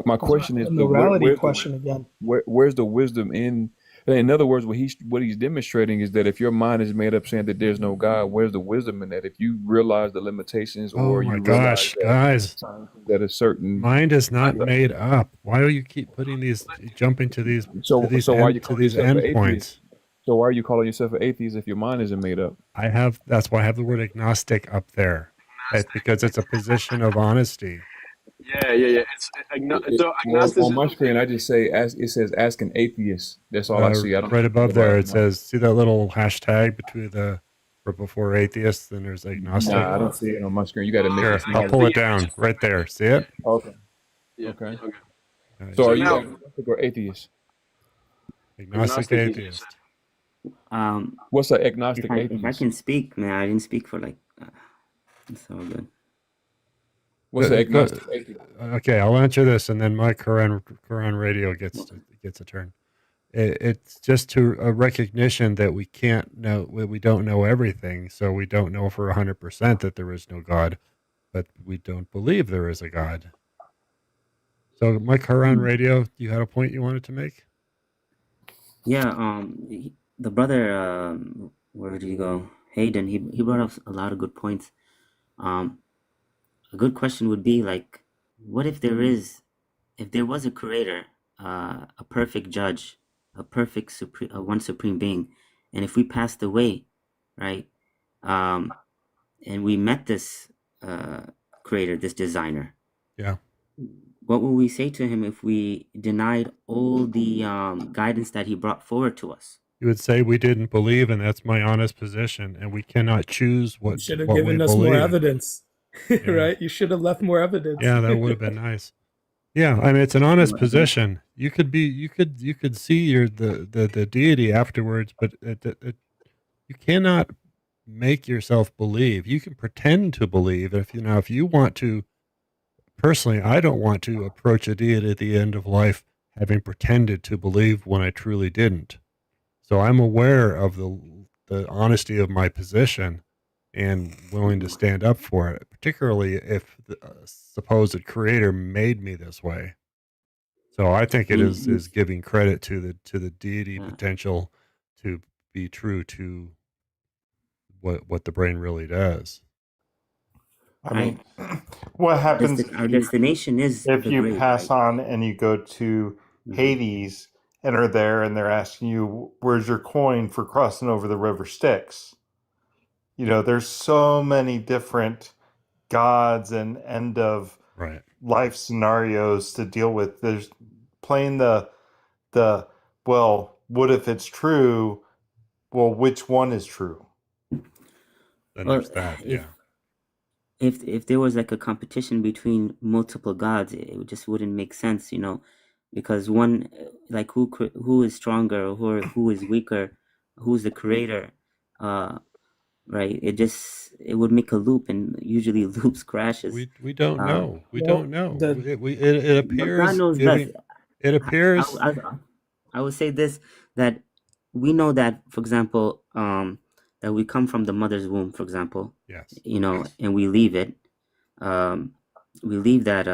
my question A is, morality question again. where's the wisdom in other words, what he's demonstrating is that if your mind is made up saying that there's no God, where's the wisdom in that? If you realize the limitations, Oh or my you realize gosh, that guys, that a certain mind is not made up. Why do you keep putting jumping to these so why are you calling yourself an atheist? endpoints? So why are you calling yourself an atheist if your mind isn't made up? That's why I have the word agnostic up there. It's because it's a position of honesty. yeah. It's so Well, on my agnosticism. screen, I just say it says ask an atheist. That's all I see. I don't Right see above anything about there, it agnostic. says, see that little hashtag before atheists, then there's agnostic. Nah, I don't see it on my screen. You got to make Here, it I'll smaller. pull it down right there. See it? Okay. Yeah. Okay. Okay. All right. So So are you now, agnostic or atheist? Agnostic agnostic, you just atheist. said. What's an If agnostic I atheist? can speak, man, I didn't speak for like. It's all good. What's an agnostic atheist? Okay, I'll answer this, and then my Quran radio gets a turn. It's just to a recognition that we can't know, we don't know everything, so we don't know for 100% that there is no God, but we don't believe there is a God. So, my Quran radio, you had a point you wanted to make? Yeah. The brother, where did he go? Hayden. He brought up a lot of good points. A good question would be like, what if there was a creator, a perfect judge, a perfect one supreme being, and if we passed away, right, and we met this creator, this designer, Yeah. what would we say to him if we denied all the guidance that he brought forward to us? You would say we didn't believe, and that's my honest position, and we cannot choose You what should have we given us more believe. evidence, Yeah. right? You should have left more evidence. Yeah, that would have been nice. Yeah, I mean it's an honest position. You could see the deity afterwards, but you cannot make yourself believe. You can pretend to believe. If you want to. Personally, I don't want to approach a deity at the end of life having pretended to believe when I truly didn't. So I'm aware of the honesty of my position and willing to stand up for it, particularly if the supposed creator made me this way. So I think it is giving credit to the deity potential to be true to what the brain really does. I mean, what happens Our destination is if the you grave, pass right? on and you go to Hades and are there and they're asking you, where's your coin for crossing over the river Styx? There's so many different gods and end of life scenarios to deal with. There's playing the well, what if it's true? Well, which one is true? Then there's that, yeah. If there was like a competition between multiple gods, it just wouldn't make sense, because one, like who is stronger or who is weaker, who's the creator, right? It would make a loop, and usually loops crashes. We don't know. We don't know. It appears. God knows best. It appears. I would say this, that we know that, for example, that we come from the mother's womb, for example. Yes. And we leave it. We leave that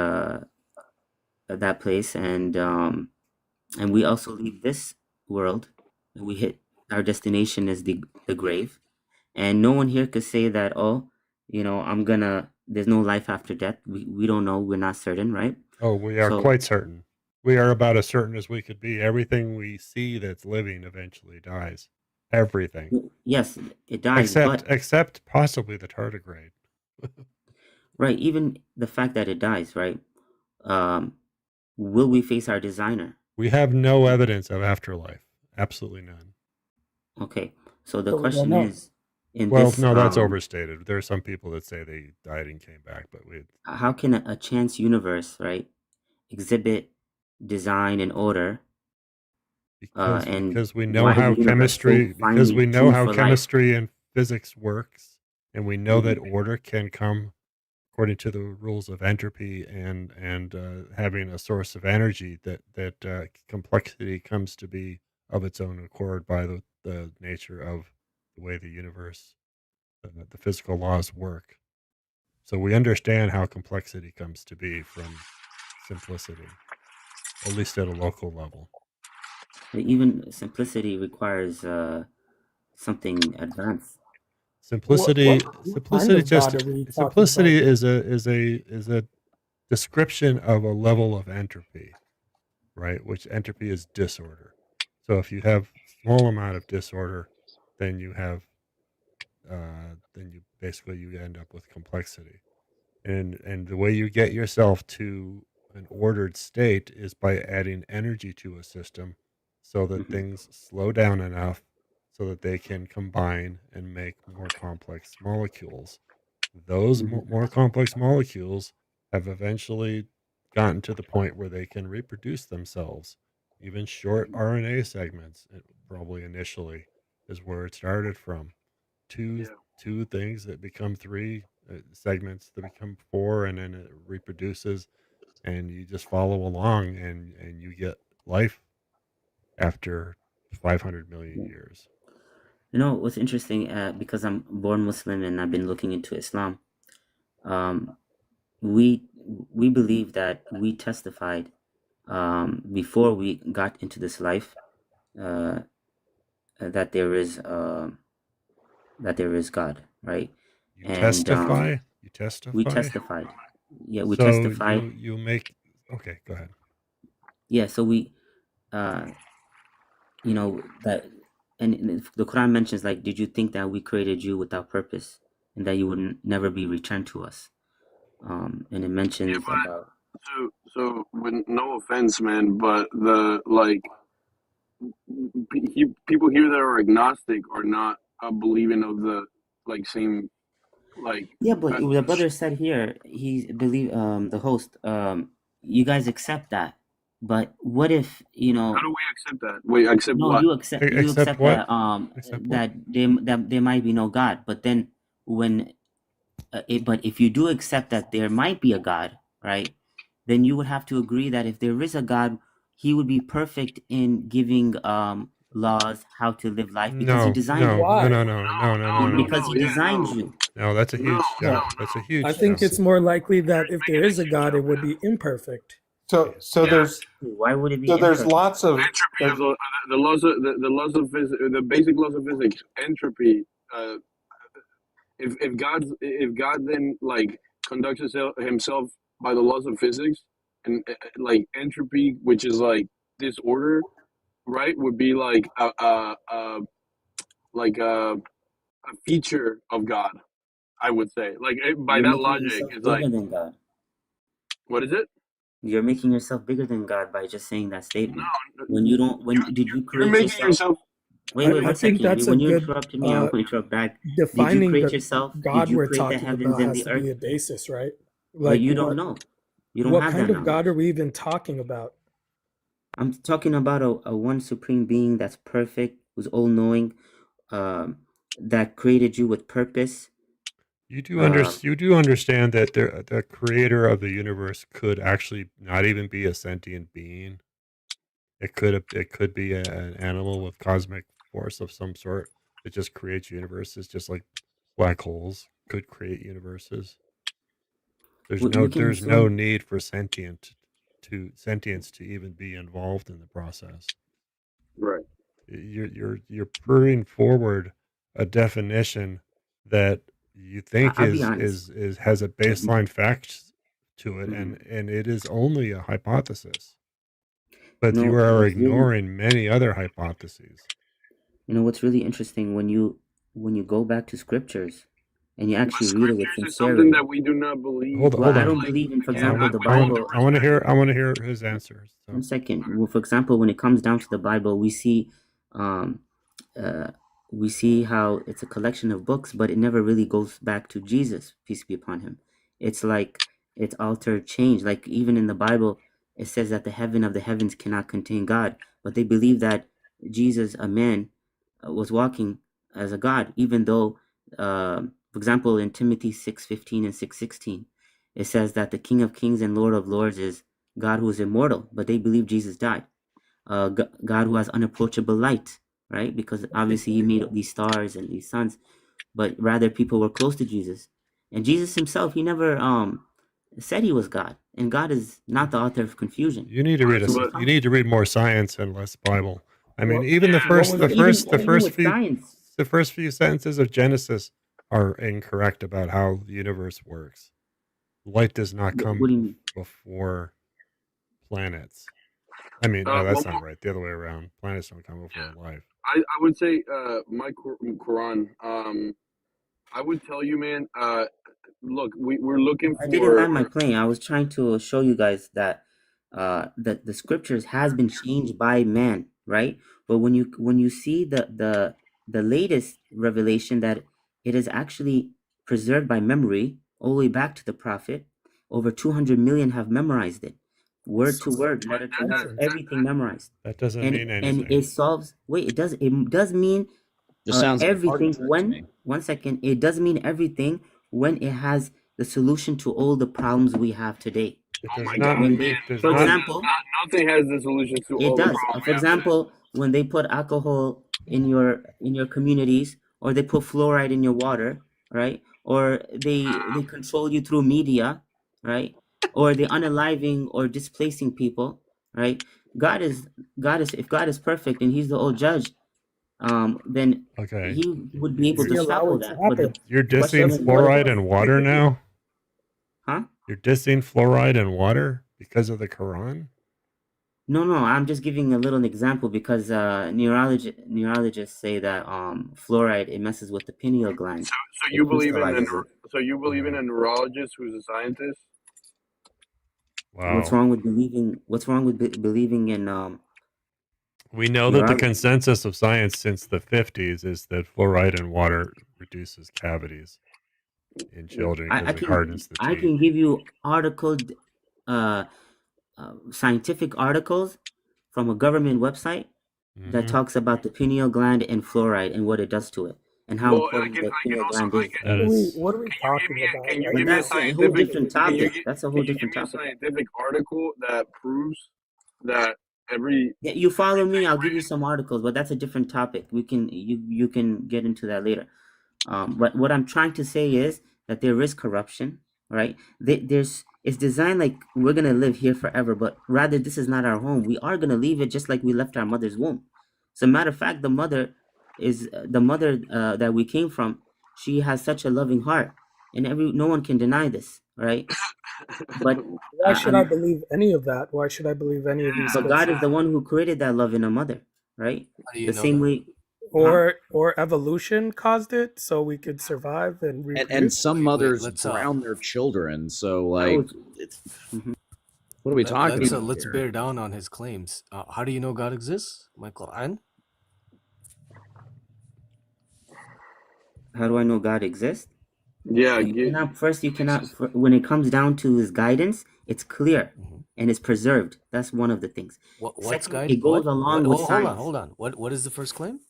that place, and we also leave this world. And we hit our destination is the grave, and no one here could say that. There's no life after death. We don't know. We're not certain, right? Oh, we are quite certain. We are about as certain as we could be. Everything we see that's living eventually dies. Everything. Yes, it dies. Except possibly the tardigrade. Right. Even the fact that it dies, right? Will we face our designer? We have no evidence of afterlife. Absolutely none. Okay. So the question is, that's overstated. There are some people that say they died and came back, but how can a chance universe, right, exhibit design and order? Because we know how chemistry and physics works, and we know that order can come according to the rules of entropy and having a source of energy, that complexity comes to be of its own accord by the nature of the way the universe, the physical laws work. So we understand how complexity comes to be from simplicity, at least at a local level. Even simplicity requires something advanced. Simplicity is a description of a level of entropy, right? Which entropy is disorder. So if you have small amount of disorder, then you have you end up with complexity, and the way you get yourself to an ordered state is by adding energy to a system, so that things slow down enough so that they can combine and make more complex molecules. Those more complex molecules have eventually gotten to the point where they can reproduce themselves. Even short RNA segments, probably initially, is where it started from. Two things that become three, segments that become four, and then it reproduces, and you just follow along, and you get life after 500 million years. What's interesting, because I'm born Muslim and I've been looking into Islam, we believe that we testified before we got into this life that there is God, right? You testify? You testify? We testified. Yeah, we So testified. you make... Okay, go ahead. Yeah, so we, that, and the Quran mentions, like, did you think that we created you without purpose and that you would never be returned to us? And it mentions about... So with no offense, man, but people here that are agnostic are not believing of the same Yeah, but the brother said here, he believe the host, you guys accept that. But what if, How do we accept that? Wait, accept no, what? you accept Accept what? that Accept what? that there might be no God. But then when but if you do accept that there might be a God, right? Then you would have to agree that if there is a God, he would be perfect in giving laws how to live life because he No, designed no, you. Why? Because he designed you. No, that's a huge jump. That's a huge I think jump. it's more likely that if there is a God, it would be imperfect. So there's Why would it be so there's imperfect? lots of Entropy of the laws of the laws of physics, the basic laws of physics. Entropy. If God then conducts himself by the laws of physics, and entropy, which is disorder, right, would be a feature of God. I would say by You're that making logic, yourself it's bigger than God. what is it? You're making yourself bigger than God by just saying that statement. When you don't, did you You're create making yourself? yourself. Wait, I one think second. that's a When you good interrupted me, I'm going to interrupt back. Did you defining create the yourself? Did God you we're create the talking heavens about and has the to be a earth? basis, right? But you don't know. You don't what have kind that of God knowledge. are we even talking about? I'm talking about a one supreme being that's perfect, who's all-knowing, that created you with purpose. You do understand that the creator of the universe could actually not even be a sentient being. It could be an animal with cosmic force of some sort that just creates universes, just like black holes could create universes. There's no need for sentience to even be involved in the process. Right. You're putting forward a definition that you think has a baseline fact to it, and it is only a hypothesis. But you are ignoring many other hypotheses. You know what's really interesting when you go back to scriptures and you actually read it with sincerity. Something that we do not believe. Hold on. I don't believe in, for example, the Bible. I want to hear his answers. So. 1 second. Well, for example, when it comes down to the Bible, we see how it's a collection of books, but it never really goes back to Jesus, peace be upon him. It's like it's altered, changed. Like even in the Bible, it says that the heaven of the heavens cannot contain God, but they believe that Jesus, a man, was walking as a God, even though, for example, in Timothy 6:15 and 6:16, it says that the King of Kings and Lord of Lords is God who is immortal, but they believe Jesus died. God who has unapproachable light, right? Because obviously he made these stars and these suns, but rather people were close to Jesus. And Jesus himself, he never said he was God, and God is not the author of confusion. You need to read more science and less Bible. I mean, even the first few sentences of Genesis are incorrect about how the universe works. Light does not come before planets. I mean, no, that's not right. The other way around. Planets don't come before life. I would say my Quran. I would tell you, man. Look, we're looking for. I didn't land my plane. I was trying to show you guys that the scriptures has been changed by man, right? But when you see the latest revelation that it is actually preserved by memory all the way back to the prophet, over 200 million have memorized it, word to word, letter to letter, everything memorized. That doesn't mean anything. And it solves. Wait, it does mean everything when. 1 second, it does mean everything when it has the solution to all the problems we have today. It does not mean. For example, nothing has the solution to all the problems. For example, when they put alcohol in your communities, or they put fluoride in your water, right? Or they control you through media, right? Or they unaliving or displacing people, right? God is if God is perfect and he's the old judge, then he would be able to stop all that. But you're dissing fluoride in water now? Huh? You're dissing fluoride in water because of the Quran? No, I'm just giving a little example because neurologists say that fluoride, it messes with the pineal gland. So you believe in a neurologist who's a scientist? Wow. What's wrong with believing in We know that the consensus of science since the 50s is that fluoride in water reduces cavities in children because it hardens the teeth. I can give you scientific articles from a government website that talks about the pineal gland and fluoride and what it does to it and how important the pineal gland is. What are we talking about? Can you But give me a that's a whole different scientific? topic. That's a whole different Give me a topic. scientific article that proves that every. Yeah, you follow me, I'll give you some articles, but that's a different topic. You can get into that later. But what I'm trying to say is that there is corruption, right? It's designed like we're gonna live here forever, but rather this is not our home. We are gonna leave it just like we left our mother's womb. As a matter of fact, the mother that we came from. She has such a loving heart, and no one can deny this, right? But why should I believe any of that? Why should I believe any of these? But God is the one who created that love in a mother, right? The same way. Or evolution caused it, so we could survive and reproduce. And some mothers drown their children. So, like, what are we talking about? Let's bear down on his claims. How do you know God exists? My Quran. How do I know God exists? Yeah. You cannot. When it comes down to His guidance, it's clear and it's preserved. That's one of the things. What's Second, guidance? it goes along with science. Hold on. What is the first claim?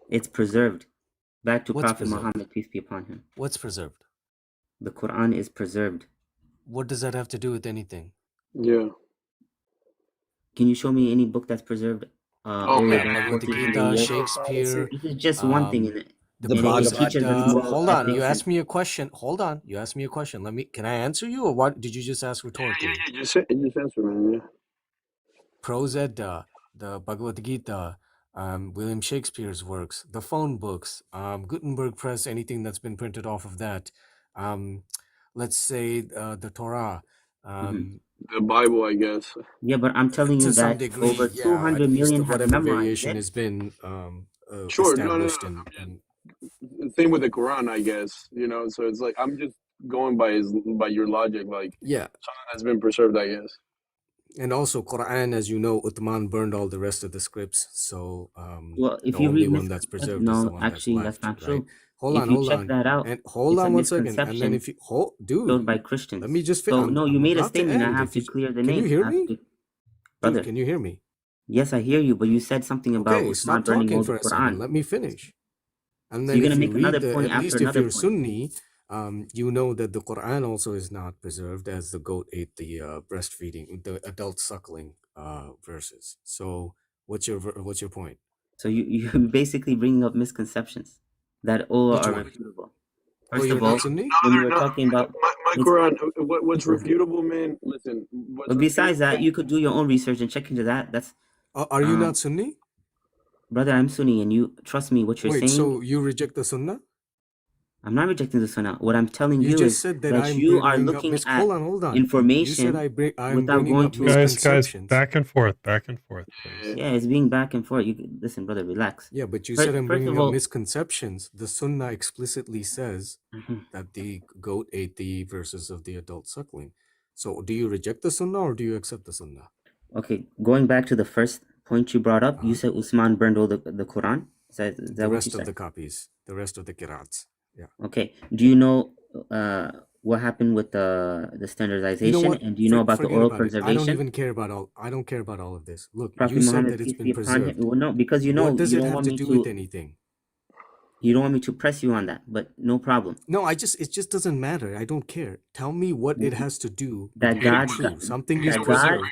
It's preserved. Back to What's Prophet preserved? Muhammad, peace be upon him. What's preserved? The Quran is preserved. What does that have to do with anything? Yeah. Can you show me any book that's preserved? Shakespeare. This is just one thing in it. The Bhagavad Gita. Hold on. You asked me a question. Hold on. You asked me a question. Can I answer you, or what? Did you just ask rhetorically? Yeah. Just answer, man. Yeah. Prose Edda, the Bhagavad Gita, William Shakespeare's works, the phone books, Gutenberg Press, anything that's been printed off of that. Let's say the Torah. The Bible, I guess. Yeah, but I'm telling you that over 200 million have whatever memorized variation it. has been established. And same with the Quran, I guess. So it's like I'm just going by your logic, like something that's been preserved, I guess. And also Quran, as you know, Uthman burned all the rest of the scripts. So well, if the you only read one that's preserved is the one actually, that's left, not true. Right? Hold on. That out, and hold on 1 second. And then if you built by Christians. Let me just finish. So, you made a statement. I have to clear the name. Can you hear me? Brother, can you hear me? Yes, I hear you, but you said something about stop talking for a second. Let me finish. And then you're gonna make another point at after least another if you're point. Sunni, you know that the Quran also is not preserved, as the goat ate the breastfeeding, the adult suckling verses. So what's your point? So you're basically bringing up misconceptions that all are refutable. First of all, when you were talking about my Quran, what's refutable, man? Listen. But besides that, you could do your own research and check into that. That's. Are you not Sunni? Brother, I'm Sunni, and you trust me. What you're saying. So you reject the Sunnah? I'm not rejecting the Sunnah. What I'm telling you just is said that you are looking at hold on. information I'm without going to guys, back and forth, please. Yeah, it's being back and forth. Listen, brother, relax. Yeah, but you said I'm bringing up misconceptions. The Sunnah explicitly says that the goat ate the verses of the adult suckling. So do you reject the Sunnah or do you accept the Sunnah? Okay, going back to the first point you brought up, you said Usman burned all the Quran. Is that the rest of the copies, the rest of the qira'ats. Yeah. Okay. Do you know what happened with the standardization, and do you know about the oral preservation? I don't even care about all. I don't care about all of this. Look, Prophet you said Muhammad, that it's been preserved. Well, no, because what does it have to do with anything? You don't want me to press you on that, but no problem. No, it just doesn't matter. I don't care. Tell me what it has to do. That God, something is preserved.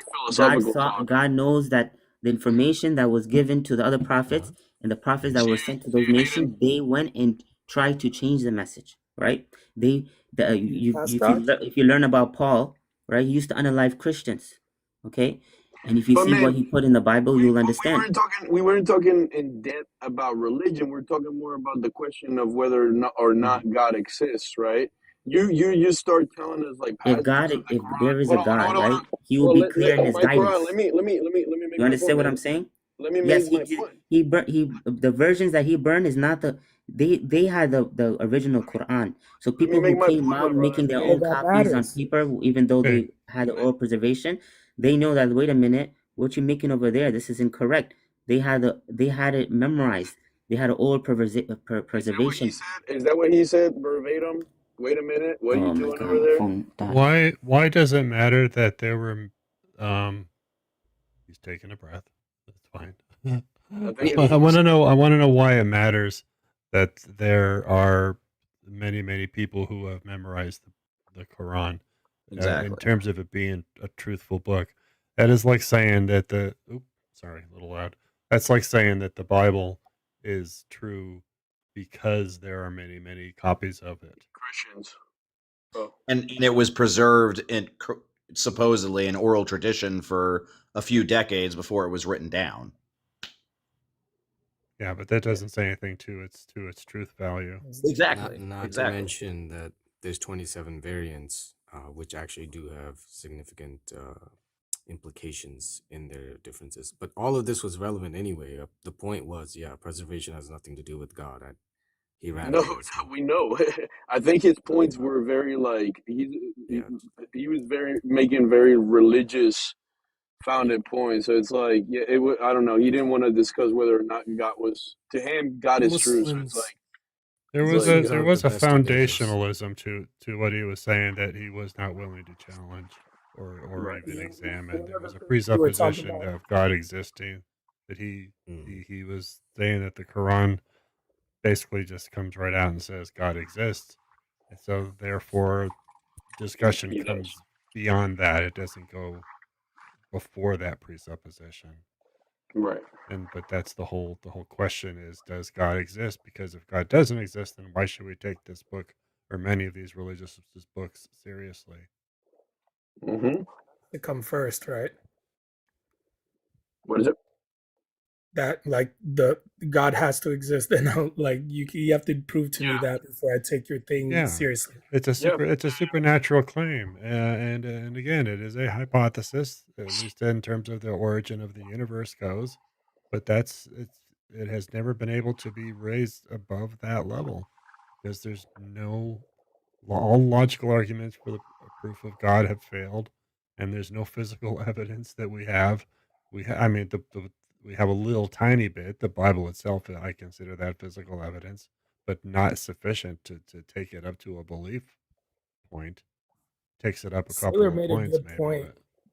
God knows that the information that was given to the other prophets and the prophets that were sent to those nations, they went and tried to change the message, right? If you learn about Paul, right, he used to unalive Christians, okay? And if you see what he put in the Bible, you'll understand. We weren't talking in depth about religion. We're talking more about the question of whether or not God exists, right? You start telling us like if there is a God, right? He will be clear in his guidance. Let me make you understand what I'm saying? Let me Yes, make my point. the versions that he burned is not they had the original Quran. So Let me people who make my came point, my out brother. making their Well, own that copies on matters. paper, even though Okay. they had the oral preservation, they know that wait a minute, what you're making over there, this is incorrect. They had it memorized. They had an oral preservation. Is that what he said verbatim? Wait a minute, what are you Oh my doing god, over my there? phone died. Why does it matter that there were he's taking a breath. That's fine. I think I it's want to know why it matters that there are many people who have memorized the Quran in Exactly. terms of it being a truthful book. That is like saying that sorry, a little loud. That's like saying that the Bible is true because there are many copies of it. Christians. Oh. And it was preserved in supposedly an oral tradition for a few decades before it was written down. Yeah, but that doesn't say anything to its truth value. Exactly. Not to mention that there's 27 variants, which actually do have significant implications in their differences. But all of this was relevant anyway. The point was, preservation has nothing to do with God. He ran No, away. So. we know. I think his points were very like he was very making very religious founded points. So it's like I don't know. He didn't want to discuss whether or not God was to him. God is true. So it's like there was a foundationalism to what he was saying that he was not willing to challenge or even examine. There was a presupposition of God existing that he was saying that the Quran basically just comes right out and says God exists, and so therefore discussion comes beyond that. It doesn't go before that presupposition. Right. But that's the whole question is, does God exist? Because if God doesn't exist, then why should we take this book or many of these religious books seriously? Mm-hmm. To come first, right? What is it? That like the God has to exist, and like you have to prove to me that before I take your thing seriously. It's a supernatural claim, and again, it is a hypothesis, at least in terms of the origin of the universe goes. But it has never been able to be raised above that level because there's no all logical arguments for the proof of God have failed, and there's no physical evidence that we have. I mean, we have a little tiny bit. The Bible itself, I consider that physical evidence, but not sufficient to take it up to a belief point. Takes it up a couple Sailor of made points, a good maybe. point,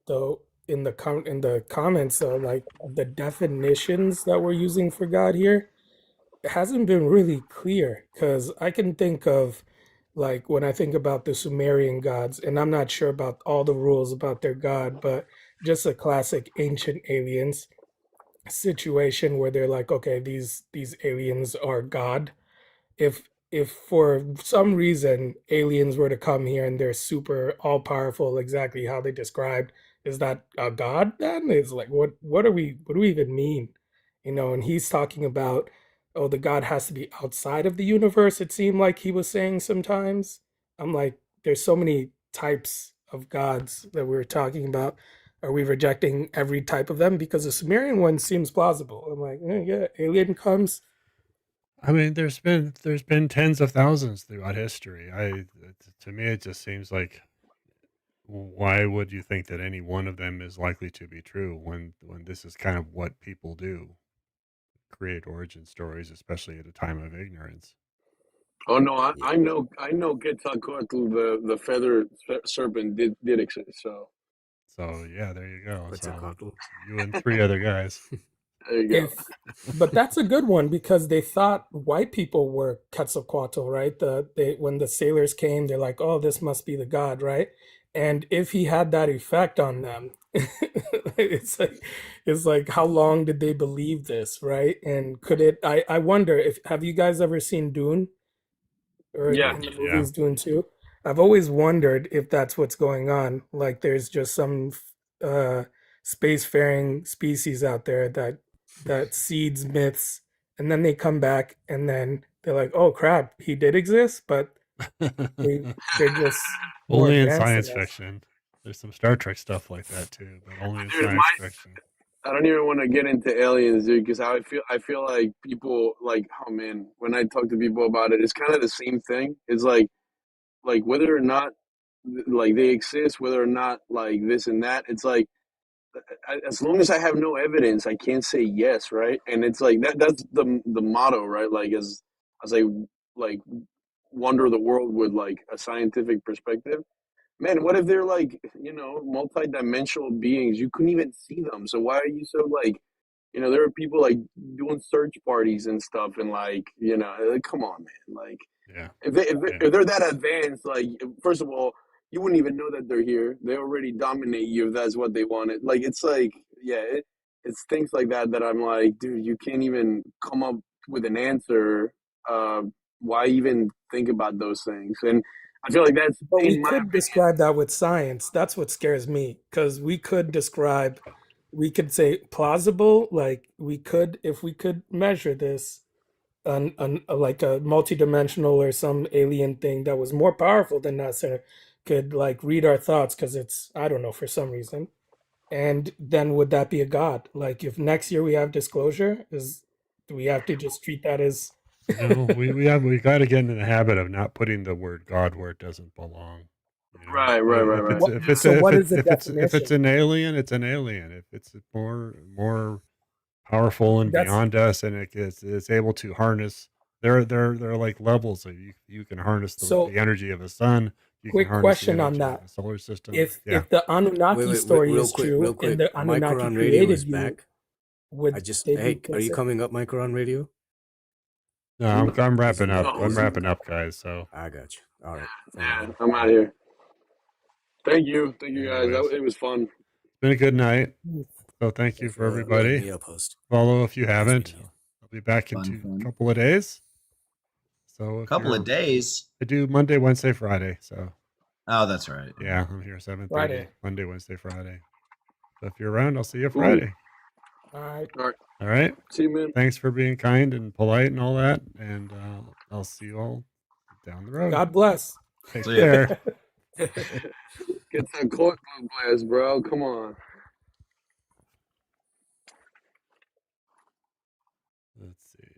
though, in the comments, though, like the definitions that we're using for God here, it hasn't been really clear because I can think of like when I think about the Sumerian gods, and I'm not sure about all the rules about their god, but just a classic ancient aliens situation where they're like, okay, these aliens are God. If for some reason aliens were to come here and they're super all powerful, exactly how they described, is that a god then? It's like what do we even mean? And he's talking about, oh, the god has to be outside of the universe, it seemed like he was saying sometimes. I'm like, there's so many types of gods that we're talking about. Are we rejecting every type of them? Because the Sumerian one seems plausible. I'm like, yeah, alien comes. I mean, there's been tens of thousands throughout history. To me, it just seems like, why would you think that any one of them is likely to be true when this is kind of what people do, create origin stories, especially at a time of ignorance. Oh no, I know Quetzalcoatl, the feather serpent did exist. So yeah, there you go. So you and 3 other guys. There you go. But that's a good one because they thought white people were Quetzalcoatl, right? When the sailors came, they're like, "Oh, this must be the god," right? And if he had that effect on them, it's like how long did they believe this, right? And could it? I wonder if have you guys ever seen Dune? Or in the movies Dune 2? I've always wondered if that's what's going on. Like there's just some spacefaring species out there that seeds myths, and then they come back and then they're like, oh crap, he did exist, but they're just only in science fiction. There's some Star Trek stuff like that too, but only in science fiction. I don't even want to get into aliens, dude, because I feel like people like, oh man, when I talk to people about it, it's kind of the same thing. It's like whether or not like they exist, whether or not like this and that. It's like as long as I have no evidence, I can't say yes, right? And it's like that's the motto, right? Like as I like wonder the world with like a scientific perspective. Man, what if they're like, multi-dimensional beings? You couldn't even see them. So why are you so like, there are people like doing search parties and stuff, and like, like, come on, man. Like, Yeah. if they're that advanced, like, first of all, you wouldn't even know that they're here. They already dominate you if that's what they wanted. Like, it's like, yeah, it's things like that that I'm like, dude, you can't even come up with an answer. Why even think about those things? And I feel like that's But we in my could describe that with science. That's what scares me, because we could say plausible, like we could, if we could measure this, like a multidimensional or some alien thing that was more powerful than us, or could like read our thoughts, because it's, I don't know, for some reason. And then would that be a god? Like if next year we have disclosure, do we have to just treat that as we got to get in the habit of not putting the word God where it doesn't belong. Right. What is the definition? If it's an alien, it's an alien. If it's more powerful and That's beyond us, and it's able to harness, there are like levels of you can harness so. the energy of a sun. You can Quick harness the question on energy of that: a solar system. if Yeah. the Anunnaki story real is quick, true, real quick. and the Micro Anunnaki on radio created is you, back. would they be Hey, are you considered? coming up, Micro on radio? No, I'm wrapping up. No. I'm wrapping up, guys. So I got you. All right. Yeah, I'm out of here. Thank you guys. Anyways. It was fun. It's been a good night. So thank you for everybody. me up, host. Follow if you Nice haven't. meeting you. I'll be back in Fun. a couple of days. So if Couple of days. I do Monday, Wednesday, Friday. So Oh, that's right. yeah, I'm here 7:30. Friday. Monday, Wednesday, Friday. So if you're around, I'll see you Friday. All right. All right. See you, man. Thanks for being kind and polite and all that. And I'll see you all down the road. God bless. Take care. Get some court glass, bro. Come on. Let's see.